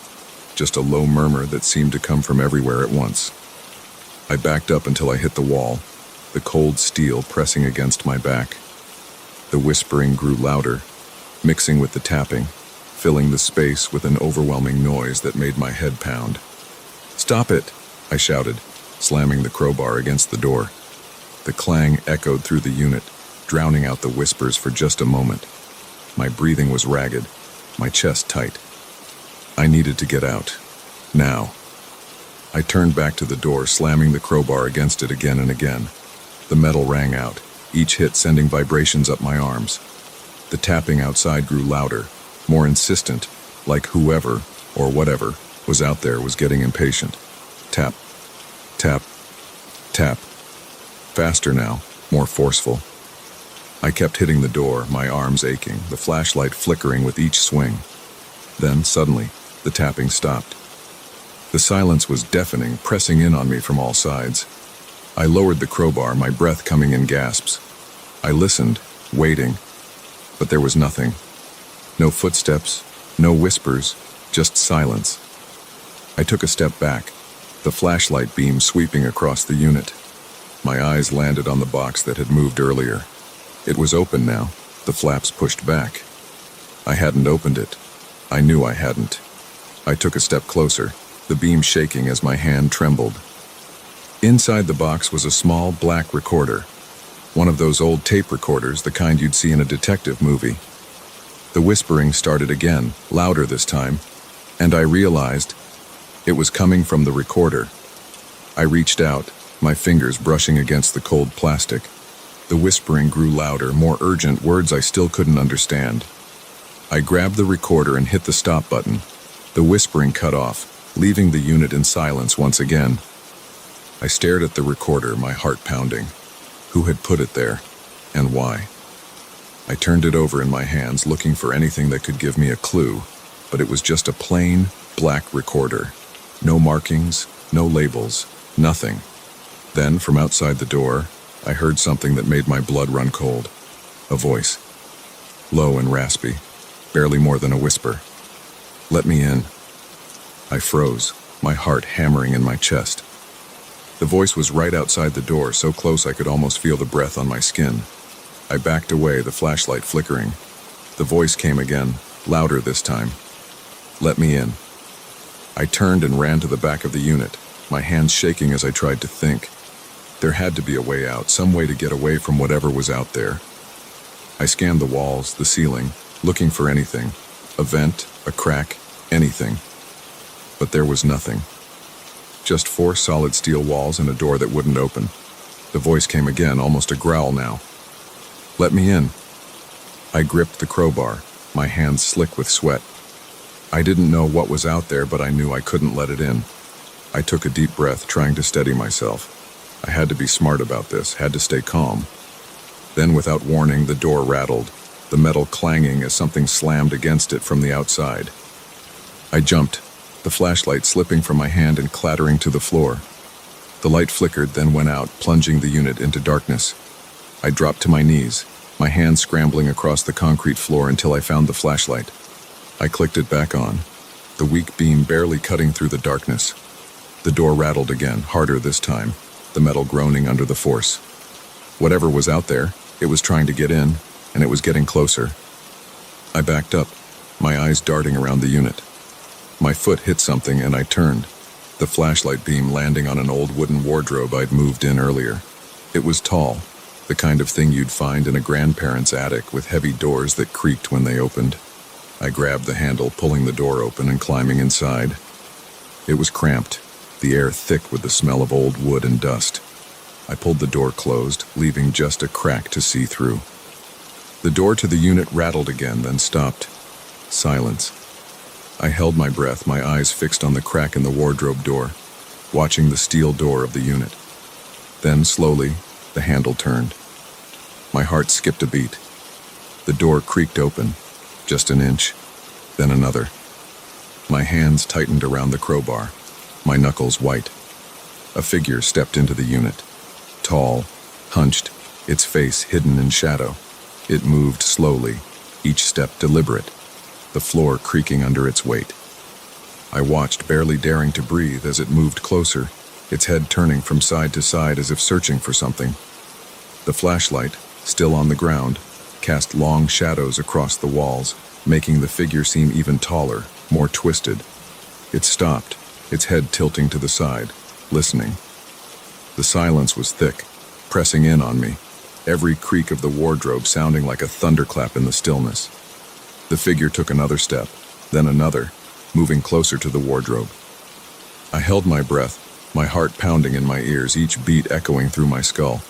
Speaker 1: just a low murmur that seemed to come from everywhere at once. I backed up until I hit the wall, the cold steel pressing against my back. The whispering grew louder, mixing with the tapping, filling the space with an overwhelming noise that made my head pound. "Stop it!" I shouted, slamming the crowbar against the door. The clang echoed through the unit, drowning out the whispers for just a moment. My breathing was ragged, my chest tight. I needed to get out. Now. I turned back to the door, slamming the crowbar against it again and again. The metal rang out, each hit sending vibrations up my arms. The tapping outside grew louder, more insistent, like whoever, or whatever, was out there was getting impatient. Tap, tap, tap. Faster now, more forceful. I kept hitting the door, my arms aching, the flashlight flickering with each swing. Then, suddenly, the tapping stopped. The silence was deafening, pressing in on me from all sides. I lowered the crowbar, my breath coming in gasps. I listened, waiting, but there was nothing. No footsteps, no whispers, just silence. I took a step back, the flashlight beam sweeping across the unit. My eyes landed on the box that had moved earlier. It was open now, the flaps pushed back. I hadn't opened it. I knew I hadn't. I took a step closer, the beam shaking as my hand trembled. Inside the box was a small black recorder, one of those old tape recorders, the kind you'd see in a detective movie. The whispering started again, louder this time, and I realized it was coming from the recorder. I reached out, my fingers brushing against the cold plastic. The whispering grew louder, more urgent, words I still couldn't understand. I grabbed the recorder and hit the stop button. The whispering cut off, leaving the unit in silence once again. I stared at the recorder, my heart pounding. Who had put it there, and why? I turned it over in my hands, looking for anything that could give me a clue, but it was just a plain, black recorder. No markings, no labels, nothing. Then, from outside the door, I heard something that made my blood run cold. A voice. Low and raspy, barely more than a whisper. "Let me in." I froze, my heart hammering in my chest. The voice was right outside the door, so close I could almost feel the breath on my skin. I backed away, the flashlight flickering. The voice came again, louder this time. "Let me in." I turned and ran to the back of the unit, my hands shaking as I tried to think. There had to be a way out, some way to get away from whatever was out there. I scanned the walls, the ceiling, looking for anything. A vent, a crack, anything. But there was nothing. Just 4 solid steel walls and a door that wouldn't open. The voice came again, almost a growl now. "Let me in." I gripped the crowbar, my hands slick with sweat. I didn't know what was out there, but I knew I couldn't let it in. I took a deep breath, trying to steady myself. I had to be smart about this, had to stay calm. Then, without warning, the door rattled, the metal clanging as something slammed against it from the outside. I jumped, the flashlight slipping from my hand and clattering to the floor. The light flickered, then went out, plunging the unit into darkness. I dropped to my knees, my hand scrambling across the concrete floor until I found the flashlight. I clicked it back on, the weak beam barely cutting through the darkness. The door rattled again, harder this time, the metal groaning under the force. Whatever was out there, it was trying to get in, and it was getting closer. I backed up, my eyes darting around the unit. My foot hit something and I turned, the flashlight beam landing on an old wooden wardrobe I'd moved in earlier. It was tall, the kind of thing you'd find in a grandparent's attic with heavy doors that creaked when they opened. I grabbed the handle, pulling the door open and climbing inside. It was cramped, the air thick with the smell of old wood and dust. I pulled the door closed, leaving just a crack to see through. The door to the unit rattled again, then stopped. Silence. I held my breath, my eyes fixed on the crack in the wardrobe door, watching the steel door of the unit. Then, slowly, the handle turned. My heart skipped a beat. The door creaked open, just an inch, then another. My hands tightened around the crowbar, my knuckles white. A figure stepped into the unit. Tall, hunched, its face hidden in shadow. It moved slowly, each step deliberate, the floor creaking under its weight. I watched, barely daring to breathe, as it moved closer, its head turning from side to side as if searching for something. The flashlight, still on the ground, cast long shadows across the walls, making the figure seem even taller, more twisted. It stopped, its head tilting to the side, listening. The silence was thick, pressing in on me, every creak of the wardrobe sounding like a thunderclap in the stillness. The figure took another step, then another, moving closer to the wardrobe. I held my breath, my heart pounding in my ears, each beat echoing through my skull.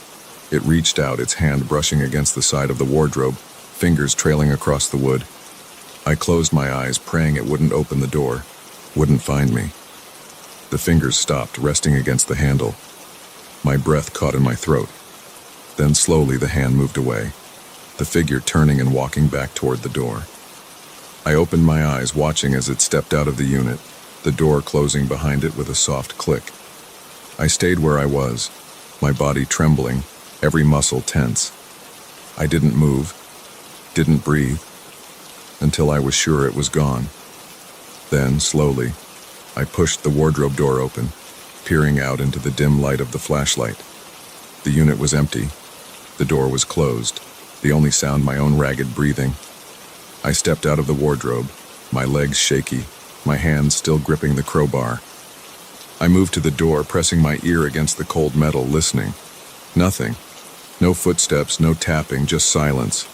Speaker 1: It reached out, its hand brushing against the side of the wardrobe, fingers trailing across the wood. I closed my eyes, praying it wouldn't open the door, wouldn't find me. The fingers stopped, resting against the handle. My breath caught in my throat. Then slowly the hand moved away, the figure turning and walking back toward the door. I opened my eyes, watching as it stepped out of the unit, the door closing behind it with a soft click. I stayed where I was, my body trembling, every muscle tense. I didn't move, didn't breathe, until I was sure it was gone. Then, slowly, I pushed the wardrobe door open, peering out into the dim light of the flashlight. The unit was empty. The door was closed, the only sound my own ragged breathing. I stepped out of the wardrobe, my legs shaky, my hands still gripping the crowbar. I moved to the door, pressing my ear against the cold metal, listening. Nothing. No footsteps, no tapping, just silence.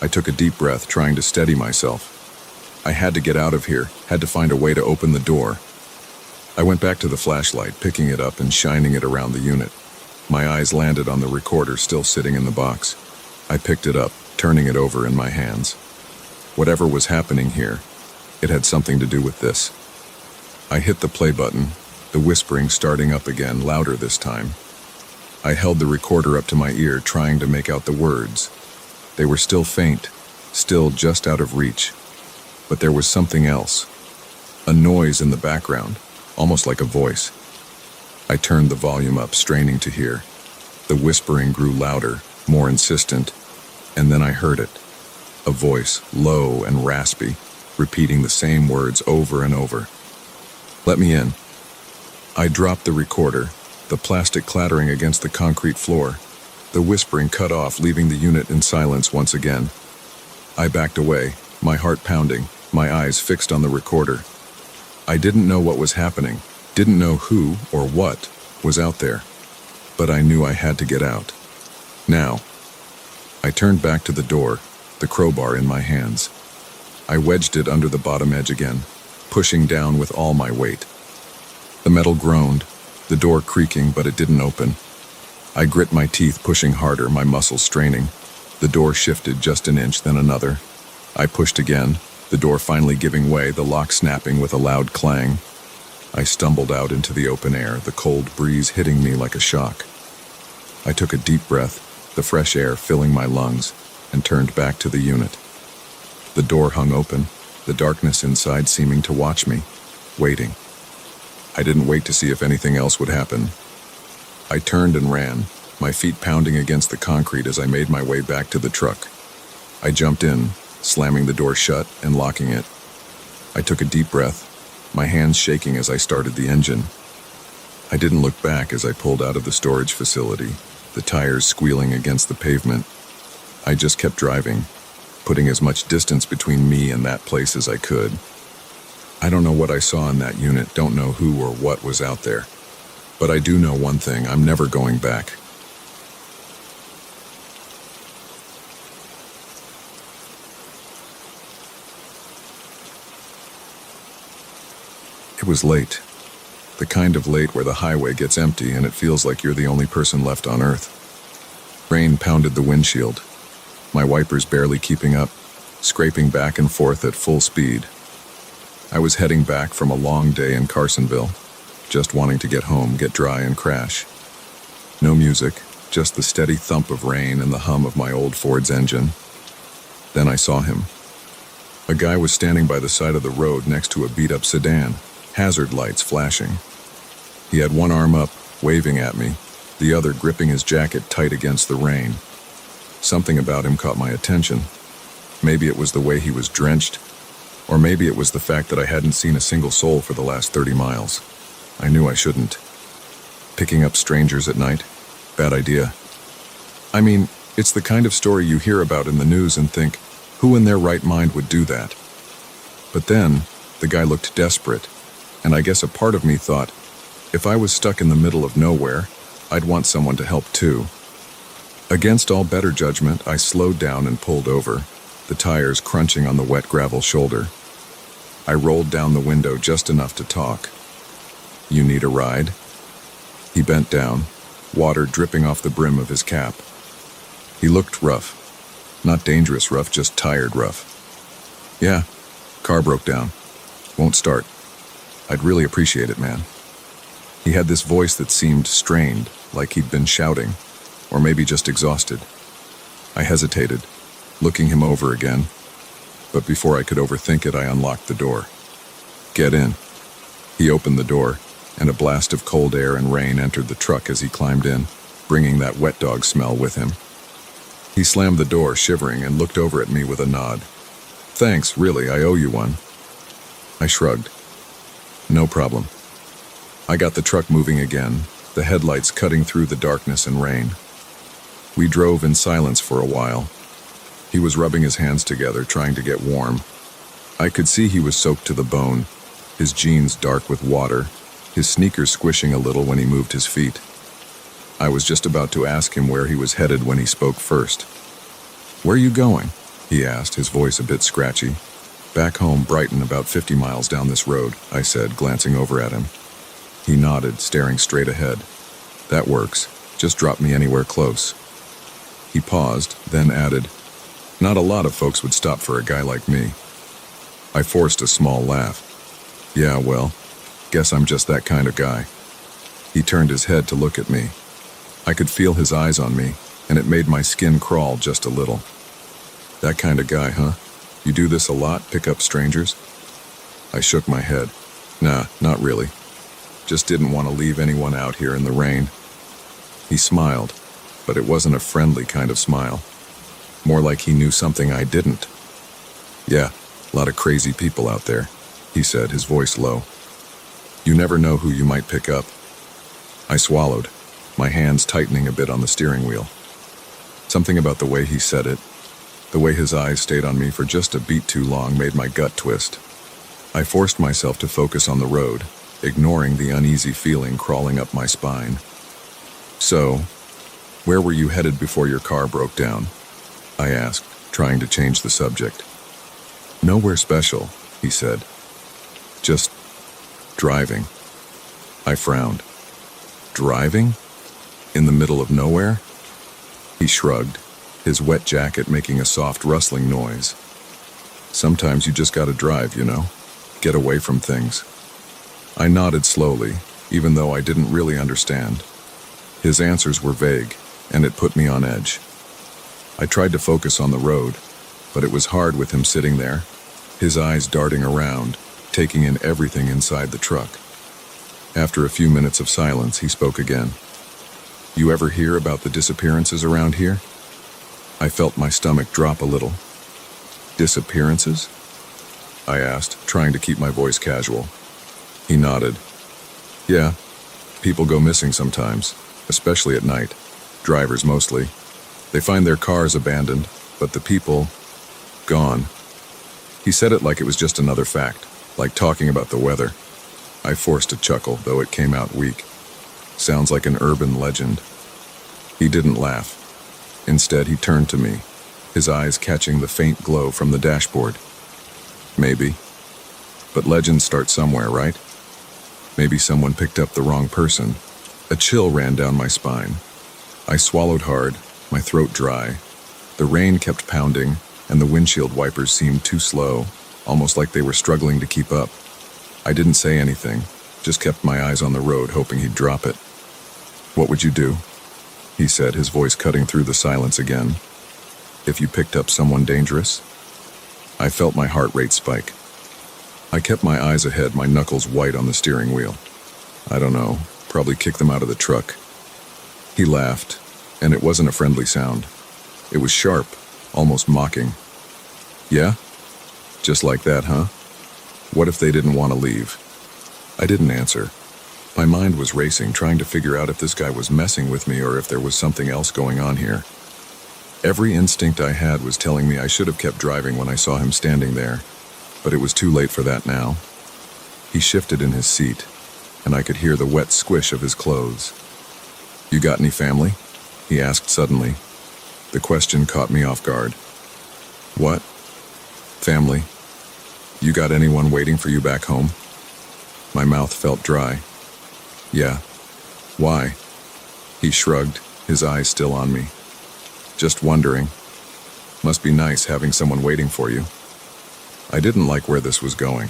Speaker 1: I took a deep breath, trying to steady myself. I had to get out of here, had to find a way to open the door. I went back to the flashlight, picking it up and shining it around the unit. My eyes landed on the recorder still sitting in the box. I picked it up, turning it over in my hands. Whatever was happening here, it had something to do with this. I hit the play button, the whispering starting up again, louder this time. I held the recorder up to my ear, trying to make out the words. They were still faint, still just out of reach. But there was something else. A noise in the background, almost like a voice. I turned the volume up, straining to hear. The whispering grew louder, more insistent, and then I heard it. A voice, low and raspy, repeating the same words over and over. "Let me in." I dropped the recorder, the plastic clattering against the concrete floor. The whispering cut off, leaving the unit in silence once again. I backed away, my heart pounding, my eyes fixed on the recorder. I didn't know what was happening, didn't know who or what was out there, but I knew I had to get out. Now. I turned back to the door, the crowbar in my hands. I wedged it under the bottom edge again, pushing down with all my weight. The metal groaned, the door creaking, but it didn't open. I grit my teeth, pushing harder, my muscles straining. The door shifted just an inch, then another. I pushed again, the door finally giving way, the lock snapping with a loud clang. I stumbled out into the open air, the cold breeze hitting me like a shock. I took a deep breath, the fresh air filling my lungs, and turned back to the unit. The door hung open, the darkness inside seeming to watch me, waiting. I didn't wait to see if anything else would happen. I turned and ran, my feet pounding against the concrete as I made my way back to the truck. I jumped in, slamming the door shut and locking it. I took a deep breath, my hands shaking as I started the engine. I didn't look back as I pulled out of the storage facility, the tires squealing against the pavement. I just kept driving, putting as much distance between me and that place as I could. I don't know what I saw in that unit, don't know who or what was out there. But I do know one thing, I'm never going back. It was late. The kind of late where the highway gets empty and it feels like you're the only person left on Earth. Rain pounded the windshield, my wipers barely keeping up, scraping back and forth at full speed. I was heading back from a long day in Carsonville, just wanting to get home, get dry and crash. No music, just the steady thump of rain and the hum of my old Ford's engine. Then I saw him. A guy was standing by the side of the road next to a beat-up sedan, hazard lights flashing. He had one arm up, waving at me, the other gripping his jacket tight against the rain. Something about him caught my attention. Maybe it was the way he was drenched, or maybe it was the fact that I hadn't seen a single soul for the last 30 miles. I knew I shouldn't. Picking up strangers at night? Bad idea. I mean, it's the kind of story you hear about in the news and think, who in their right mind would do that? But then, the guy looked desperate, and I guess a part of me thought, if I was stuck in the middle of nowhere, I'd want someone to help too. Against all better judgment, I slowed down and pulled over, the tires crunching on the wet gravel shoulder. I rolled down the window just enough to talk. "You need a ride?" He bent down, water dripping off the brim of his cap. He looked rough. Not dangerous rough, just tired rough. "Yeah, car broke down. Won't start. I'd really appreciate it, man." He had this voice that seemed strained, like he'd been shouting, or maybe just exhausted. I hesitated, looking him over again, but before I could overthink it, I unlocked the door. "Get in." He opened the door, and a blast of cold air and rain entered the truck as he climbed in, bringing that wet dog smell with him. He slammed the door, shivering, and looked over at me with a nod. "Thanks, really, I owe you one." I shrugged. "No problem." I got the truck moving again, the headlights cutting through the darkness and rain. We drove in silence for a while. He was rubbing his hands together, trying to get warm. I could see he was soaked to the bone, his jeans dark with water, his sneakers squishing a little when he moved his feet. I was just about to ask him where he was headed when he spoke first. "Where are you going?" he asked, his voice a bit scratchy. "Back home, Brighton, about 50 miles down this road," I said, glancing over at him. He nodded, staring straight ahead. "That works. Just drop me anywhere close." He paused, then added, "Not a lot of folks would stop for a guy like me." I forced a small laugh. "Yeah, well, guess I'm just that kind of guy." He turned his head to look at me. I could feel his eyes on me, and it made my skin crawl just a little. "That kind of guy, huh? You do this a lot, pick up strangers?" I shook my head. "Nah, not really. Just didn't want to leave anyone out here in the rain." He smiled, but it wasn't a friendly kind of smile. More like he knew something I didn't. "Yeah, a lot of crazy people out there," he said, his voice low. "You never know who you might pick up." I swallowed, my hands tightening a bit on the steering wheel. Something about the way he said it, the way his eyes stayed on me for just a beat too long, made my gut twist. I forced myself to focus on the road, ignoring the uneasy feeling crawling up my spine. "So, where were you headed before your car broke down?" I asked, trying to change the subject. "Nowhere special," he said. "Just driving." I frowned. "Driving? In the middle of nowhere?" He shrugged, his wet jacket making a soft rustling noise. "Sometimes you just gotta drive, you know? Get away from things." I nodded slowly, even though I didn't really understand. His answers were vague, and it put me on edge. I tried to focus on the road, but it was hard with him sitting there, his eyes darting around, taking in everything inside the truck. After a few minutes of silence, he spoke again. "You ever hear about the disappearances around here?" I felt my stomach drop a little. "Disappearances?" I asked, trying to keep my voice casual. He nodded. "Yeah, people go missing sometimes, especially at night. Drivers mostly. They find their cars abandoned, but the people, gone." He said it like it was just another fact, like talking about the weather. I forced a chuckle, though it came out weak. Sounds like an urban legend. He didn't laugh. Instead, he turned to me, his eyes catching the faint glow from the dashboard. "Maybe. But legends start somewhere, right? Maybe someone picked up the wrong person." A chill ran down my spine. I swallowed hard, my throat dry. The rain kept pounding, and the windshield wipers seemed too slow, almost like they were struggling to keep up. I didn't say anything, just kept my eyes on the road, hoping he'd drop it. "What would you do?" he said, his voice cutting through the silence again. "If you picked up someone dangerous?" I felt my heart rate spike. I kept my eyes ahead, my knuckles white on the steering wheel. "I don't know, probably kick them out of the truck." He laughed, and it wasn't a friendly sound. It was sharp, almost mocking. "Yeah? Just like that, huh? What if they didn't want to leave?" I didn't answer. My mind was racing, trying to figure out if this guy was messing with me or if there was something else going on here. Every instinct I had was telling me I should have kept driving when I saw him standing there, but it was too late for that now. He shifted in his seat, and I could hear the wet squish of his clothes. "You got any family?" he asked suddenly. The question caught me off guard. "What? Family? You got anyone waiting for you back home? My mouth felt dry. Yeah. Why? He shrugged, his eyes still on me. Just wondering. Must be nice having someone waiting for you. I didn't like where this was going.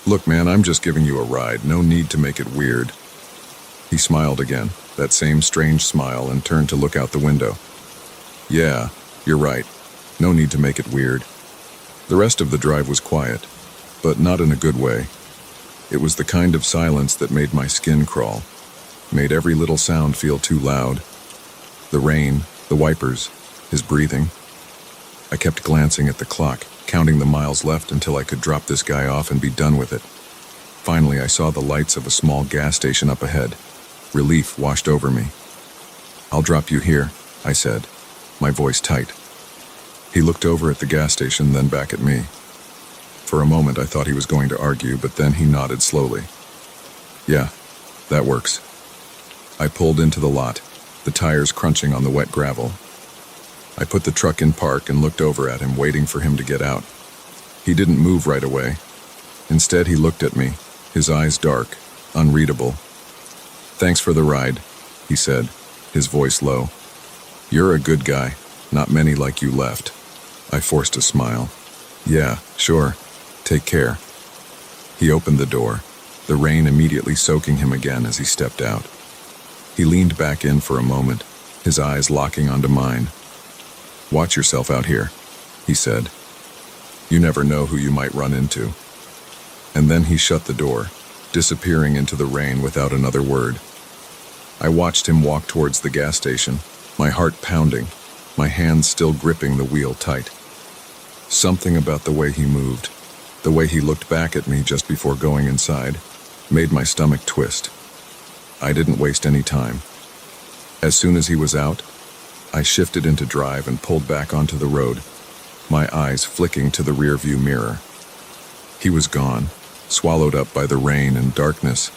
Speaker 1: Look, man, I'm just giving you a ride. No need to make it weird. He smiled again, that same strange smile, and turned to look out the window. Yeah, you're right. No need to make it weird. The rest of the drive was quiet, but not in a good way. It was the kind of silence that made my skin crawl, made every little sound feel too loud. The rain, the wipers, his breathing. I kept glancing at the clock, counting the miles left until I could drop this guy off and be done with it. Finally, I saw the lights of a small gas station up ahead. Relief washed over me. I'll drop you here, I said, my voice tight. He looked over at the gas station, then back at me. For a moment, I thought he was going to argue, but then he nodded slowly. Yeah, that works. I pulled into the lot, the tires crunching on the wet gravel. I put the truck in park and looked over at him, waiting for him to get out. He didn't move right away. Instead, he looked at me, his eyes dark, unreadable. Thanks for the ride, he said, his voice low. You're a good guy. Not many like you left. I forced a smile. Yeah, sure. Take care. He opened the door, the rain immediately soaking him again as he stepped out. He leaned back in for a moment, his eyes locking onto mine. Watch yourself out here, he said. You never know who you might run into. And then he shut the door, disappearing into the rain without another word. I watched him walk towards the gas station, my heart pounding, my hands still gripping the wheel tight. Something about the way he moved, the way he looked back at me just before going inside, made my stomach twist. I didn't waste any time. As soon as he was out, I shifted into drive and pulled back onto the road, my eyes flicking to the rearview mirror. He was gone, swallowed up by the rain and darkness.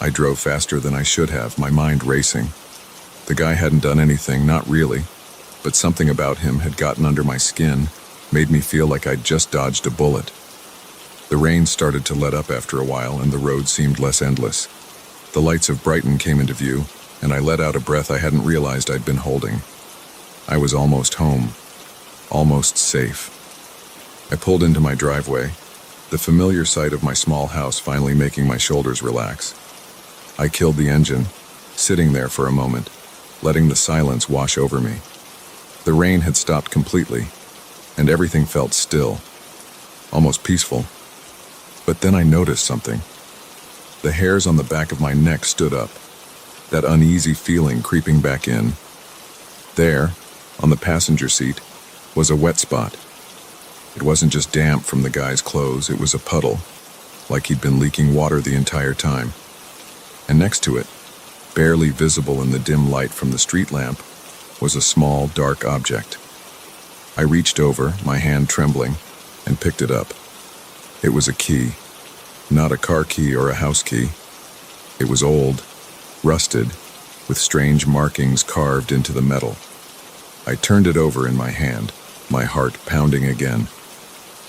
Speaker 1: I drove faster than I should have, my mind racing. The guy hadn't done anything, not really, but something about him had gotten under my skin, made me feel like I'd just dodged a bullet. The rain started to let up after a while, and the road seemed less endless. The lights of Brighton came into view, and I let out a breath I hadn't realized I'd been holding. I was almost home, almost safe. I pulled into my driveway, the familiar sight of my small house finally making my shoulders relax. I killed the engine, sitting there for a moment, letting the silence wash over me. The rain had stopped completely, and everything felt still, almost peaceful. But then I noticed something. The hairs on the back of my neck stood up, that uneasy feeling creeping back in. There, on the passenger seat, was a wet spot. It wasn't just damp from the guy's clothes, it was a puddle, like he'd been leaking water the entire time. And next to it, barely visible in the dim light from the street lamp, was a small, dark object. I reached over, my hand trembling, and picked it up. It was a key. Not a car key or a house key. It was old, rusted, with strange markings carved into the metal. I turned it over in my hand, my heart pounding again.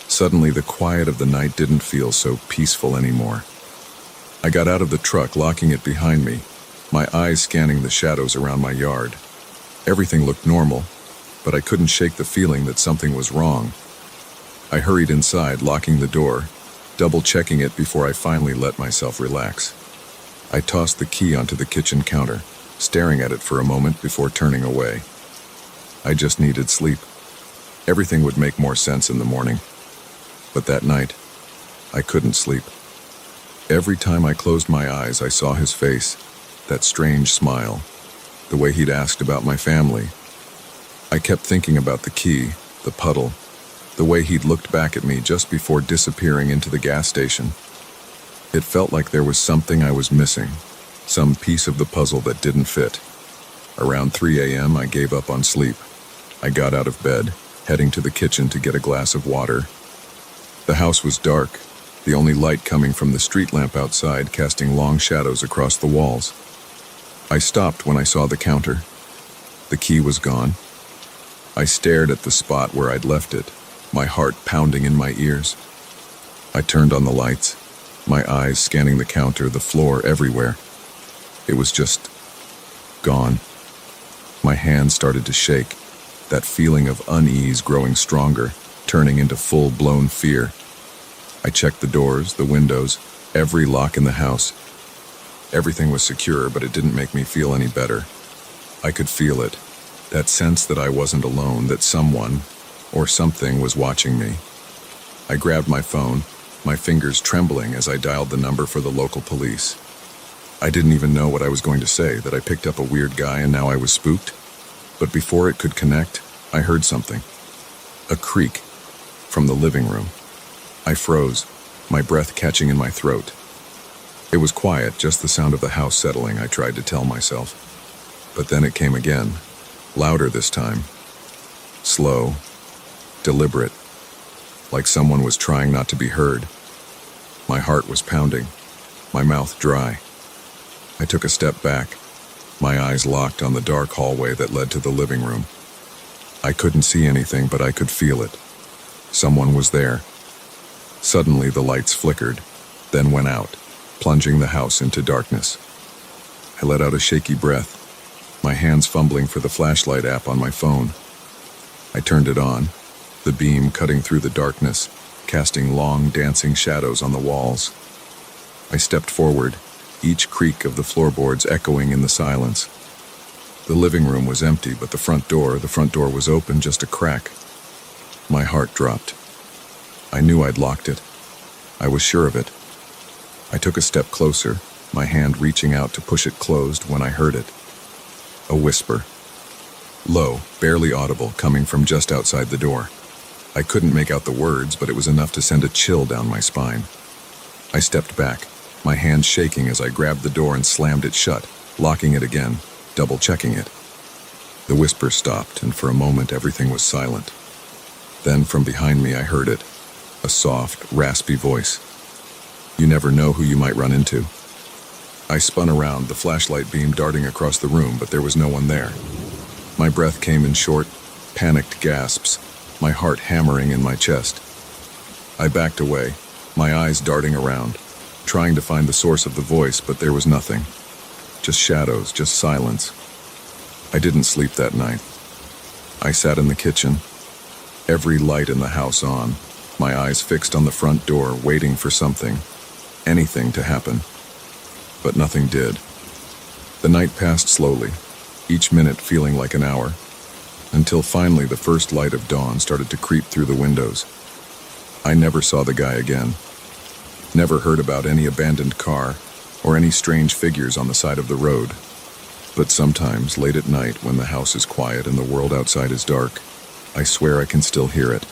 Speaker 1: Suddenly, the quiet of the night didn't feel so peaceful anymore. I got out of the truck, locking it behind me, my eyes scanning the shadows around my yard. Everything looked normal, but I couldn't shake the feeling that something was wrong. I hurried inside, locking the door, double-checking it before I finally let myself relax. I tossed the key onto the kitchen counter, staring at it for a moment before turning away. I just needed sleep. Everything would make more sense in the morning. But that night, I couldn't sleep. Every time I closed my eyes, I saw his face, that strange smile, the way he'd asked about my family. I kept thinking about the key, the puddle, the way he'd looked back at me just before disappearing into the gas station. It felt like there was something I was missing, some piece of the puzzle that didn't fit. Around 3 a.m., I gave up on sleep. I got out of bed, heading to the kitchen to get a glass of water. The house was dark, the only light coming from the street lamp outside, casting long shadows across the walls. I stopped when I saw the counter. The key was gone. I stared at the spot where I'd left it, my heart pounding in my ears. I turned on the lights, my eyes scanning the counter, the floor, everywhere. It was just gone. My hands started to shake, that feeling of unease growing stronger, turning into full-blown fear. I checked the doors, the windows, every lock in the house. Everything was secure, but it didn't make me feel any better. I could feel it, that sense that I wasn't alone, that someone or something was watching me. I grabbed my phone, my fingers trembling as I dialed the number for the local police. I didn't even know what I was going to say, that I picked up a weird guy and now I was spooked. But before it could connect, I heard something. A creak from the living room. I froze, my breath catching in my throat. It was quiet, just the sound of the house settling, I tried to tell myself. But then it came again, louder this time. Slow, deliberate, like someone was trying not to be heard. My heart was pounding, my mouth dry. I took a step back, my eyes locked on the dark hallway that led to the living room. I couldn't see anything, but I could feel it. Someone was there. Suddenly the lights flickered, then went out, plunging the house into darkness. I let out a shaky breath, my hands fumbling for the flashlight app on my phone. I turned it on, the beam cutting through the darkness, casting long, dancing shadows on the walls. I stepped forward, each creak of the floorboards echoing in the silence. The living room was empty, but the front door was open, just a crack. My heart dropped. I knew I'd locked it. I was sure of it. I took a step closer, my hand reaching out to push it closed when I heard it. A whisper. Low, barely audible, coming from just outside the door. I couldn't make out the words, but it was enough to send a chill down my spine. I stepped back, my hand shaking as I grabbed the door and slammed it shut, locking it again, double-checking it. The whisper stopped, and for a moment everything was silent. Then from behind me I heard it, a soft, raspy voice. You never know who you might run into. I spun around, the flashlight beam darting across the room, but there was no one there. My breath came in short, panicked gasps, my heart hammering in my chest. I backed away, my eyes darting around, trying to find the source of the voice, but there was nothing. Just shadows, just silence. I didn't sleep that night. I sat in the kitchen, every light in the house on, my eyes fixed on the front door, waiting for something, anything to happen. But nothing did. The night passed slowly, each minute feeling like an hour, until finally the first light of dawn started to creep through the windows. I never saw the guy again. Never heard about any abandoned car or any strange figures on the side of the road. But sometimes, late at night, when the house is quiet and the world outside is dark, I swear I can still hear it,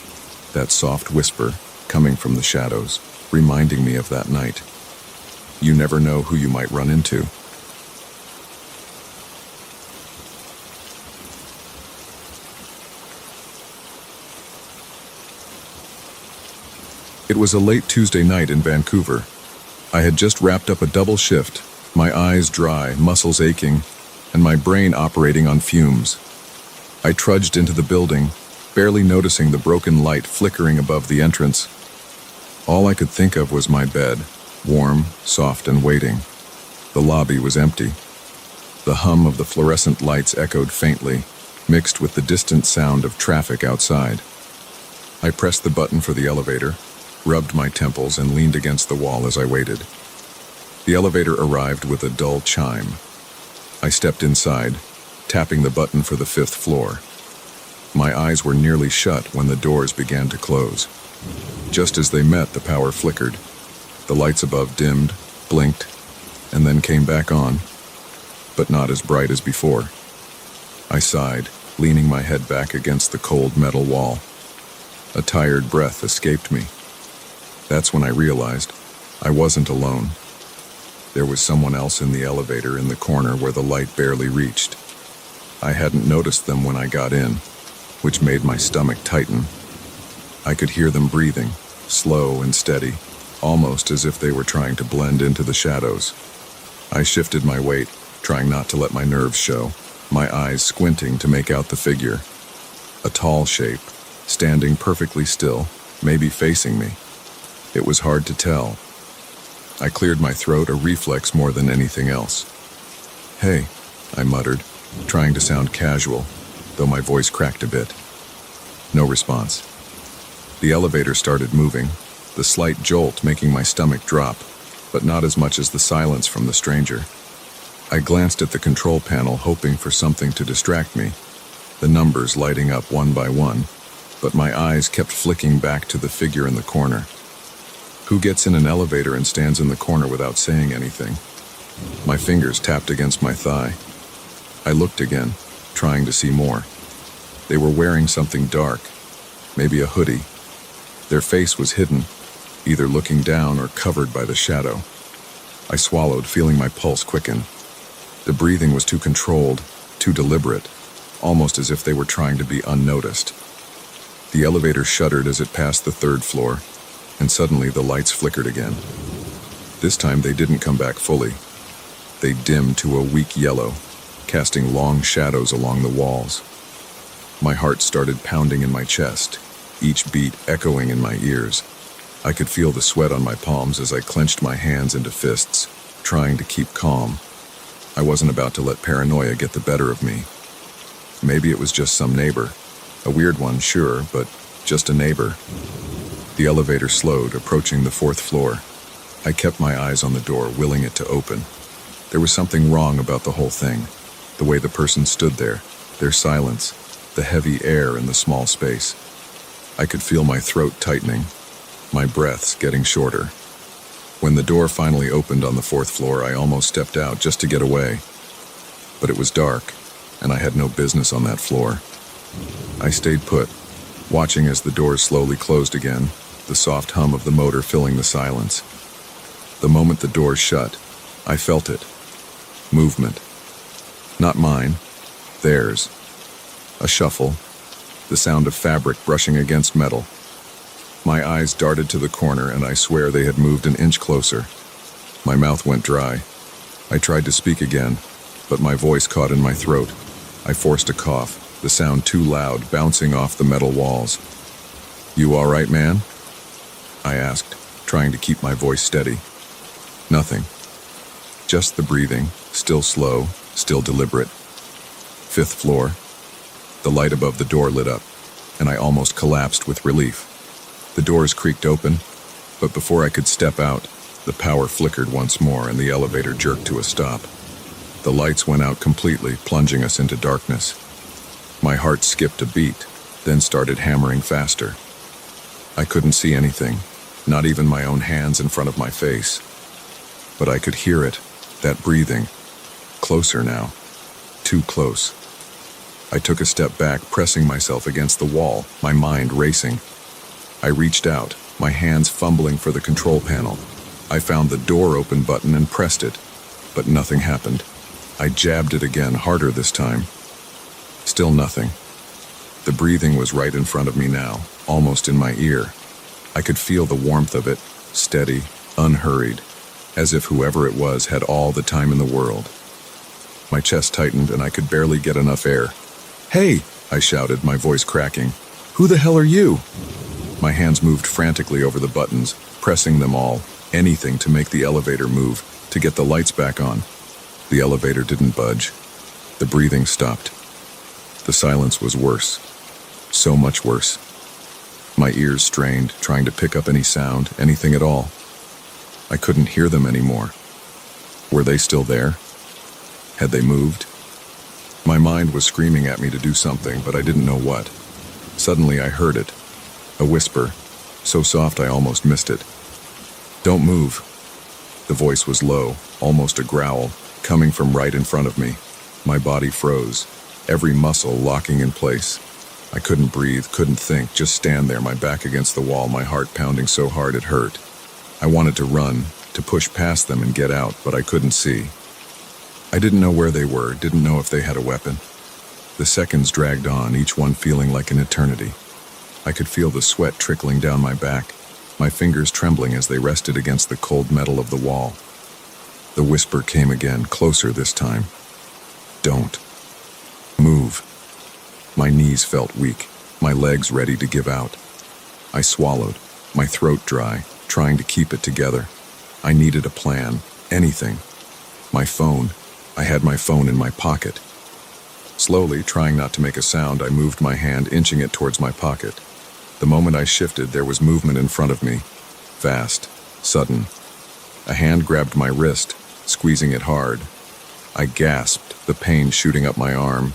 Speaker 1: that soft whisper coming from the shadows, reminding me of that night. You never know who you might run into. It was a late Tuesday night in Vancouver. I had just wrapped up a double shift, my eyes dry, muscles aching, and my brain operating on fumes. I trudged into the building, barely noticing the broken light flickering above the entrance. All I could think of was my bed, warm, soft, and waiting. The lobby was empty. The hum of the fluorescent lights echoed faintly, mixed with the distant sound of traffic outside. I pressed the button for the elevator, rubbed my temples, and leaned against the wall as I waited. The elevator arrived with a dull chime. I stepped inside, tapping the button for the 5th floor. My eyes were nearly shut when the doors began to close. Just as they met, the power flickered. The lights above dimmed, blinked, and then came back on, but not as bright as before. I sighed, leaning my head back against the cold metal wall. A tired breath escaped me. That's when I realized I wasn't alone. There was someone else in the elevator in the corner where the light barely reached. I hadn't noticed them when I got in, which made my stomach tighten. I could hear them breathing, slow and steady, almost as if they were trying to blend into the shadows. I shifted my weight, trying not to let my nerves show, my eyes squinting to make out the figure. A tall shape, standing perfectly still, maybe facing me. It was hard to tell. I cleared my throat, a reflex more than anything else. "Hey," I muttered, trying to sound casual, though my voice cracked a bit. No response. The elevator started moving, the slight jolt making my stomach drop, but not as much as the silence from the stranger. I glanced at the control panel, hoping for something to distract me, the numbers lighting up one by one, but my eyes kept flicking back to the figure in the corner. Who gets in an elevator and stands in the corner without saying anything? My fingers tapped against my thigh. I looked again, trying to see more. They were wearing something dark, maybe a hoodie. Their face was hidden, either looking down or covered by the shadow. I swallowed, feeling my pulse quicken. The breathing was too controlled, too deliberate, almost as if they were trying to be unnoticed. The elevator shuddered as it passed the 3rd floor, and suddenly the lights flickered again. This time they didn't come back fully. They dimmed to a weak yellow, casting long shadows along the walls. My heart started pounding in my chest, each beat echoing in my ears. I could feel the sweat on my palms as I clenched my hands into fists, trying to keep calm. I wasn't about to let paranoia get the better of me. Maybe it was just some neighbor. A weird one, sure, but just a neighbor. The elevator slowed, approaching the 4th floor. I kept my eyes on the door, willing it to open. There was something wrong about the whole thing. The way the person stood there, their silence, the heavy air in the small space. I could feel my throat tightening, my breaths getting shorter. When the door finally opened on the 4th floor, I almost stepped out just to get away. But it was dark, and I had no business on that floor. I stayed put, watching as the doors slowly closed again, the soft hum of the motor filling the silence. The moment the doors shut, I felt it. Movement. Not mine, theirs. A shuffle, the sound of fabric brushing against metal. My eyes darted to the corner, and I swear they had moved an inch closer. My mouth went dry. I tried to speak again, but my voice caught in my throat. I forced a cough, the sound too loud, bouncing off the metal walls. "You all right, man?" I asked, trying to keep my voice steady. Nothing. Just the breathing, still slow, still deliberate. 5th floor. The light above the door lit up, and I almost collapsed with relief. The doors creaked open, but before I could step out, the power flickered once more and the elevator jerked to a stop. The lights went out completely, plunging us into darkness. My heart skipped a beat, then started hammering faster. I couldn't see anything, not even my own hands in front of my face. But I could hear it, that breathing. Closer now. Too close. I took a step back, pressing myself against the wall, my mind racing. I reached out, my hands fumbling for the control panel. I found the door open button and pressed it, but nothing happened. I jabbed it again, harder this time. Still nothing. The breathing was right in front of me now, almost in my ear. I could feel the warmth of it, steady, unhurried, as if whoever it was had all the time in the world. My chest tightened and I could barely get enough air. "Hey!" I shouted, my voice cracking. "Who the hell are you?" My hands moved frantically over the buttons, pressing them all, anything to make the elevator move, to get the lights back on. The elevator didn't budge. The breathing stopped. The silence was worse. So much worse. My ears strained, trying to pick up any sound, anything at all. I couldn't hear them anymore. Were they still there? Had they moved? My mind was screaming at me to do something, but I didn't know what. Suddenly I heard it. A whisper, so soft I almost missed it. "Don't move." The voice was low, almost a growl, coming from right in front of me. My body froze, every muscle locking in place. I couldn't breathe, couldn't think, just stand there, my back against the wall, my heart pounding so hard it hurt. I wanted to run, to push past them and get out, but I couldn't see. I didn't know where they were, didn't know if they had a weapon. The seconds dragged on, each one feeling like an eternity. I could feel the sweat trickling down my back, my fingers trembling as they rested against the cold metal of the wall. The whisper came again, closer this time. "Don't move." My knees felt weak, my legs ready to give out. I swallowed, my throat dry, trying to keep it together. I needed a plan, anything. My phone. I had my phone in my pocket. Slowly, trying not to make a sound, I moved my hand, inching it towards my pocket. The moment I shifted, there was movement in front of me. Fast, sudden. A hand grabbed my wrist, squeezing it hard. I gasped, the pain shooting up my arm.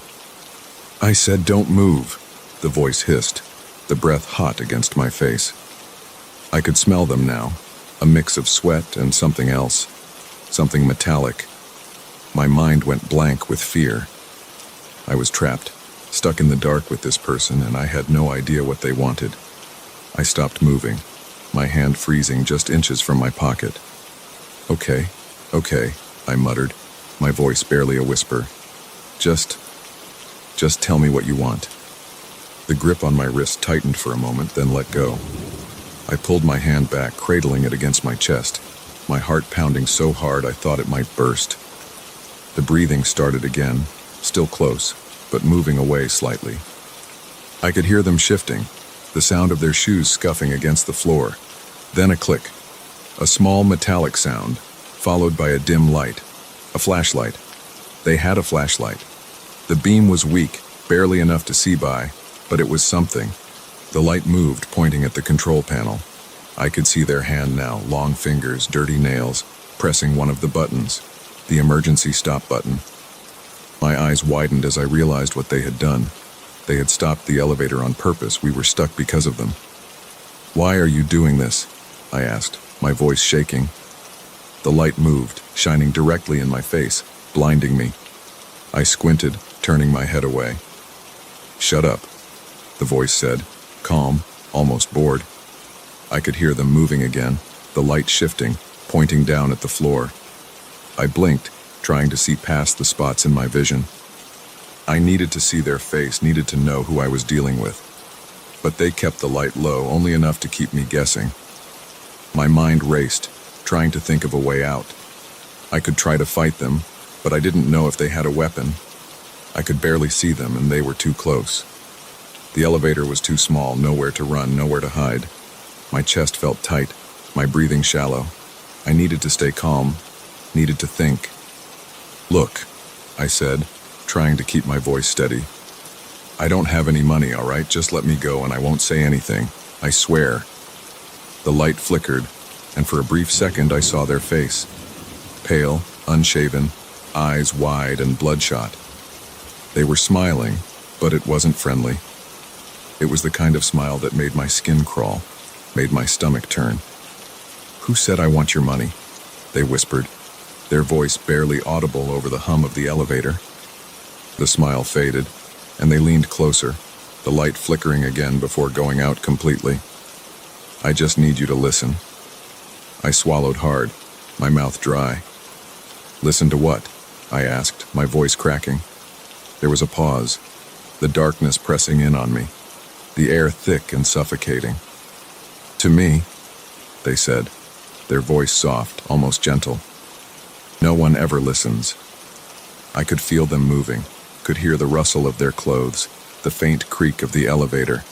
Speaker 1: I said, "Don't move," the voice hissed, the breath hot against my face. I could smell them now, a mix of sweat and something else, something metallic. My mind went blank with fear. I was trapped, stuck in the dark with this person, and I had no idea what they wanted. I stopped moving, my hand freezing just inches from my pocket. Okay, I muttered, my voice barely a whisper. Just tell me what you want." The grip on my wrist tightened for a moment, then let go. I pulled my hand back, cradling it against my chest, my heart pounding so hard I thought it might burst. The breathing started again, still close, but moving away slightly. I could hear them shifting, the sound of their shoes scuffing against the floor. Then a click, a small metallic sound, followed by a dim light, a flashlight. They had a flashlight. The beam was weak, barely enough to see by, but it was something. The light moved, pointing at the control panel. I could see their hand now, long fingers, dirty nails, pressing one of the buttons, the emergency stop button. My eyes widened as I realized what they had done. They had stopped the elevator on purpose. We were stuck because of them. "Why are you doing this?" I asked, my voice shaking. The light moved, shining directly in my face, blinding me. I squinted, turning my head away. "Shut up," the voice said, calm, almost bored. I could hear them moving again, the light shifting, pointing down at the floor. I blinked, trying to see past the spots in my vision. I needed to see their face, needed to know who I was dealing with. But they kept the light low, only enough to keep me guessing. My mind raced, trying to think of a way out. I could try to fight them, but I didn't know if they had a weapon. I could barely see them, and they were too close. The elevator was too small, nowhere to run, nowhere to hide. My chest felt tight, my breathing shallow. I needed to stay calm, needed to think. "Look," I said, trying to keep my voice steady. "I don't have any money, all right? Just let me go and I won't say anything. I swear." The light flickered, and for a brief second I saw their face. Pale, unshaven, eyes wide and bloodshot. They were smiling, but it wasn't friendly. It was the kind of smile that made my skin crawl, made my stomach turn. "Who said I want your money?" they whispered, their voice barely audible over the hum of the elevator. The smile faded, and they leaned closer, the light flickering again before going out completely. "I just need you to listen." I swallowed hard, my mouth dry. "Listen to what?" I asked, my voice cracking. There was a pause, the darkness pressing in on me, the air thick and suffocating. "To me," they said, their voice soft, almost gentle. "No one ever listens." I could feel them moving, could hear the rustle of their clothes, the faint creak of the elevator.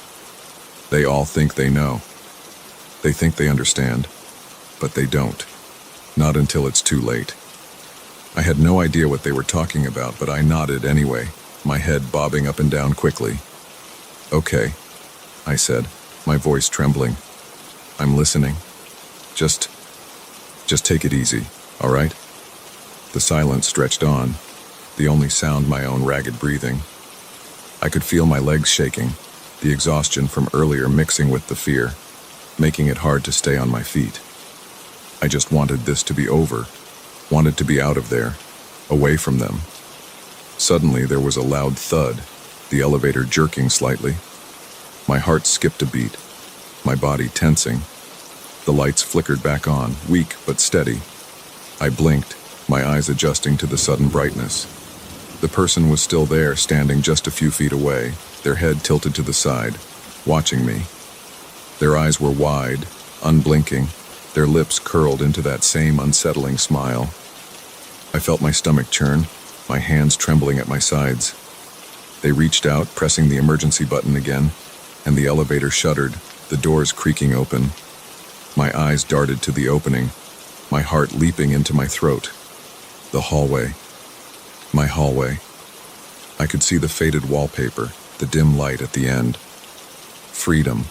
Speaker 1: They all think they know. They think they understand, but they don't. Not until it's too late. I had no idea what they were talking about, but I nodded anyway, my head bobbing up and down quickly. "Okay," I said, my voice trembling. "I'm listening. Just take it easy, all right?" The silence stretched on, the only sound my own ragged breathing. I could feel my legs shaking, the exhaustion from earlier mixing with the fear, making it hard to stay on my feet. I just wanted this to be over, wanted to be out of there, away from them. Suddenly there was a loud thud, the elevator jerking slightly. My heart skipped a beat, my body tensing. The lights flickered back on, weak but steady. I blinked, my eyes adjusting to the sudden brightness. The person was still there, standing just a few feet away, their head tilted to the side, watching me. Their eyes were wide, unblinking, their lips curled into that same unsettling smile. I felt my stomach churn, my hands trembling at my sides. They reached out, pressing the emergency button again, and the elevator shuddered, the doors creaking open. My eyes darted to the opening, my heart leaping into my throat. The hallway. My hallway. I could see the faded wallpaper, the dim light at the end. Freedom.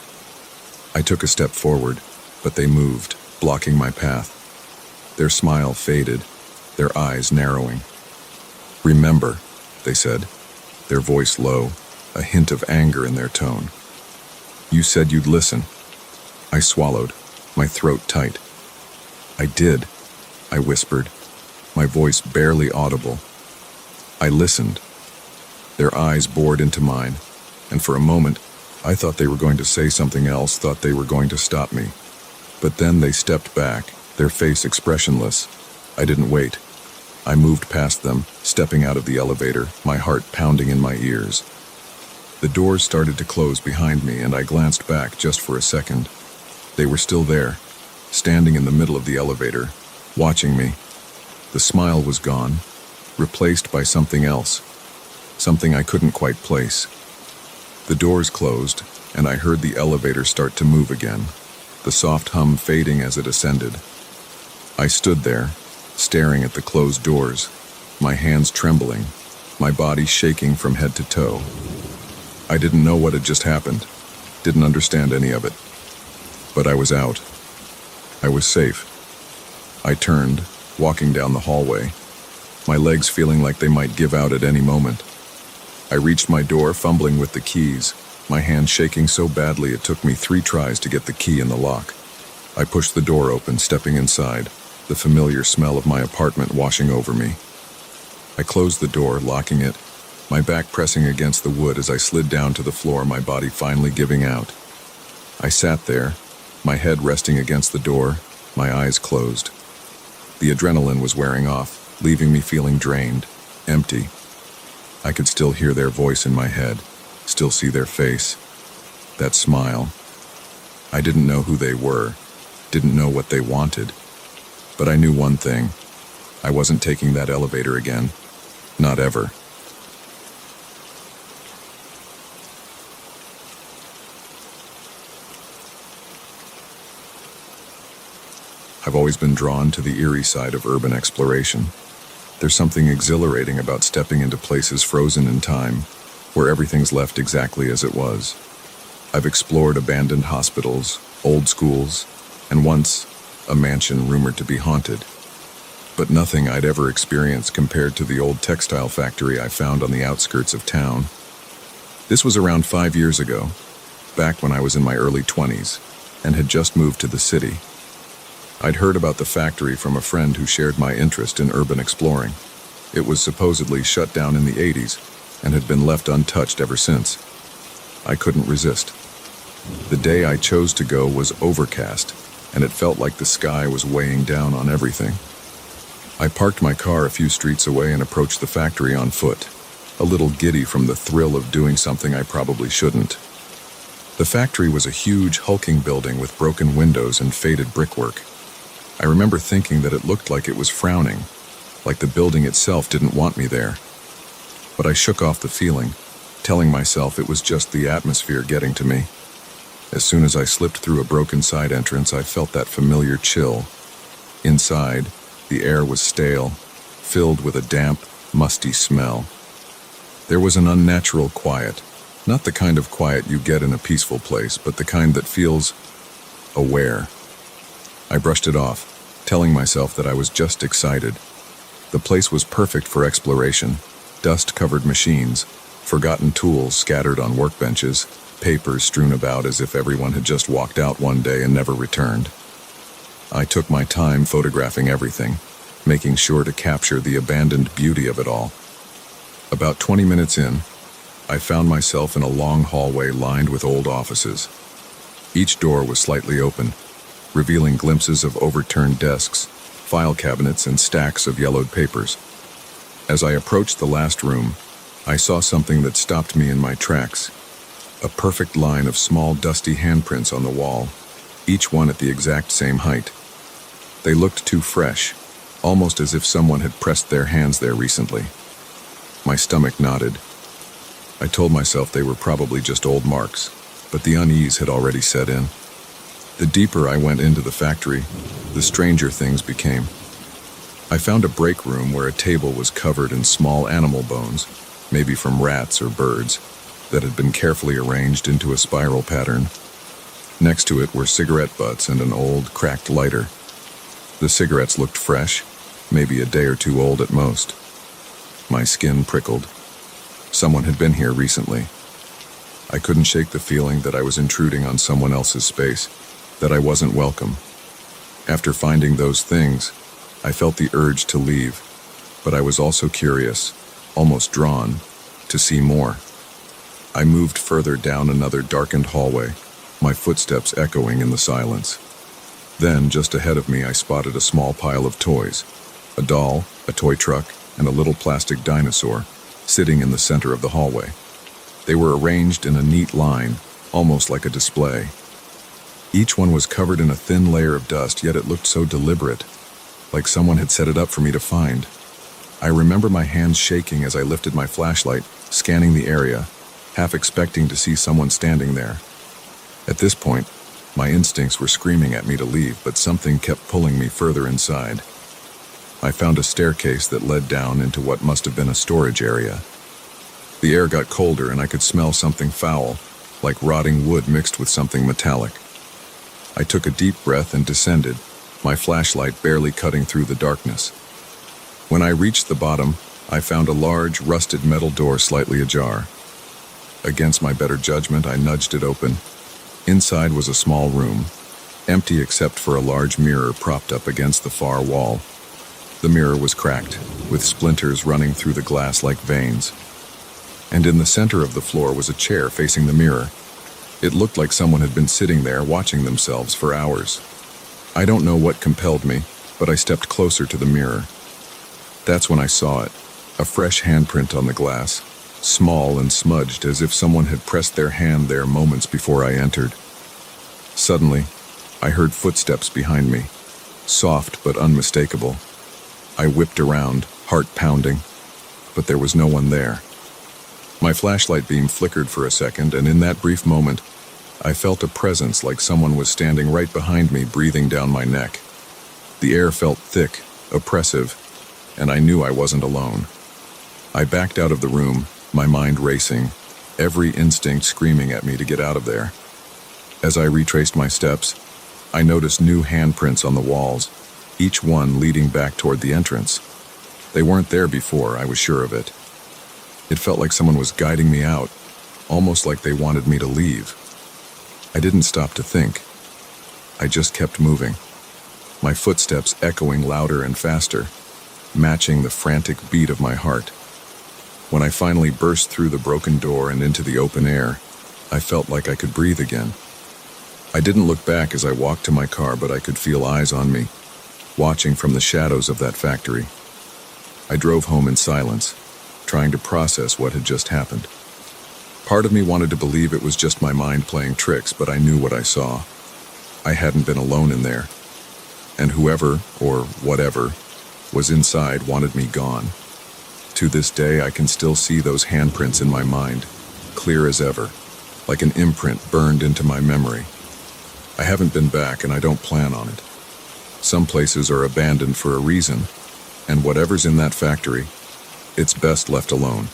Speaker 1: I took a step forward, but they moved, blocking my path. Their smile faded, their eyes narrowing. "Remember," they said, their voice low, a hint of anger in their tone. "You said you'd listen." I swallowed, my throat tight. "I did," I whispered, my voice barely audible. I listened. Their eyes bored into mine, and for a moment, I thought they were going to say something else, thought they were going to stop me. But then they stepped back, their face expressionless. I didn't wait. I moved past them, stepping out of the elevator, my heart pounding in my ears. The doors started to close behind me, and I glanced back just for a second. They were still there, standing in the middle of the elevator, watching me. The smile was gone, replaced by something else, something I couldn't quite place. The doors closed, and I heard the elevator start to move again, the soft hum fading as it ascended. I stood there, staring at the closed doors, my hands trembling, my body shaking from head to toe. I didn't know what had just happened, didn't understand any of it. But I was out. I was safe. I turned, walking down the hallway, my legs feeling like they might give out at any moment. I reached my door, fumbling with the keys, my hand shaking so badly it took me 3 tries to get the key in the lock. I pushed the door open, stepping inside, the familiar smell of my apartment washing over me. I closed the door, locking it, my back pressing against the wood as I slid down to the floor, my body finally giving out. I sat there, my head resting against the door, my eyes closed. The adrenaline was wearing off, leaving me feeling drained, empty. I could still hear their voice in my head, still see their face, that smile. I didn't know who they were, didn't know what they wanted, but I knew one thing. I wasn't taking that elevator again, not ever. I've always been drawn to the eerie side of urban exploration. There's something exhilarating about stepping into places frozen in time, where everything's left exactly as it was. I've explored abandoned hospitals, old schools, and once, a mansion rumored to be haunted. But nothing I'd ever experienced compared to the old textile factory I found on the outskirts of town. This was around 5 years ago, back when I was in my early 20s, and had just moved to the city. I'd heard about the factory from a friend who shared my interest in urban exploring. It was supposedly shut down in the 80s and had been left untouched ever since. I couldn't resist. The day I chose to go was overcast, and it felt like the sky was weighing down on everything. I parked my car a few streets away and approached the factory on foot, a little giddy from the thrill of doing something I probably shouldn't. The factory was a huge, hulking building with broken windows and faded brickwork. I remember thinking that it looked like it was frowning, like the building itself didn't want me there. But I shook off the feeling, telling myself it was just the atmosphere getting to me. As soon as I slipped through a broken side entrance, I felt that familiar chill. Inside, the air was stale, filled with a damp, musty smell. There was an unnatural quiet, not the kind of quiet you get in a peaceful place, but the kind that feels aware. I brushed it off, telling myself that I was just excited. The place was perfect for exploration. Dust-covered machines, forgotten tools scattered on workbenches, papers strewn about as if everyone had just walked out one day and never returned. I took my time photographing everything, making sure to capture the abandoned beauty of it all. About 20 minutes in, I found myself in a long hallway lined with old offices. Each door was slightly open, revealing glimpses of overturned desks, file cabinets, and stacks of yellowed papers. As I approached the last room, I saw something that stopped me in my tracks. A perfect line of small, dusty handprints on the wall, each one at the exact same height. They looked too fresh, almost as if someone had pressed their hands there recently. My stomach knotted. I told myself they were probably just old marks, but the unease had already set in. The deeper I went into the factory, the stranger things became. I found a break room where a table was covered in small animal bones, maybe from rats or birds, that had been carefully arranged into a spiral pattern. Next to it were cigarette butts and an old, cracked lighter. The cigarettes looked fresh, maybe a day or two old at most. My skin prickled. Someone had been here recently. I couldn't shake the feeling that I was intruding on someone else's space, that I wasn't welcome. After finding those things, I felt the urge to leave, but I was also curious, almost drawn, to see more. I moved further down another darkened hallway, my footsteps echoing in the silence. Then, just ahead of me, I spotted a small pile of toys, a doll, a toy truck, and a little plastic dinosaur, sitting in the center of the hallway. They were arranged in a neat line, almost like a display. Each one was covered in a thin layer of dust, yet it looked so deliberate, like someone had set it up for me to find. I remember my hands shaking as I lifted my flashlight, scanning the area, half expecting to see someone standing there. At this point, my instincts were screaming at me to leave, but something kept pulling me further inside. I found a staircase that led down into what must have been a storage area. The air got colder and I could smell something foul, like rotting wood mixed with something metallic. I took a deep breath and descended, my flashlight barely cutting through the darkness. When I reached the bottom, I found a large, rusted metal door slightly ajar. Against my better judgment, I nudged it open. Inside was a small room, empty except for a large mirror propped up against the far wall. The mirror was cracked, with splinters running through the glass like veins. And in the center of the floor was a chair facing the mirror. It looked like someone had been sitting there watching themselves for hours. I don't know what compelled me, but I stepped closer to the mirror. That's when I saw it, a fresh handprint on the glass, small and smudged as if someone had pressed their hand there moments before I entered. Suddenly, I heard footsteps behind me, soft but unmistakable. I whipped around, heart pounding, but there was no one there. My flashlight beam flickered for a second, and in that brief moment, I felt a presence like someone was standing right behind me, breathing down my neck. The air felt thick, oppressive, and I knew I wasn't alone. I backed out of the room, my mind racing, every instinct screaming at me to get out of there. As I retraced my steps, I noticed new handprints on the walls, each one leading back toward the entrance. They weren't there before, I was sure of it. It felt like someone was guiding me out, almost like they wanted me to leave. I didn't stop to think. I just kept moving, my footsteps echoing louder and faster, matching the frantic beat of my heart. When I finally burst through the broken door and into the open air, I felt like I could breathe again. I didn't look back as I walked to my car, but I could feel eyes on me, watching from the shadows of that factory. I drove home in silence, trying to process what had just happened. Part of me wanted to believe it was just my mind playing tricks, but I knew what I saw. I hadn't been alone in there, and whoever, or whatever, was inside wanted me gone. To this day, I can still see those handprints in my mind, clear as ever, like an imprint burned into my memory. I haven't been back, and I don't plan on it. Some places are abandoned for a reason, and whatever's in that factory, it's best left alone.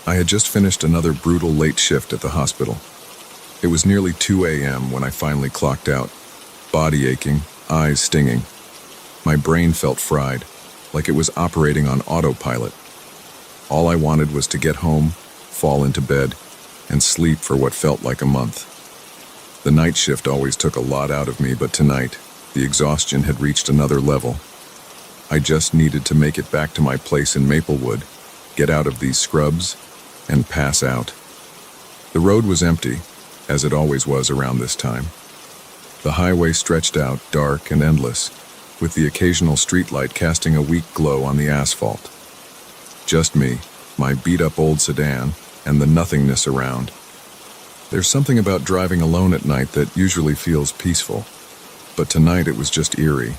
Speaker 1: I had just finished another brutal late shift at the hospital. It was nearly 2 a.m. when I finally clocked out, body aching, eyes stinging. My brain felt fried, like it was operating on autopilot. All I wanted was to get home, fall into bed, and sleep for what felt like a month. The night shift always took a lot out of me, but tonight, the exhaustion had reached another level. I just needed to make it back to my place in Maplewood, get out of these scrubs, and pass out. The road was empty, as it always was around this time. The highway stretched out, dark and endless, with the occasional streetlight casting a weak glow on the asphalt. Just me, my beat-up old sedan, and the nothingness around. There's something about driving alone at night that usually feels peaceful, but tonight it was just eerie.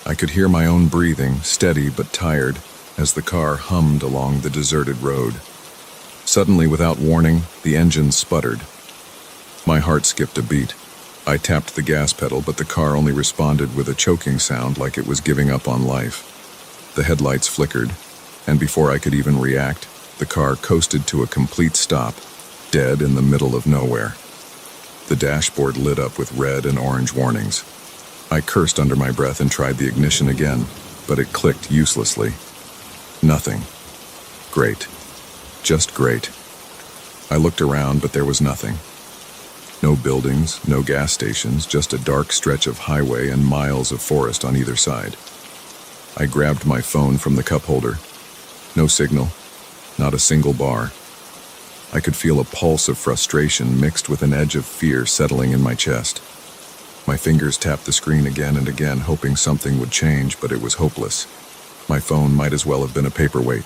Speaker 1: I could hear my own breathing, steady but tired, as the car hummed along the deserted road. Suddenly, without warning, the engine sputtered. My heart skipped a beat. I tapped the gas pedal, but the car only responded with a choking sound like it was giving up on life. The headlights flickered, and before I could even react, the car coasted to a complete stop, dead in the middle of nowhere. The dashboard lit up with red and orange warnings. I cursed under my breath and tried the ignition again, but it clicked uselessly. Nothing. Great. Just great. I looked around, but there was nothing. No buildings, no gas stations, just a dark stretch of highway and miles of forest on either side. I grabbed my phone from the cup holder. No signal, not a single bar. I could feel a pulse of frustration mixed with an edge of fear settling in my chest. My fingers tapped the screen again and again, hoping something would change, but it was hopeless. My phone might as well have been a paperweight.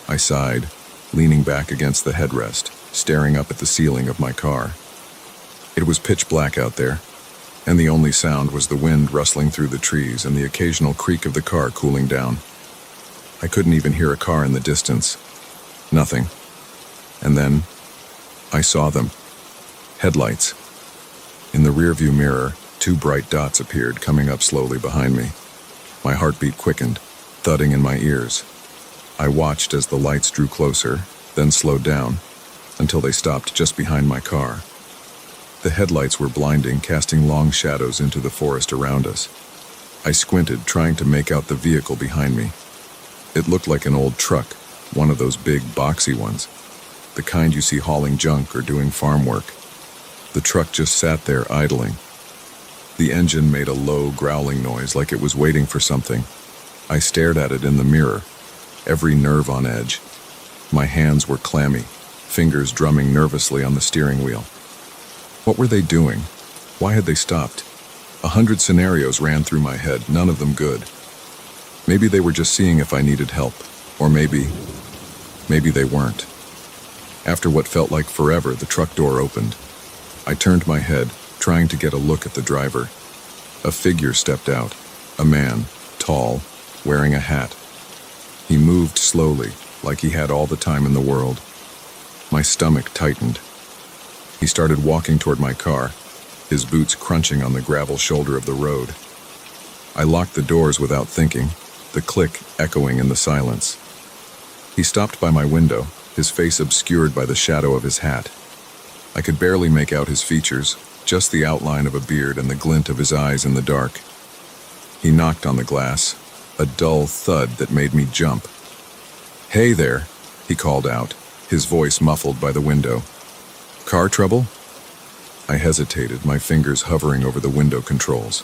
Speaker 1: I sighed, leaning back against the headrest, staring up at the ceiling of my car. It was pitch black out there, and the only sound was the wind rustling through the trees and the occasional creak of the car cooling down. I couldn't even hear a car in the distance. Nothing. And then, I saw them. Headlights. In the rearview mirror, 2 bright dots appeared, coming up slowly behind me. My heartbeat quickened, thudding in my ears. I watched as the lights drew closer, then slowed down, until they stopped just behind my car. The headlights were blinding, casting long shadows into the forest around us. I squinted, trying to make out the vehicle behind me. It looked like an old truck, one of those big, boxy ones, the kind you see hauling junk or doing farm work. The truck just sat there idling. The engine made a low, growling noise like it was waiting for something. I stared at it in the mirror, every nerve on edge. My hands were clammy, fingers drumming nervously on the steering wheel. What were they doing? Why had they stopped? 100 scenarios ran through my head, none of them good. Maybe they were just seeing if I needed help, or maybe they weren't. After what felt like forever, the truck door opened. I turned my head, trying to get a look at the driver. A figure stepped out, a man, tall, wearing a hat. He moved slowly, like he had all the time in the world. My stomach tightened. He started walking toward my car, his boots crunching on the gravel shoulder of the road. I locked the doors without thinking, the click echoing in the silence. He stopped by my window, his face obscured by the shadow of his hat. I could barely make out his features, just the outline of a beard and the glint of his eyes in the dark. He knocked on the glass, a dull thud that made me jump. "Hey there," he called out, his voice muffled by the window. "Car trouble?" I hesitated, my fingers hovering over the window controls.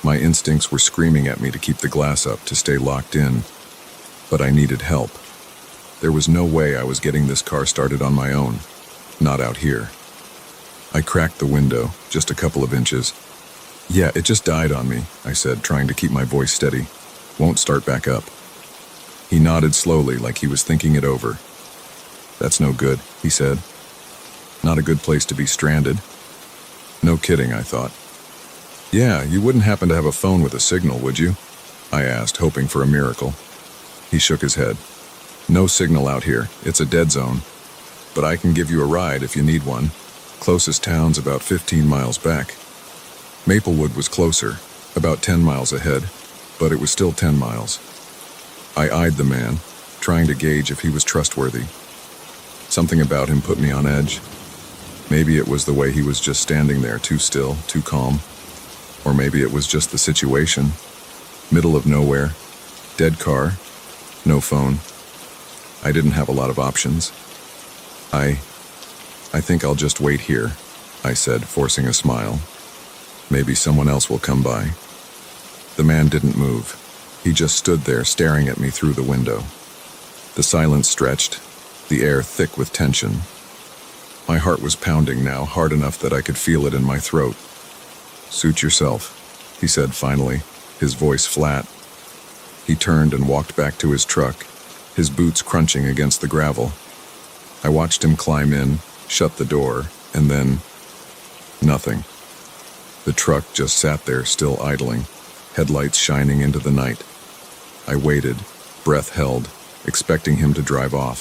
Speaker 1: My instincts were screaming at me to keep the glass up, to stay locked in. But I needed help. There was no way I was getting this car started on my own. Not out here. I cracked the window, just a couple of inches. "Yeah, it just died on me," I said, trying to keep my voice steady. "Won't start back up." He nodded slowly, like he was thinking it over. "That's no good," he said. "Not a good place to be stranded." No kidding, I thought. "Yeah, you wouldn't happen to have a phone with a signal, would you?" I asked, hoping for a miracle. He shook his head. "No signal out here. It's a dead zone. But I can give you a ride if you need one. Closest town's about 15 miles back." Maplewood was closer, about 10 miles ahead, but it was still 10 miles. I eyed the man, trying to gauge if he was trustworthy. Something about him put me on edge. Maybe it was the way he was just standing there, too still, too calm. Or maybe it was just the situation. Middle of nowhere, dead car, no phone. I didn't have a lot of options. I think I'll just wait here," I said, forcing a smile. "Maybe someone else will come by." The man didn't move. He just stood there staring at me through the window. The silence stretched, the air thick with tension. My heart was pounding now, hard enough that I could feel it in my throat. "Suit yourself," he said finally, his voice flat. He turned and walked back to his truck, his boots crunching against the gravel. I watched him climb in, shut the door, and then nothing. The truck just sat there, still idling, headlights shining into the night. I waited, breath held, expecting him to drive off.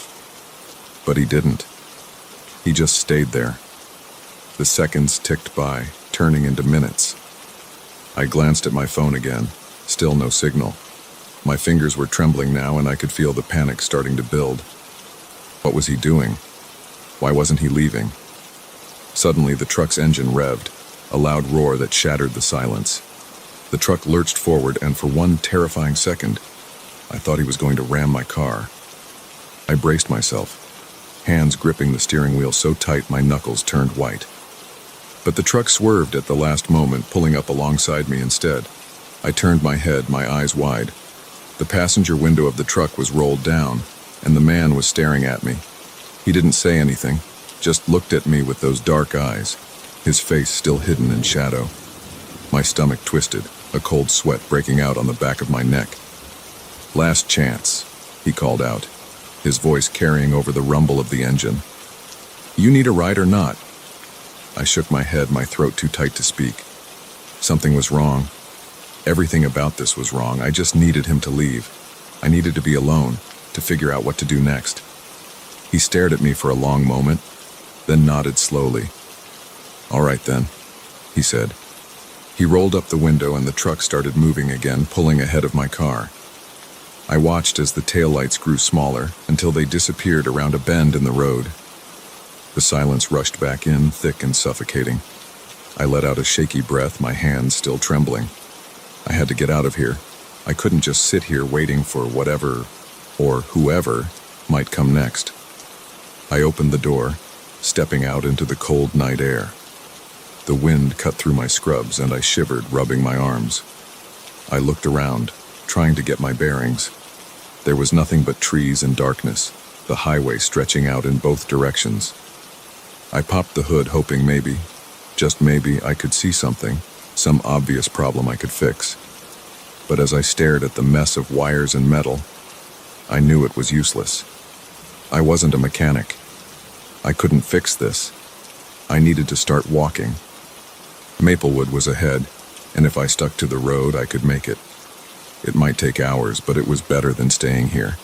Speaker 1: But he didn't. He just stayed there. The seconds ticked by, turning into minutes. I glanced at my phone again, still no signal. My fingers were trembling now and I could feel the panic starting to build. What was he doing? Why wasn't he leaving? Suddenly the truck's engine revved, a loud roar that shattered the silence. The truck lurched forward and for one terrifying second, I thought he was going to ram my car. I braced myself, hands gripping the steering wheel so tight my knuckles turned white. But the truck swerved at the last moment, pulling up alongside me instead. I turned my head, my eyes wide. The passenger window of the truck was rolled down, and the man was staring at me. He didn't say anything, just looked at me with those dark eyes, his face still hidden in shadow. My stomach twisted, a cold sweat breaking out on the back of my neck. "Last chance," he called out, his voice carrying over the rumble of the engine. "You need a ride or not?" I shook my head, my throat too tight to speak. Something was wrong. Everything about this was wrong. I just needed him to leave. I needed to be alone, to figure out what to do next. He stared at me for a long moment, then nodded slowly. "All right then," he said. He rolled up the window and the truck started moving again, pulling ahead of my car. I watched as the taillights grew smaller until they disappeared around a bend in the road. The silence rushed back in, thick and suffocating. I let out a shaky breath, my hands still trembling. I had to get out of here. I couldn't just sit here waiting for whatever, or whoever, might come next. I opened the door, stepping out into the cold night air. The wind cut through my scrubs and I shivered, rubbing my arms. I looked around, trying to get my bearings. There was nothing but trees and darkness, the highway stretching out in both directions. I popped the hood, hoping maybe, just maybe, I could see something, some obvious problem I could fix. But as I stared at the mess of wires and metal, I knew it was useless. I wasn't a mechanic. I couldn't fix this. I needed to start walking. Maplewood was ahead, and if I stuck to the road, I could make it. It might take hours, but it was better than staying here.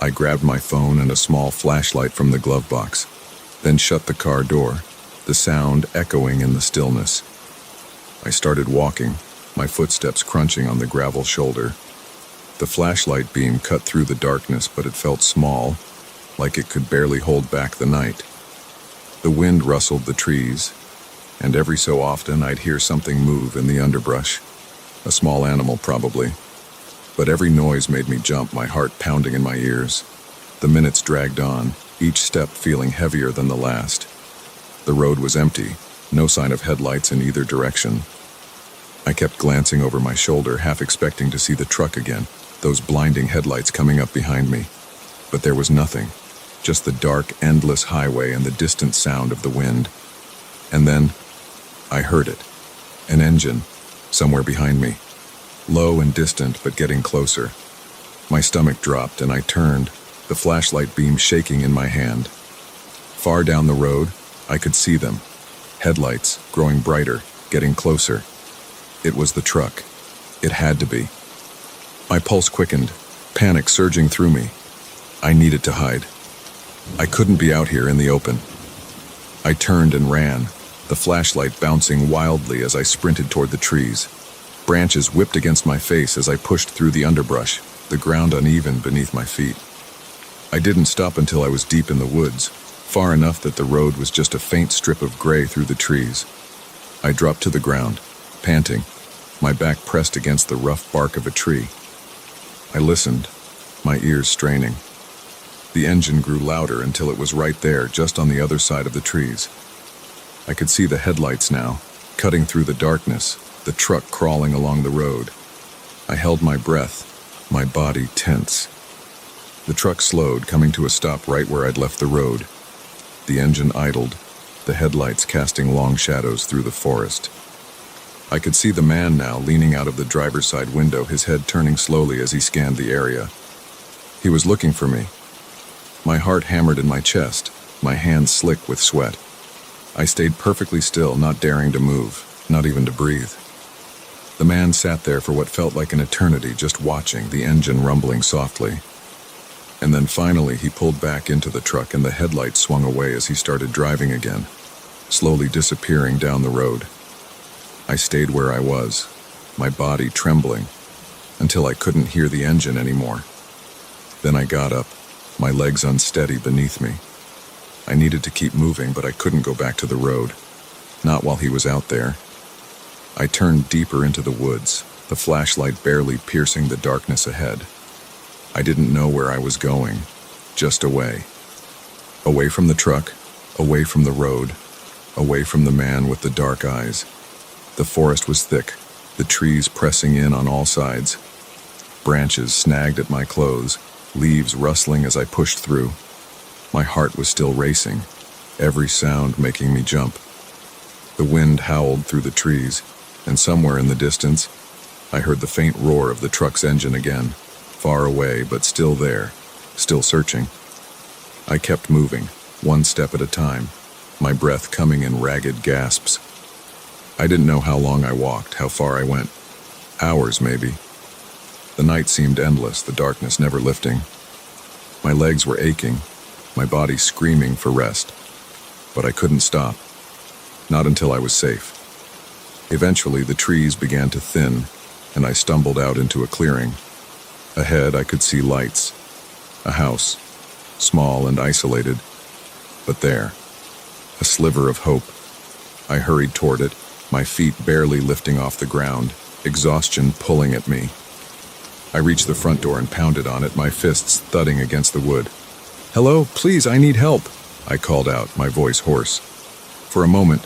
Speaker 1: I grabbed my phone and a small flashlight from the glove box, then shut the car door, the sound echoing in the stillness. I started walking, my footsteps crunching on the gravel shoulder. The flashlight beam cut through the darkness, but it felt small, like it could barely hold back the night. The wind rustled the trees, and every so often I'd hear something move in the underbrush. A small animal, probably. But every noise made me jump, my heart pounding in my ears. The minutes dragged on, each step feeling heavier than the last. The road was empty, no sign of headlights in either direction. I kept glancing over my shoulder, half expecting to see the truck again, those blinding headlights coming up behind me. But there was nothing, just the dark, endless highway and the distant sound of the wind. And then, I heard it. An engine, somewhere behind me. Low and distant, but getting closer. My stomach dropped and I turned, the flashlight beam shaking in my hand. Far down the road, I could see them. Headlights, growing brighter, getting closer. It was the truck. It had to be. My pulse quickened, panic surging through me. I needed to hide. I couldn't be out here in the open. I turned and ran, the flashlight bouncing wildly as I sprinted toward the trees. Branches whipped against my face as I pushed through the underbrush, the ground uneven beneath my feet. I didn't stop until I was deep in the woods, far enough that the road was just a faint strip of gray through the trees. I dropped to the ground, panting, my back pressed against the rough bark of a tree. I listened, my ears straining. The engine grew louder until it was right there, just on the other side of the trees. I could see the headlights now, cutting through the darkness, the truck crawling along the road. I held my breath, my body tense. The truck slowed, coming to a stop right where I'd left the road. The engine idled, the headlights casting long shadows through the forest. I could see the man now, leaning out of the driver's side window, his head turning slowly as he scanned the area. He was looking for me. My heart hammered in my chest, my hands slick with sweat. I stayed perfectly still, not daring to move, not even to breathe. The man sat there for what felt like an eternity, just watching, the engine rumbling softly. And then finally he pulled back into the truck and the headlights swung away as he started driving again, slowly disappearing down the road. I stayed where I was, my body trembling, until I couldn't hear the engine anymore. Then I got up, my legs unsteady beneath me. I needed to keep moving, but I couldn't go back to the road, not while he was out there. I turned deeper into the woods, the flashlight barely piercing the darkness ahead. I didn't know where I was going, just away. Away from the truck, away from the road, away from the man with the dark eyes. The forest was thick, the trees pressing in on all sides. Branches snagged at my clothes, leaves rustling as I pushed through. My heart was still racing, every sound making me jump. The wind howled through the trees, and somewhere in the distance, I heard the faint roar of the truck's engine again, far away but still there, still searching. I kept moving, one step at a time, my breath coming in ragged gasps. I didn't know how long I walked, how far I went. Hours, maybe. The night seemed endless, the darkness never lifting. My legs were aching, my body screaming for rest. But I couldn't stop. Not until I was safe. Eventually, the trees began to thin, and I stumbled out into a clearing. Ahead, I could see lights. A house, small and isolated, but there. A sliver of hope. I hurried toward it, my feet barely lifting off the ground, exhaustion pulling at me. I reached the front door and pounded on it, my fists thudding against the wood. "Hello, please, I need help," I called out, my voice hoarse. For a moment,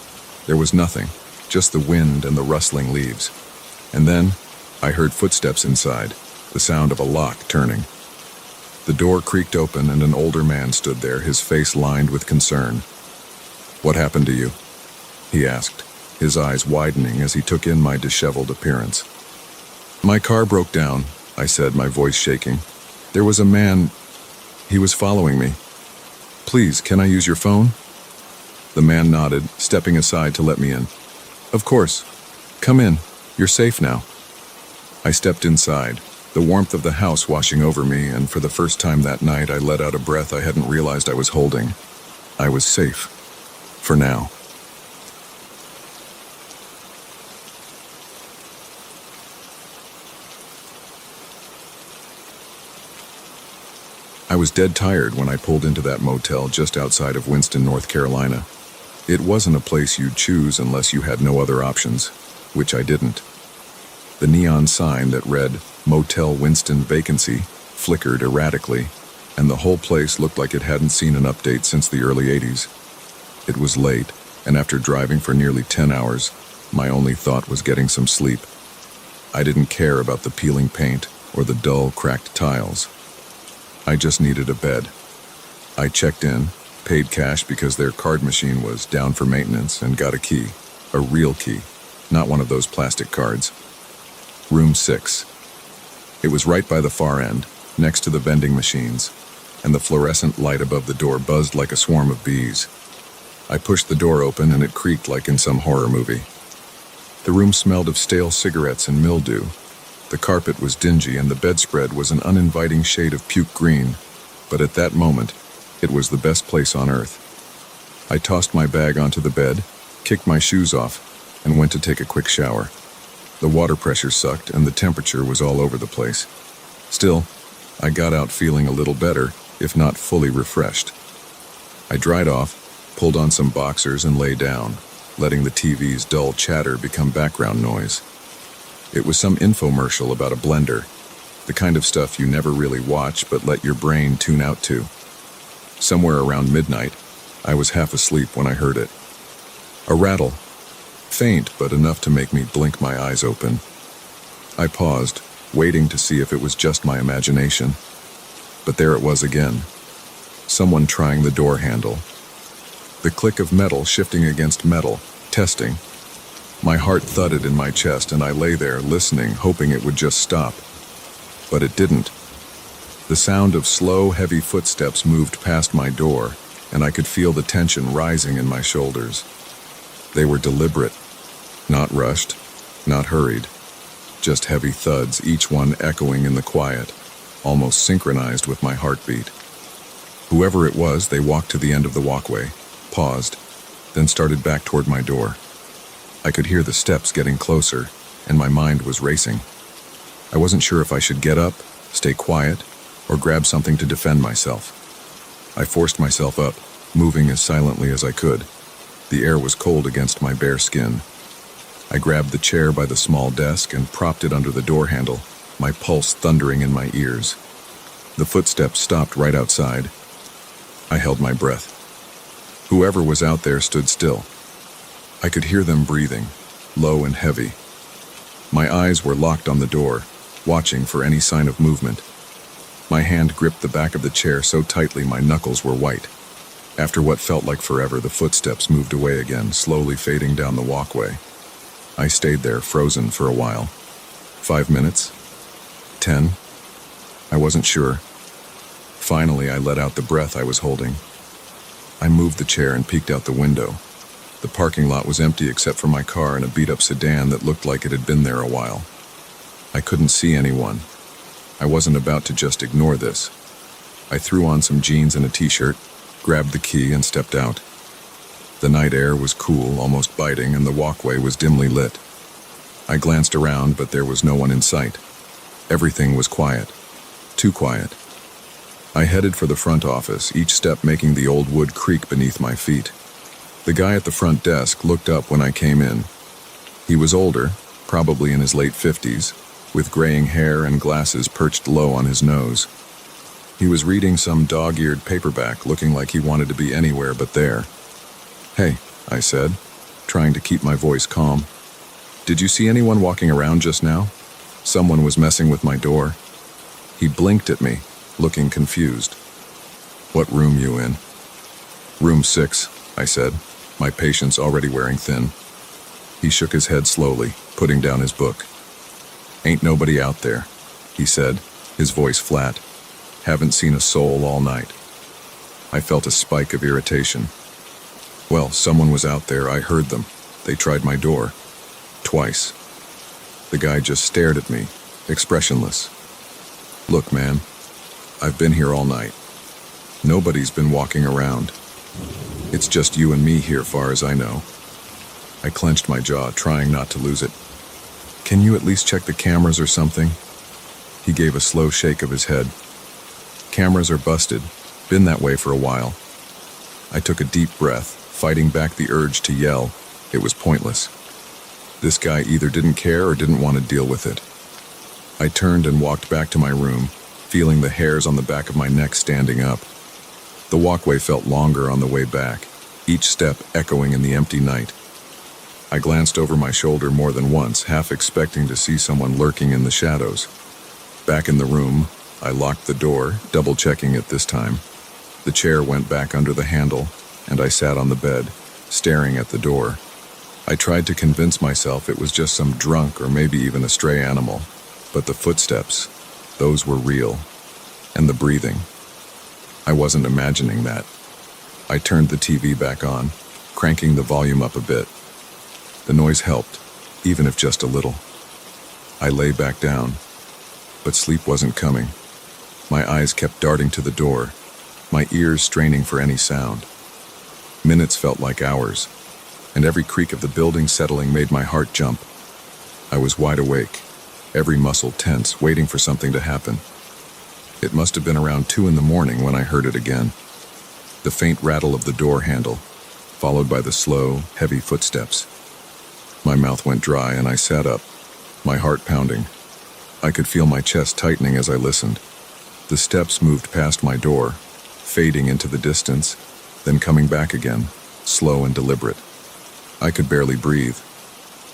Speaker 1: there was nothing, just the wind and the rustling leaves. And then, I heard footsteps inside, the sound of a lock turning. The door creaked open and an older man stood there, his face lined with concern. "What happened to you?" he asked, his eyes widening as he took in my disheveled appearance. "My car broke down," I said, my voice shaking. "There was a man. He was following me. Please, can I use your phone?" The man nodded, stepping aside to let me in. "Of course. Come in. You're safe now." I stepped inside, the warmth of the house washing over me, and for the first time that night I let out a breath I hadn't realized I was holding. I was safe. For now. I was dead tired when I pulled into that motel just outside of Winston, North Carolina. It wasn't a place you'd choose unless you had no other options, which I didn't. The neon sign that read, "Motel Winston Vacancy," flickered erratically, and the whole place looked like it hadn't seen an update since the early 80s. It was late, and after driving for nearly 10 hours, my only thought was getting some sleep. I didn't care about the peeling paint or the dull, cracked tiles. I just needed a bed. I checked in, paid cash because their card machine was down for maintenance, and got a key. A real key, not one of those plastic cards. Room 6. It was right by the far end, next to the vending machines, and the fluorescent light above the door buzzed like a swarm of bees. I pushed the door open and it creaked like in some horror movie. The room smelled of stale cigarettes and mildew. The carpet was dingy and the bedspread was an uninviting shade of puke green, but at that moment, it was the best place on earth. I tossed my bag onto the bed, kicked my shoes off, and went to take a quick shower. The water pressure sucked and the temperature was all over the place. Still, I got out feeling a little better, if not fully refreshed. I dried off, pulled on some boxers and lay down, letting the TV's dull chatter become background noise. It was some infomercial about a blender, the kind of stuff you never really watch but let your brain tune out to. Somewhere around midnight, I was half asleep when I heard it. A rattle, faint but enough to make me blink my eyes open. I paused, waiting to see if it was just my imagination. But there it was again. Someone trying the door handle. The click of metal shifting against metal, testing. My heart thudded in my chest and I lay there listening, hoping it would just stop. But it didn't. The sound of slow, heavy footsteps moved past my door, and I could feel the tension rising in my shoulders. They were deliberate, not rushed, not hurried, just heavy thuds, each one echoing in the quiet, almost synchronized with my heartbeat. Whoever it was, they walked to the end of the walkway, paused, then started back toward my door. I could hear the steps getting closer, and my mind was racing. I wasn't sure if I should get up, stay quiet, or grab something to defend myself. I forced myself up, moving as silently as I could. The air was cold against my bare skin. I grabbed the chair by the small desk and propped it under the door handle, my pulse thundering in my ears. The footsteps stopped right outside. I held my breath. Whoever was out there stood still. I could hear them breathing, low and heavy. My eyes were locked on the door, watching for any sign of movement. My hand gripped the back of the chair so tightly my knuckles were white. After what felt like forever, the footsteps moved away again, slowly fading down the walkway. I stayed there, frozen, for a while. 5 minutes? 10? I wasn't sure. Finally, I let out the breath I was holding. I moved the chair and peeked out the window. The parking lot was empty except for my car and a beat-up sedan that looked like it had been there a while. I couldn't see anyone. I wasn't about to just ignore this. I threw on some jeans and a t-shirt, grabbed the key, and stepped out. The night air was cool, almost biting, and the walkway was dimly lit. I glanced around, but there was no one in sight. Everything was quiet. Too quiet. I headed for the front office, each step making the old wood creak beneath my feet. The guy at the front desk looked up when I came in. He was older, probably in his late 50s, with graying hair and glasses perched low on his nose. He was reading some dog-eared paperback, looking like he wanted to be anywhere but there. "Hey," I said, trying to keep my voice calm. "Did you see anyone walking around just now? Someone was messing with my door." He blinked at me, looking confused. "What room you in?" "Room 6, I said, my patience already wearing thin. He shook his head slowly, putting down his book. "Ain't nobody out there," he said, his voice flat. "Haven't seen a soul all night." I felt a spike of irritation. Well, someone was out there. I heard them. They tried my door. Twice. The guy just stared at me, expressionless. "Look, man, I've been here all night. Nobody's been walking around. It's just you and me here, far as I know." I clenched my jaw, trying not to lose it. "Can you at least check the cameras or something?" He gave a slow shake of his head. "Cameras are busted. Been that way for a while." I took a deep breath, fighting back the urge to yell. It was pointless. This guy either didn't care or didn't want to deal with it. I turned and walked back to my room, feeling the hairs on the back of my neck standing up. The walkway felt longer on the way back, each step echoing in the empty night. I glanced over my shoulder more than once, half expecting to see someone lurking in the shadows. Back in the room, I locked the door, double-checking it this time. The chair went back under the handle, and I sat on the bed, staring at the door. I tried to convince myself it was just some drunk or maybe even a stray animal, but the footsteps, those were real. And the breathing. I wasn't imagining that. I turned the TV back on, cranking the volume up a bit. The noise helped, even if just a little. I lay back down, but sleep wasn't coming. My eyes kept darting to the door, my ears straining for any sound. Minutes felt like hours, and every creak of the building settling made my heart jump. I was wide awake, every muscle tense, waiting for something to happen. It must have been around 2 in the morning when I heard it again. The faint rattle of the door handle, followed by the slow, heavy footsteps. My mouth went dry and I sat up, my heart pounding. I could feel my chest tightening as I listened. The steps moved past my door, fading into the distance, then coming back again, slow and deliberate. I could barely breathe.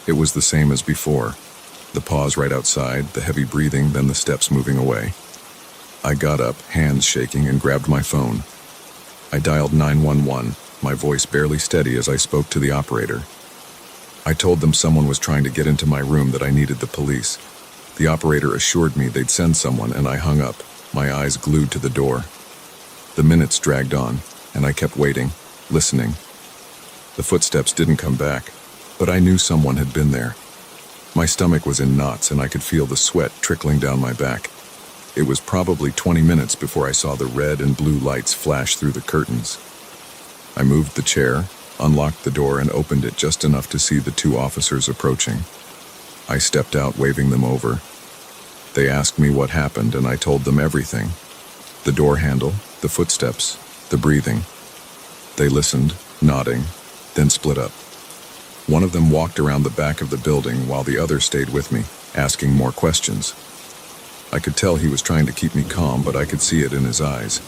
Speaker 1: It was the same as before. The pause right outside, the heavy breathing, then the steps moving away. I got up, hands shaking, and grabbed my phone. I dialed 911, my voice barely steady as I spoke to the operator. I told them someone was trying to get into my room, that I needed the police. The operator assured me they'd send someone, and I hung up, my eyes glued to the door. The minutes dragged on, and I kept waiting, listening. The footsteps didn't come back, but I knew someone had been there. My stomach was in knots and I could feel the sweat trickling down my back. It was probably 20 minutes before I saw the red and blue lights flash through the curtains. I moved the chair, unlocked the door, and opened it just enough to see the two officers approaching. I stepped out, waving them over. They asked me what happened, and I told them everything. The door handle, the footsteps, the breathing. They listened, nodding, then split up. One of them walked around the back of the building while the other stayed with me, asking more questions. I could tell he was trying to keep me calm, but I could see it in his eyes.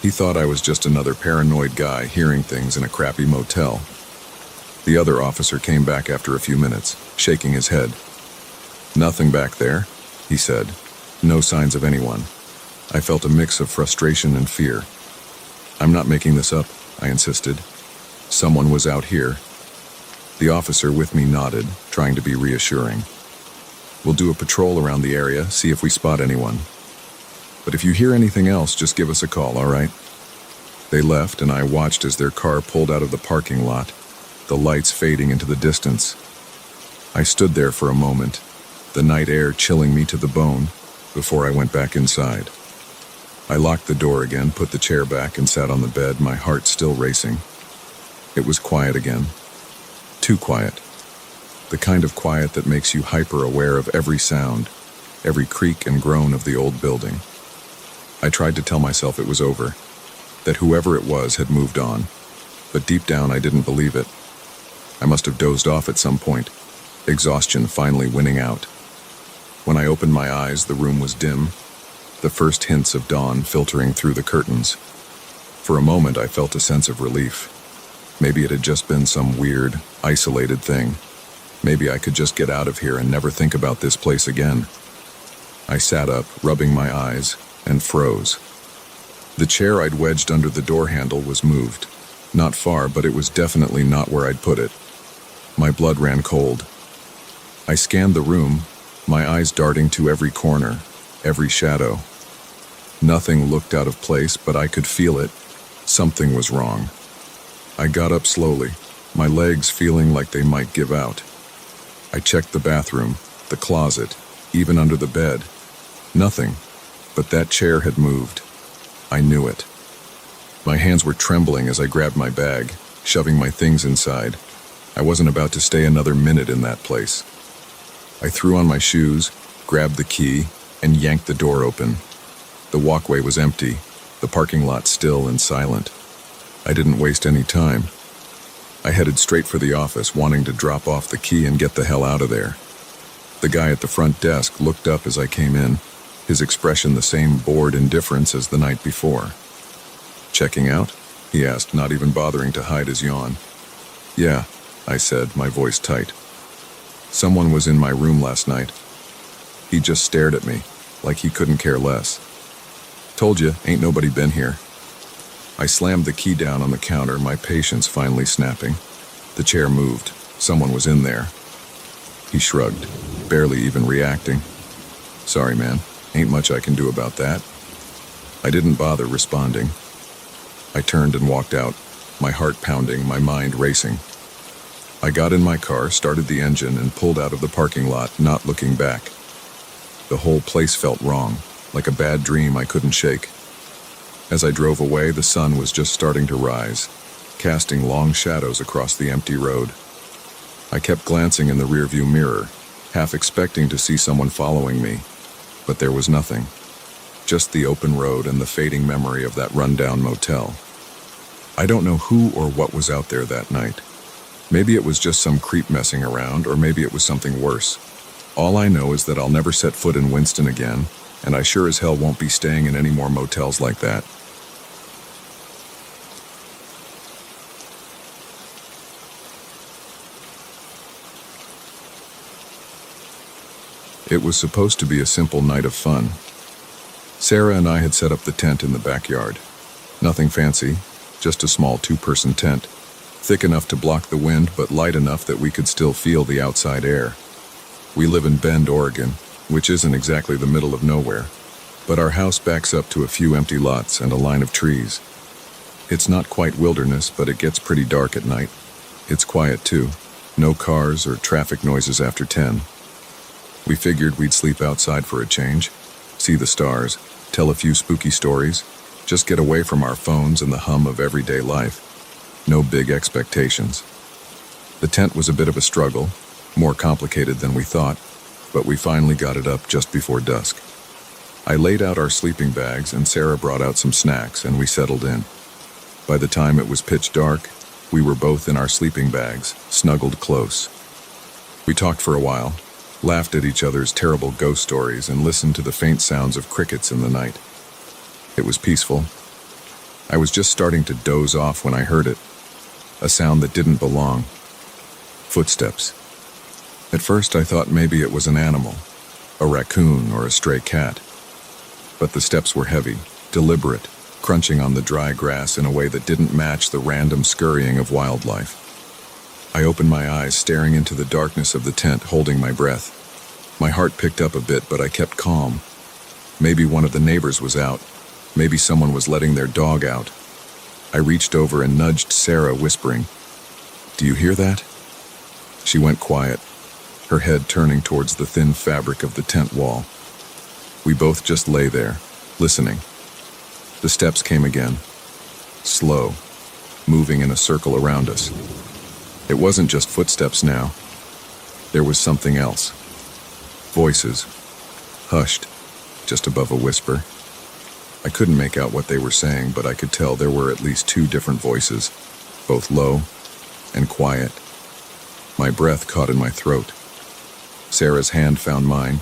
Speaker 1: He thought I was just another paranoid guy hearing things in a crappy motel. The other officer came back after a few minutes, shaking his head. "Nothing back there," he said. "No signs of anyone." I felt a mix of frustration and fear. "I'm not making this up," I insisted. "Someone was out here." The officer with me nodded, trying to be reassuring. "We'll do a patrol around the area, see if we spot anyone. But if you hear anything else, just give us a call, all right?" They left, and I watched as their car pulled out of the parking lot, the lights fading into the distance. I stood there for a moment, the night air chilling me to the bone, before I went back inside. I locked the door again, put the chair back, and sat on the bed, my heart still racing. It was quiet again. Too quiet. The kind of quiet that makes you hyper-aware of every sound, every creak and groan of the old building. I tried to tell myself it was over, that whoever it was had moved on, but deep down I didn't believe it. I must have dozed off at some point, exhaustion finally winning out. When I opened my eyes, the room was dim, the first hints of dawn filtering through the curtains. For a moment, I felt a sense of relief. Maybe it had just been some weird, isolated thing. Maybe I could just get out of here and never think about this place again. I sat up, rubbing my eyes, and froze. The chair I'd wedged under the door handle was moved. Not far, but it was definitely not where I'd put it. My blood ran cold. I scanned the room, my eyes darting to every corner, every shadow. Nothing looked out of place, but I could feel it. Something was wrong. I got up slowly, my legs feeling like they might give out. I checked the bathroom, the closet, even under the bed. Nothing, but that chair had moved. I knew it. My hands were trembling as I grabbed my bag, shoving my things inside. I wasn't about to stay another minute in that place. I threw on my shoes, grabbed the key, and yanked the door open. The walkway was empty, the parking lot still and silent. I didn't waste any time. I headed straight for the office, wanting to drop off the key and get the hell out of there. The guy at the front desk looked up as I came in, his expression the same bored indifference as the night before. "Checking out?" he asked, not even bothering to hide his yawn. "Yeah," I said, my voice tight. "Someone was in my room last night." He just stared at me, like he couldn't care less. "Told you, ain't nobody been here." I slammed the key down on the counter, my patience finally snapping. The chair moved. Someone was in there. He shrugged, barely even reacting. "Sorry, man. Ain't much I can do about that." I didn't bother responding. I turned and walked out, my heart pounding, my mind racing. I got in my car, started the engine, and pulled out of the parking lot, not looking back. The whole place felt wrong, like a bad dream I couldn't shake. As I drove away, the sun was just starting to rise, casting long shadows across the empty road. I kept glancing in the rearview mirror, half expecting to see someone following me, but there was nothing. Just the open road and the fading memory of that rundown motel. I don't know who or what was out there that night. Maybe it was just some creep messing around, or maybe it was something worse. All I know is that I'll never set foot in Winston again, and I sure as hell won't be staying in any more motels like that. It was supposed to be a simple night of fun. Sarah and I had set up the tent in the backyard. Nothing fancy, just a small 2-person tent, thick enough to block the wind but light enough that we could still feel the outside air. We live in Bend, Oregon, which isn't exactly the middle of nowhere, but our house backs up to a few empty lots and a line of trees. It's not quite wilderness, but it gets pretty dark at night. It's quiet too, no cars or traffic noises after 10. We figured we'd sleep outside for a change, see the stars, tell a few spooky stories, just get away from our phones and the hum of everyday life. No big expectations. The tent was a bit of a struggle, more complicated than we thought, but we finally got it up just before dusk. I laid out our sleeping bags and Sarah brought out some snacks and we settled in. By the time it was pitch dark, we were both in our sleeping bags, snuggled close. We talked for a while, laughed at each other's terrible ghost stories and listened to the faint sounds of crickets in the night. It was peaceful. I was just starting to doze off when I heard it, a sound that didn't belong. Footsteps. At first I thought maybe it was an animal, a raccoon or a stray cat. But the steps were heavy, deliberate, crunching on the dry grass in a way that didn't match the random scurrying of wildlife. I opened my eyes, staring into the darkness of the tent, holding my breath. My heart picked up a bit, but I kept calm. Maybe one of the neighbors was out. Maybe someone was letting their dog out. I reached over and nudged Sarah, whispering, "Do you hear that?" She went quiet, her head turning towards the thin fabric of the tent wall. We both just lay there, listening. The steps came again, slow, moving in a circle around us. It wasn't just footsteps now. There was something else. Voices, hushed, just above a whisper. I couldn't make out what they were saying, but I could tell there were at least two different voices, both low and quiet. My breath caught in my throat. Sarah's hand found mine.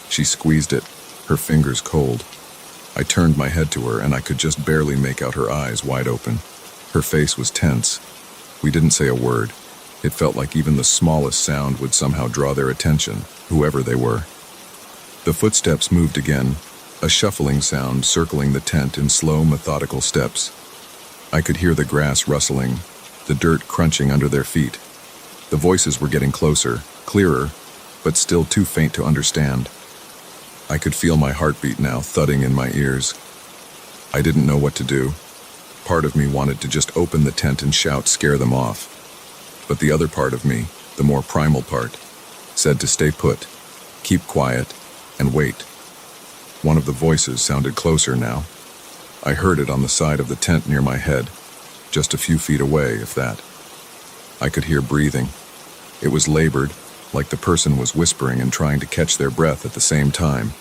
Speaker 1: She squeezed it, her fingers cold. I turned my head to her and I could just barely make out her eyes wide open. Her face was tense. We didn't say a word. It felt like even the smallest sound would somehow draw their attention, whoever they were. The footsteps moved again, a shuffling sound circling the tent in slow, methodical steps. I could hear the grass rustling, the dirt crunching under their feet. The voices were getting closer, clearer, but still too faint to understand. I could feel my heartbeat now thudding in my ears. I didn't know what to do. Part of me wanted to just open the tent and shout, scare them off. But the other part of me, the more primal part, said to stay put, keep quiet, and wait. One of the voices sounded closer now. I heard it on the side of the tent near my head, just a few feet away, if that. I could hear breathing. It was labored, like the person was whispering and trying to catch their breath at the same time.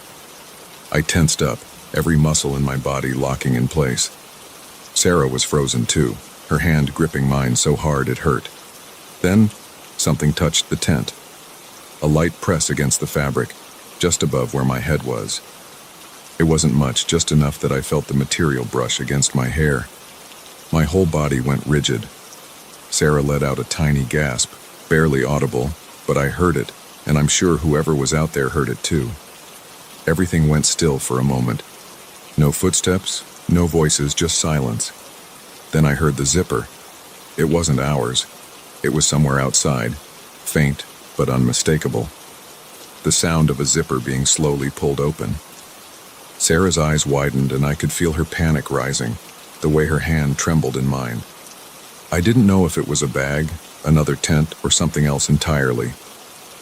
Speaker 1: I tensed up, every muscle in my body locking in place. Sarah was frozen too, her hand gripping mine so hard it hurt. Then, something touched the tent. A light press against the fabric, just above where my head was. It wasn't much, just enough that I felt the material brush against my hair. My whole body went rigid. Sarah let out a tiny gasp, barely audible, but I heard it, and I'm sure whoever was out there heard it too. Everything went still for a moment. No footsteps, no voices, just silence. Then I heard the zipper. It wasn't ours. It was somewhere outside, faint but unmistakable. The sound of a zipper being slowly pulled open. Sarah's eyes widened and I could feel her panic rising, the way her hand trembled in mine. I didn't know if it was a bag, another tent, or something else entirely,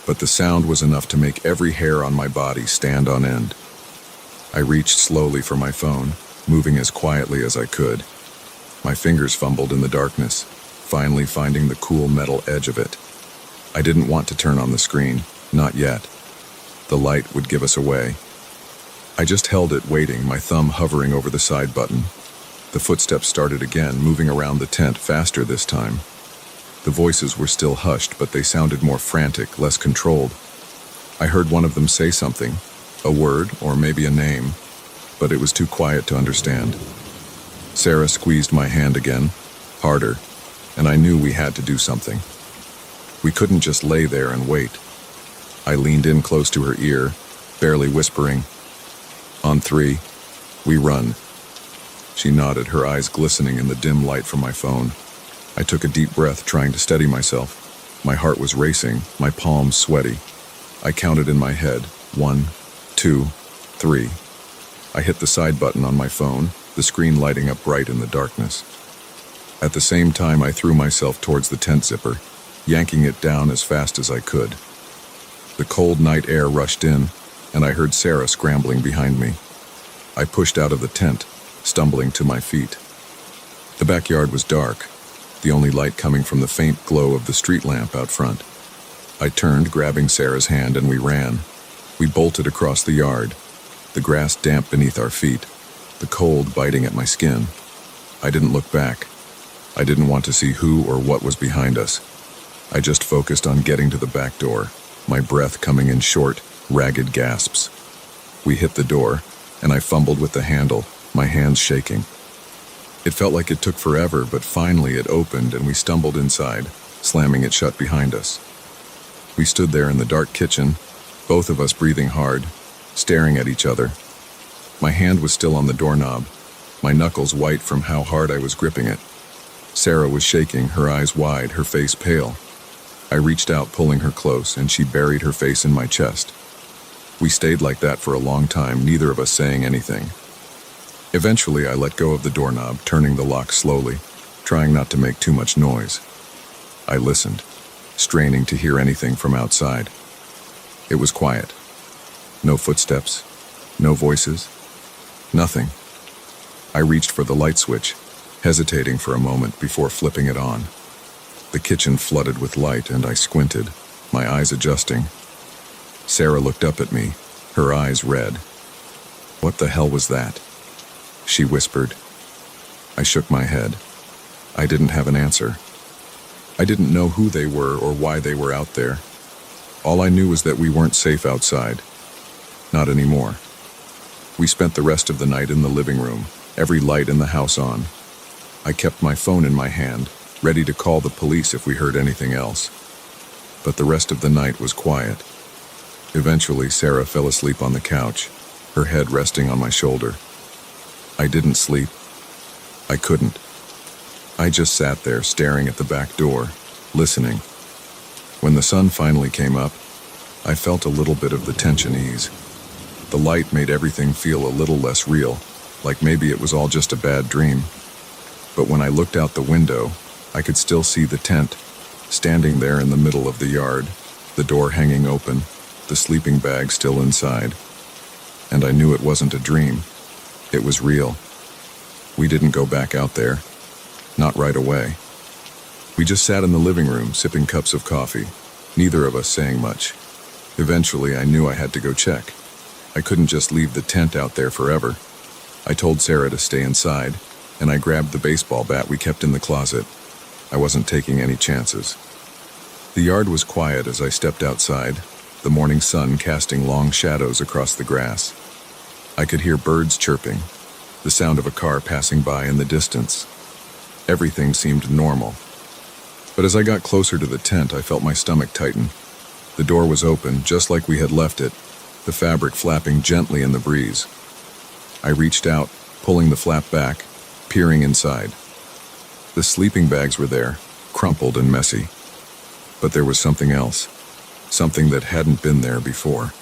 Speaker 1: but the sound was enough to make every hair on my body stand on end. I reached slowly for my phone, moving as quietly as I could. My fingers fumbled in the darkness, finally finding the cool metal edge of it. I didn't want to turn on the screen, not yet. The light would give us away. I just held it, waiting, my thumb hovering over the side button. The footsteps started again, moving around the tent, faster this time. The voices were still hushed, but they sounded more frantic, less controlled. I heard one of them say something, a word or maybe a name, but it was too quiet to understand. Sarah squeezed my hand again, harder, and I knew we had to do something. We couldn't just lay there and wait. I leaned in close to her ear, barely whispering, "On 3, we run." She nodded, her eyes glistening in the dim light from my phone. I took a deep breath, trying to steady myself. My heart was racing, my palms sweaty. I counted in my head, 1, 2, 3. I hit the side button on my phone, the screen lighting up bright in the darkness. At the same time, I threw myself towards the tent zipper, yanking it down as fast as I could. The cold night air rushed in, and I heard Sarah scrambling behind me. I pushed out of the tent, stumbling to my feet. The backyard was dark, the only light coming from the faint glow of the street lamp out front. I turned, grabbing Sarah's hand, and we ran. We bolted across the yard, the grass damp beneath our feet, the cold biting at my skin. I didn't look back. I didn't want to see who or what was behind us. I just focused on getting to the back door, my breath coming in short, ragged gasps. We hit the door, and I fumbled with the handle, my hands shaking. It felt like it took forever, but finally it opened and we stumbled inside, slamming it shut behind us. We stood there in the dark kitchen, both of us breathing hard, staring at each other. My hand was still on the doorknob, my knuckles white from how hard I was gripping it. Sarah was shaking, her eyes wide, her face pale. I reached out, pulling her close, and she buried her face in my chest. We stayed like that for a long time, neither of us saying anything. Eventually, I let go of the doorknob, turning the lock slowly, trying not to make too much noise. I listened, straining to hear anything from outside. It was quiet. No footsteps, no voices, nothing. I reached for the light switch, hesitating for a moment before flipping it on. The kitchen flooded with light and I squinted, my eyes adjusting. Sarah looked up at me, her eyes red. "What the hell was that?" she whispered. I shook my head. I didn't have an answer. I didn't know who they were or why they were out there. All I knew was that we weren't safe outside. Not anymore. We spent the rest of the night in the living room, every light in the house on. I kept my phone in my hand, ready to call the police if we heard anything else. But the rest of the night was quiet. Eventually, Sarah fell asleep on the couch, her head resting on my shoulder. I didn't sleep. I couldn't. I just sat there staring at the back door, listening. When the sun finally came up, I felt a little bit of the tension ease. The light made everything feel a little less real, like maybe it was all just a bad dream. But when I looked out the window, I could still see the tent, standing there in the middle of the yard, the door hanging open, the sleeping bag still inside. And I knew it wasn't a dream. It was real. We didn't go back out there. Not right away. We just sat in the living room, sipping cups of coffee, neither of us saying much. Eventually, I knew I had to go check. I couldn't just leave the tent out there forever. I told Sarah to stay inside, and I grabbed the baseball bat we kept in the closet. I wasn't taking any chances. The yard was quiet as I stepped outside, the morning sun casting long shadows across the grass. I could hear birds chirping, the sound of a car passing by in the distance. Everything seemed normal. But as I got closer to the tent, I felt my stomach tighten. The door was open, just like we had left it, the fabric flapping gently in the breeze. I reached out, pulling the flap back, peering inside. The sleeping bags were there, crumpled and messy. But there was something else, something that hadn't been there before.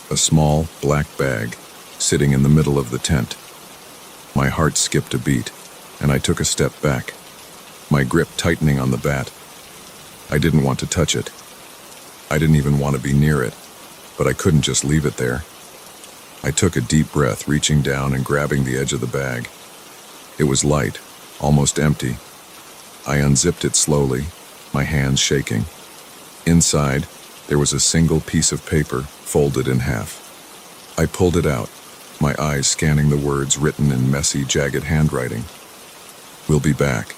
Speaker 1: A small, black bag, sitting in the middle of the tent. My heart skipped a beat, and I took a step back, my grip tightening on the bat. I didn't want to touch it. I didn't even want to be near it, but I couldn't just leave it there. I took a deep breath, reaching down and grabbing the edge of the bag. It was light, almost empty. I unzipped it slowly, my hands shaking. Inside, there was a single piece of paper, folded in half. I pulled it out, my eyes scanning the words written in messy, jagged handwriting. "We'll be back."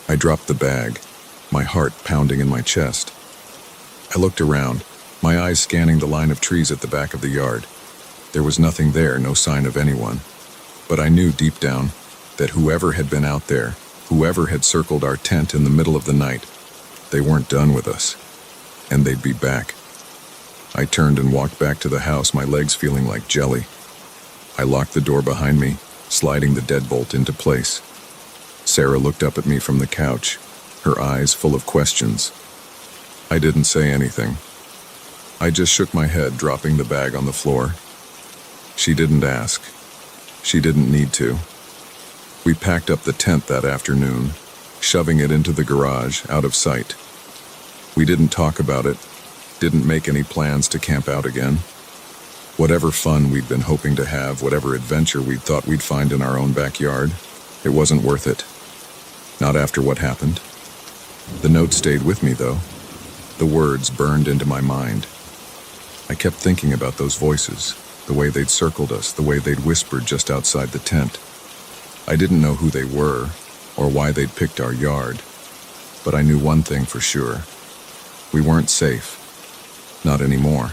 Speaker 1: I dropped the bag, my heart pounding in my chest. I looked around, my eyes scanning the line of trees at the back of the yard. There was nothing there, no sign of anyone. But I knew deep down that whoever had been out there, whoever had circled our tent in the middle of the night, they weren't done with us, and they'd be back. I turned and walked back to the house, my legs feeling like jelly. I locked the door behind me, sliding the deadbolt into place. Sarah looked up at me from the couch, her eyes full of questions. I didn't say anything. I just shook my head, dropping the bag on the floor. She didn't ask. She didn't need to. We packed up the tent that afternoon, shoving it into the garage, out of sight. We didn't talk about it. Didn't make any plans to camp out again. Whatever fun we'd been hoping to have, whatever adventure we'd thought we'd find in our own backyard, it wasn't worth it. Not after what happened. The note stayed with me, though. The words burned into my mind. I kept thinking about those voices, the way they'd circled us, the way they'd whispered just outside the tent. I didn't know who they were, or why they'd picked our yard, but I knew one thing for sure. We weren't safe. Not anymore.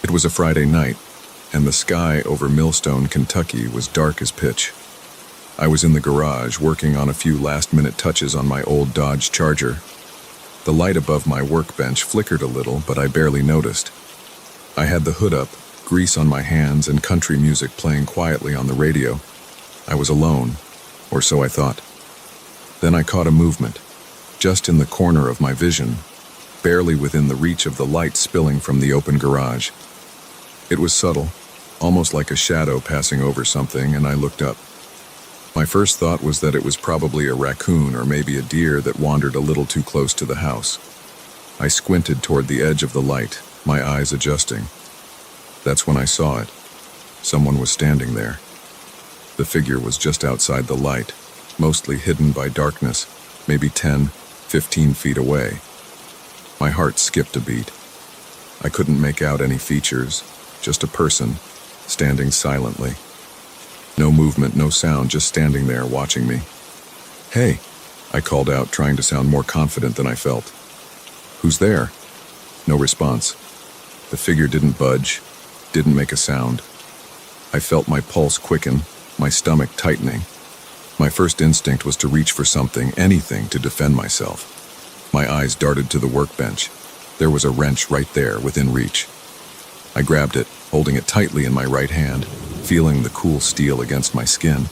Speaker 1: It was a Friday night, and the sky over Millstone, Kentucky was dark as pitch. I was in the garage working on a few last-minute touches on my old Dodge Charger. The light above my workbench flickered a little, but I barely noticed. I had the hood up, grease on my hands, and country music playing quietly on the radio. I was alone, or so I thought. Then I caught a movement, just in the corner of my vision, barely within the reach of the light spilling from the open garage. It was subtle, almost like a shadow passing over something, and I looked up. My first thought was that it was probably a raccoon or maybe a deer that wandered a little too close to the house. I squinted toward the edge of the light, my eyes adjusting. That's when I saw it. Someone was standing there. The figure was just outside the light, mostly hidden by darkness, maybe 10, 15 feet away. My heart skipped a beat. I couldn't make out any features, just a person, standing silently. No movement, no sound, just standing there watching me. "Hey," I called out, trying to sound more confident than I felt. "Who's there?" No response. The figure didn't budge, didn't make a sound. I felt my pulse quicken, my stomach tightening. My first instinct was to reach for something, anything, to defend myself. My eyes darted to the workbench. There was a wrench right there, within reach. I grabbed it, holding it tightly in my right hand, feeling the cool steel against my skin.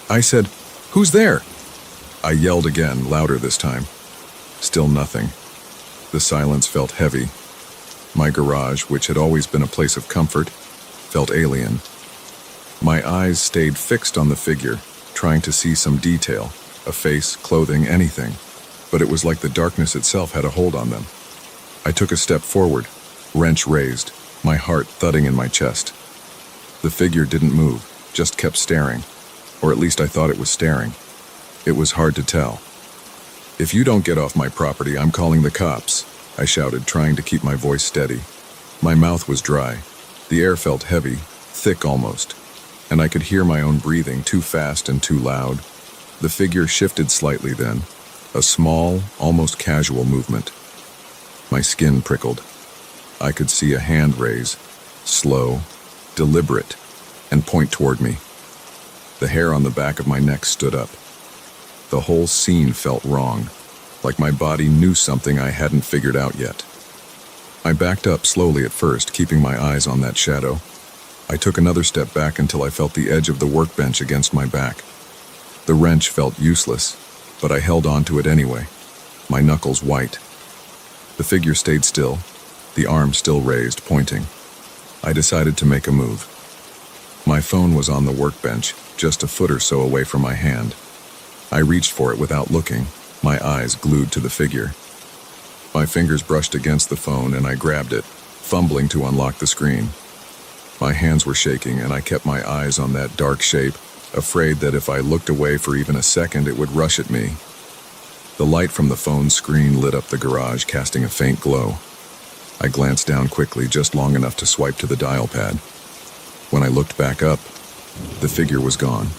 Speaker 1: I said, "Who's there?" I yelled again, louder this time. Still nothing. The silence felt heavy. My garage, which had always been a place of comfort, felt alien. My eyes stayed fixed on the figure, trying to see some detail, a face, clothing, anything. But it was like the darkness itself had a hold on them. I took a step forward, wrench raised, my heart thudding in my chest. The figure didn't move, just kept staring, or at least I thought it was staring. It was hard to tell. "If you don't get off my property, I'm calling the cops," I shouted, trying to keep my voice steady. My mouth was dry. The air felt heavy, thick almost, and I could hear my own breathing, too fast and too loud. The figure shifted slightly then, a small, almost casual movement. My skin prickled. I could see a hand raise, slow, deliberate, and point toward me. The hair on the back of my neck stood up. The whole scene felt wrong, like my body knew something I hadn't figured out yet. I backed up slowly at first, keeping my eyes on that shadow. I took another step back until I felt the edge of the workbench against my back. The wrench felt useless, but I held on to it anyway, my knuckles white. The figure stayed still, the arm still raised, pointing. I decided to make a move. My phone was on the workbench, just a foot or so away from my hand. I reached for it without looking, my eyes glued to the figure. My fingers brushed against the phone and I grabbed it, fumbling to unlock the screen. My hands were shaking and I kept my eyes on that dark shape, afraid that if I looked away for even a second it would rush at me. The light from the phone screen lit up the garage, casting a faint glow. I glanced down quickly, just long enough to swipe to the dial pad. When I looked back up, the figure was gone.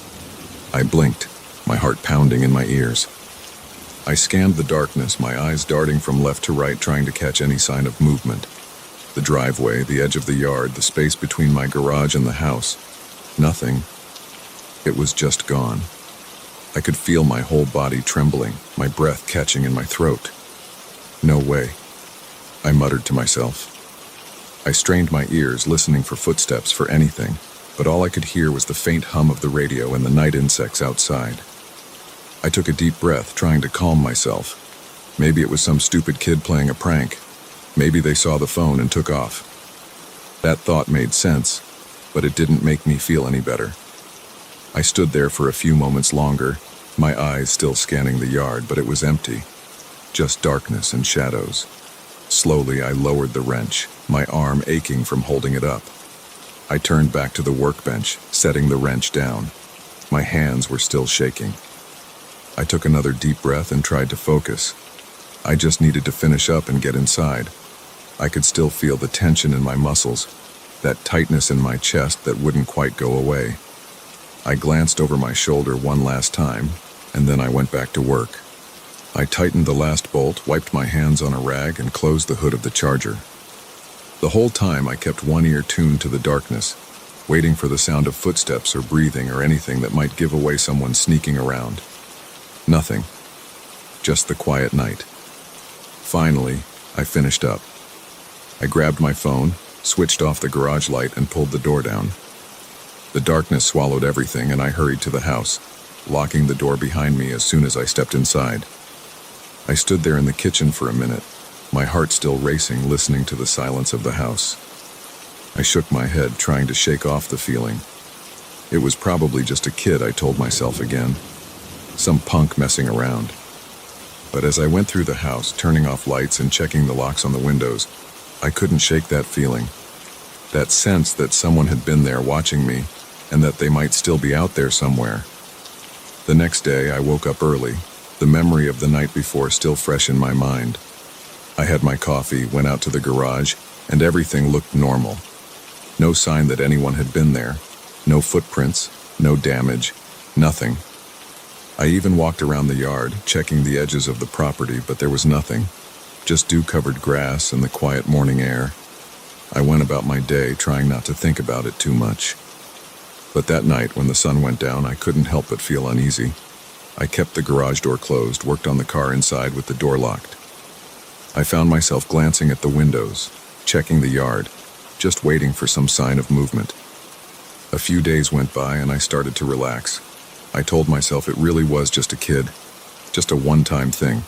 Speaker 1: I blinked, my heart pounding in my ears. I scanned the darkness, my eyes darting from left to right, trying to catch any sign of movement. The driveway, the edge of the yard, the space between my garage and the house. Nothing. It was just gone. I could feel my whole body trembling, my breath catching in my throat. No way, I muttered to myself. I strained my ears, listening for footsteps, for anything, but all I could hear was the faint hum of the radio and the night insects outside. I took a deep breath, trying to calm myself. Maybe it was some stupid kid playing a prank. Maybe they saw the phone and took off. That thought made sense, but it didn't make me feel any better. I stood there for a few moments longer, my eyes still scanning the yard, but it was empty. Just darkness and shadows. Slowly, I lowered the wrench, my arm aching from holding it up. I turned back to the workbench, setting the wrench down. My hands were still shaking. I took another deep breath and tried to focus. I just needed to finish up and get inside. I could still feel the tension in my muscles, that tightness in my chest that wouldn't quite go away. I glanced over my shoulder one last time, and then I went back to work. I tightened the last bolt, wiped my hands on a rag, and closed the hood of the charger. The whole time I kept one ear tuned to the darkness, waiting for the sound of footsteps or breathing or anything that might give away someone sneaking around. Nothing. Just the quiet night. Finally, I finished up. I grabbed my phone, switched off the garage light, and pulled the door down. The darkness swallowed everything, and I hurried to the house, locking the door behind me as soon as I stepped inside. I stood there in the kitchen for a minute, my heart still racing, listening to the silence of the house. I shook my head, trying to shake off the feeling. It was probably just a kid, I told myself again. Some punk messing around. But as I went through the house, turning off lights and checking the locks on the windows, I couldn't shake that feeling. That sense that someone had been there watching me, and that they might still be out there somewhere. The next day, I woke up early, the memory of the night before still fresh in my mind. I had my coffee, went out to the garage, and everything looked normal. No sign that anyone had been there. No footprints, no damage, nothing. I even walked around the yard, checking the edges of the property, but there was nothing. Just dew-covered grass and the quiet morning air. I went about my day, trying not to think about it too much. But that night, when the sun went down, I couldn't help but feel uneasy. I kept the garage door closed, worked on the car inside with the door locked. I found myself glancing at the windows, checking the yard, just waiting for some sign of movement. A few days went by and I started to relax. I told myself it really was just a kid, just a one-time thing.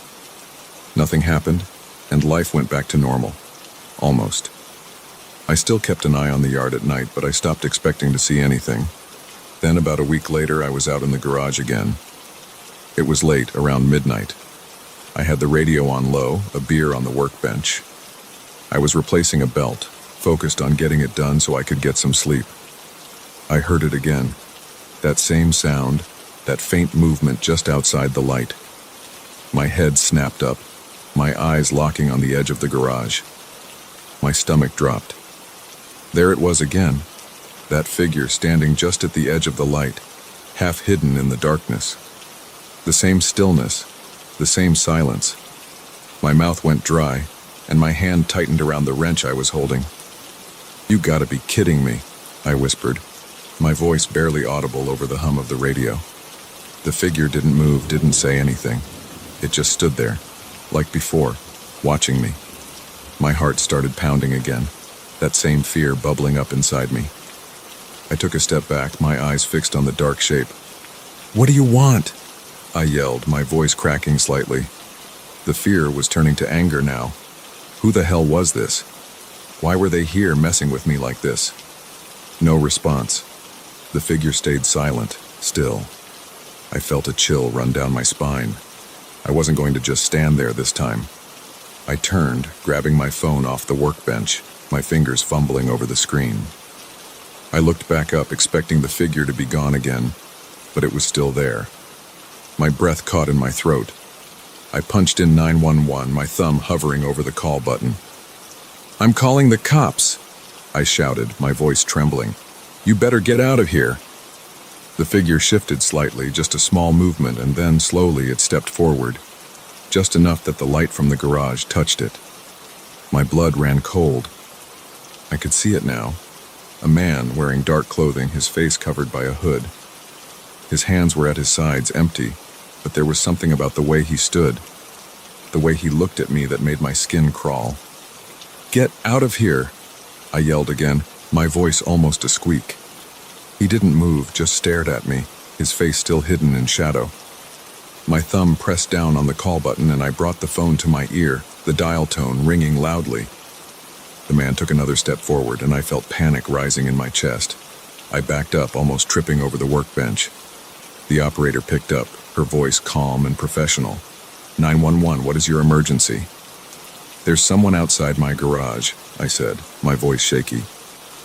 Speaker 1: Nothing happened, and life went back to normal. Almost. I still kept an eye on the yard at night, but I stopped expecting to see anything. Then about a week later, I was out in the garage again. It was late, around midnight. I had the radio on low, a beer on the workbench. I was replacing a belt, focused on getting it done so I could get some sleep. I heard it again. That same sound, that faint movement just outside the light. My head snapped up, my eyes locking on the edge of the garage. My stomach dropped. There it was again, that figure standing just at the edge of the light, half hidden in the darkness. The same stillness, the same silence. My mouth went dry, and my hand tightened around the wrench I was holding. "You gotta be kidding me," I whispered, my voice barely audible over the hum of the radio. The figure didn't move, didn't say anything. It just stood there, like before, watching me. My heart started pounding again, that same fear bubbling up inside me. I took a step back, my eyes fixed on the dark shape. "What do you want?" I yelled, my voice cracking slightly. The fear was turning to anger now. Who the hell was this? Why were they here messing with me like this? No response. The figure stayed silent, still. I felt a chill run down my spine. I wasn't going to just stand there this time. I turned, grabbing my phone off the workbench, my fingers fumbling over the screen. I looked back up, expecting the figure to be gone again, but it was still there. My breath caught in my throat. I punched in 911, my thumb hovering over the call button. "I'm calling the cops," I shouted, my voice trembling. "You better get out of here." The figure shifted slightly, just a small movement, and then slowly it stepped forward, just enough that the light from the garage touched it. My blood ran cold. I could see it now. A man wearing dark clothing, his face covered by a hood. His hands were at his sides, empty, but there was something about the way he stood, the way he looked at me that made my skin crawl. "Get out of here," I yelled again, my voice almost a squeak. He didn't move, just stared at me, his face still hidden in shadow. My thumb pressed down on the call button and I brought the phone to my ear, the dial tone ringing loudly. The man took another step forward and I felt panic rising in my chest. I backed up, almost tripping over the workbench. The operator picked up, her voice calm and professional. 911, what is your emergency? There's someone outside my garage, I said, my voice shaky.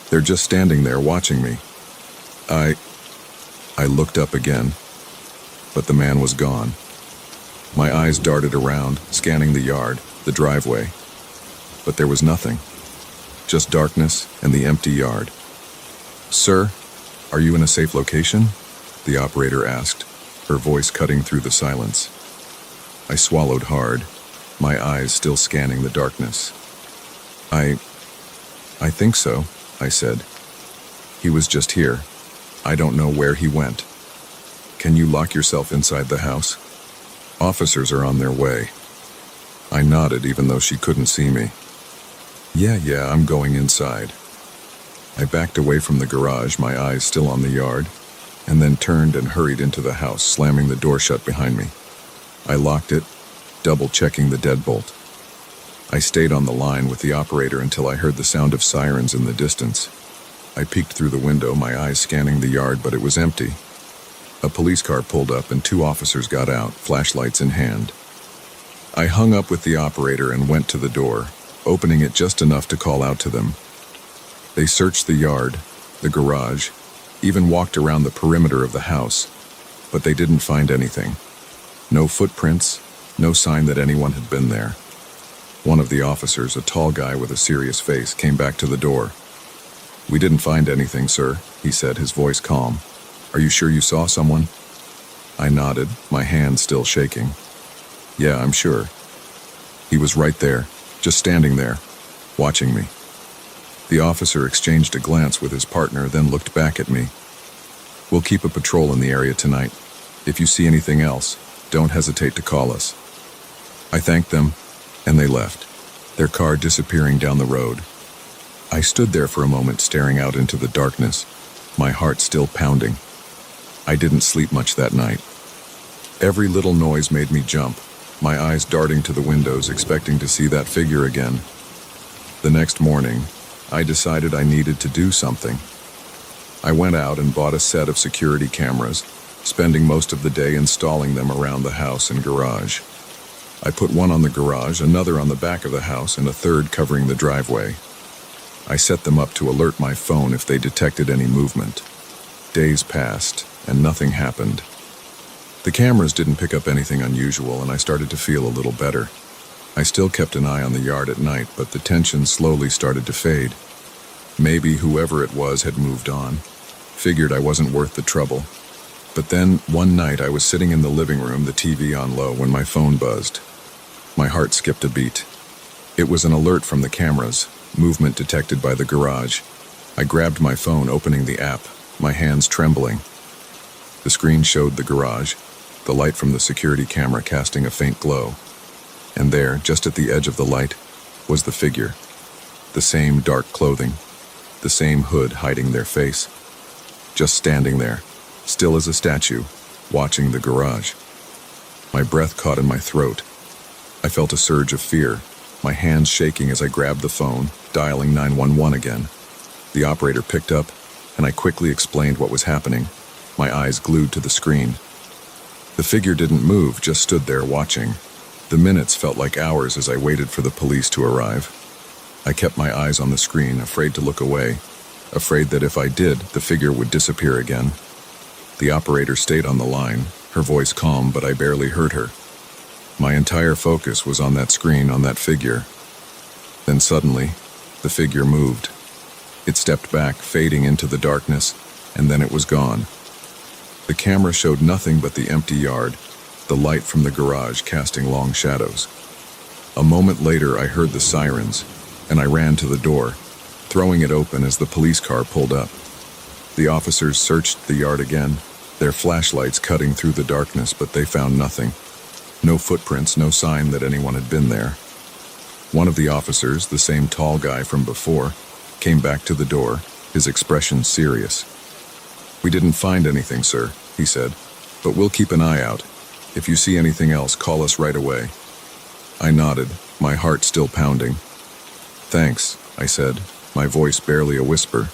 Speaker 1: They're just standing there watching me. I looked up again, but the man was gone. My eyes darted around, scanning the yard, the driveway. But there was nothing. Just darkness and the empty yard. Sir, are you in a safe location? The operator asked, her voice cutting through the silence. I swallowed hard, my eyes still scanning the darkness. I think so, I said. He was just here. I don't know where he went. Can you lock yourself inside the house? Officers are on their way. I nodded even though she couldn't see me. Yeah, I'm going inside. I backed away from the garage, my eyes still on the yard, and then turned and hurried into the house, slamming the door shut behind me. I locked it, double-checking the deadbolt. I stayed on the line with the operator until I heard the sound of sirens in the distance. I peeked through the window, my eyes scanning the yard, but it was empty. A police car pulled up and 2 officers got out, flashlights in hand. I hung up with the operator and went to the door, opening it just enough to call out to them. They searched the yard, the garage, even walked around the perimeter of the house, but they didn't find anything. No footprints, no sign that anyone had been there. One of the officers, a tall guy with a serious face, came back to the door. We didn't find anything, sir, he said, his voice calm. Are you sure you saw someone? I nodded, my hand still shaking. Yeah, I'm sure. He was right there, just standing there, watching me. The officer exchanged a glance with his partner, then looked back at me. We'll keep a patrol in the area tonight. If you see anything else, don't hesitate to call us. I thanked them, and they left, their car disappearing down the road. I stood there for a moment, staring out into the darkness, my heart still pounding. I didn't sleep much that night. Every little noise made me jump, my eyes darting to the windows, expecting to see that figure again. The next morning, I decided I needed to do something. I went out and bought a set of security cameras, spending most of the day installing them around the house and garage. I put one on the garage, another on the back of the house, and a third covering the driveway. I set them up to alert my phone if they detected any movement. Days passed, and nothing happened. The cameras didn't pick up anything unusual, and I started to feel a little better. I still kept an eye on the yard at night, but the tension slowly started to fade. Maybe whoever it was had moved on. Figured I wasn't worth the trouble. But then, one night, I was sitting in the living room, the TV on low, when my phone buzzed. My heart skipped a beat. It was an alert from the cameras, movement detected by the garage. I grabbed my phone, opening the app, my hands trembling. The screen showed the garage, the light from the security camera casting a faint glow. And there, just at the edge of the light, was the figure. The same dark clothing, the same hood hiding their face. Just standing there, still as a statue, watching the garage. My breath caught in my throat. I felt a surge of fear, my hands shaking as I grabbed the phone, dialing 911 again. The operator picked up, and I quickly explained what was happening, my eyes glued to the screen. The figure didn't move, just stood there watching. The minutes felt like hours as I waited for the police to arrive. I kept my eyes on the screen, afraid to look away, afraid that if I did, the figure would disappear again. The operator stayed on the line, her voice calm, but I barely heard her. My entire focus was on that screen, on that figure. Then suddenly, the figure moved. It stepped back, fading into the darkness, and then it was gone. The camera showed nothing but the empty yard, the light from the garage casting long shadows. A moment later, I heard the sirens, and I ran to the door, throwing it open as the police car pulled up. The officers searched the yard again, their flashlights cutting through the darkness, but they found nothing. No footprints, no sign that anyone had been there. One of the officers, the same tall guy from before, came back to the door, his expression serious. "We didn't find anything, sir," he said, "but we'll keep an eye out. If you see anything else, call us right away." I nodded, my heart still pounding. "Thanks," I said, my voice barely a whisper.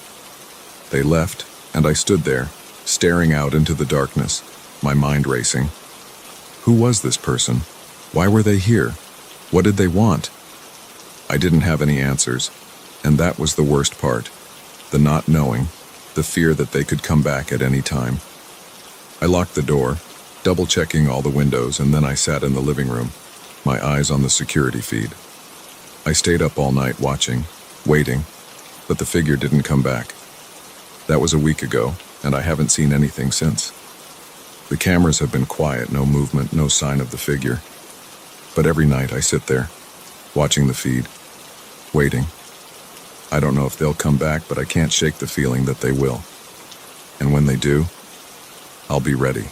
Speaker 1: They left, And I stood there, staring out into the darkness, my mind racing. Who was this person? Why were they here? What did they want? I didn't have any answers, and that was the worst part. The not knowing, the fear that they could come back at any time. I locked the door, double-checking all the windows, and then I sat in the living room, my eyes on the security feed. I stayed up all night watching, waiting, but the figure didn't come back. That was a week ago, and I haven't seen anything since. The cameras have been quiet, no movement, no sign of the figure. But every night I sit there, watching the feed, waiting. I don't know if they'll come back, but I can't shake the feeling that they will. And when they do, I'll be ready.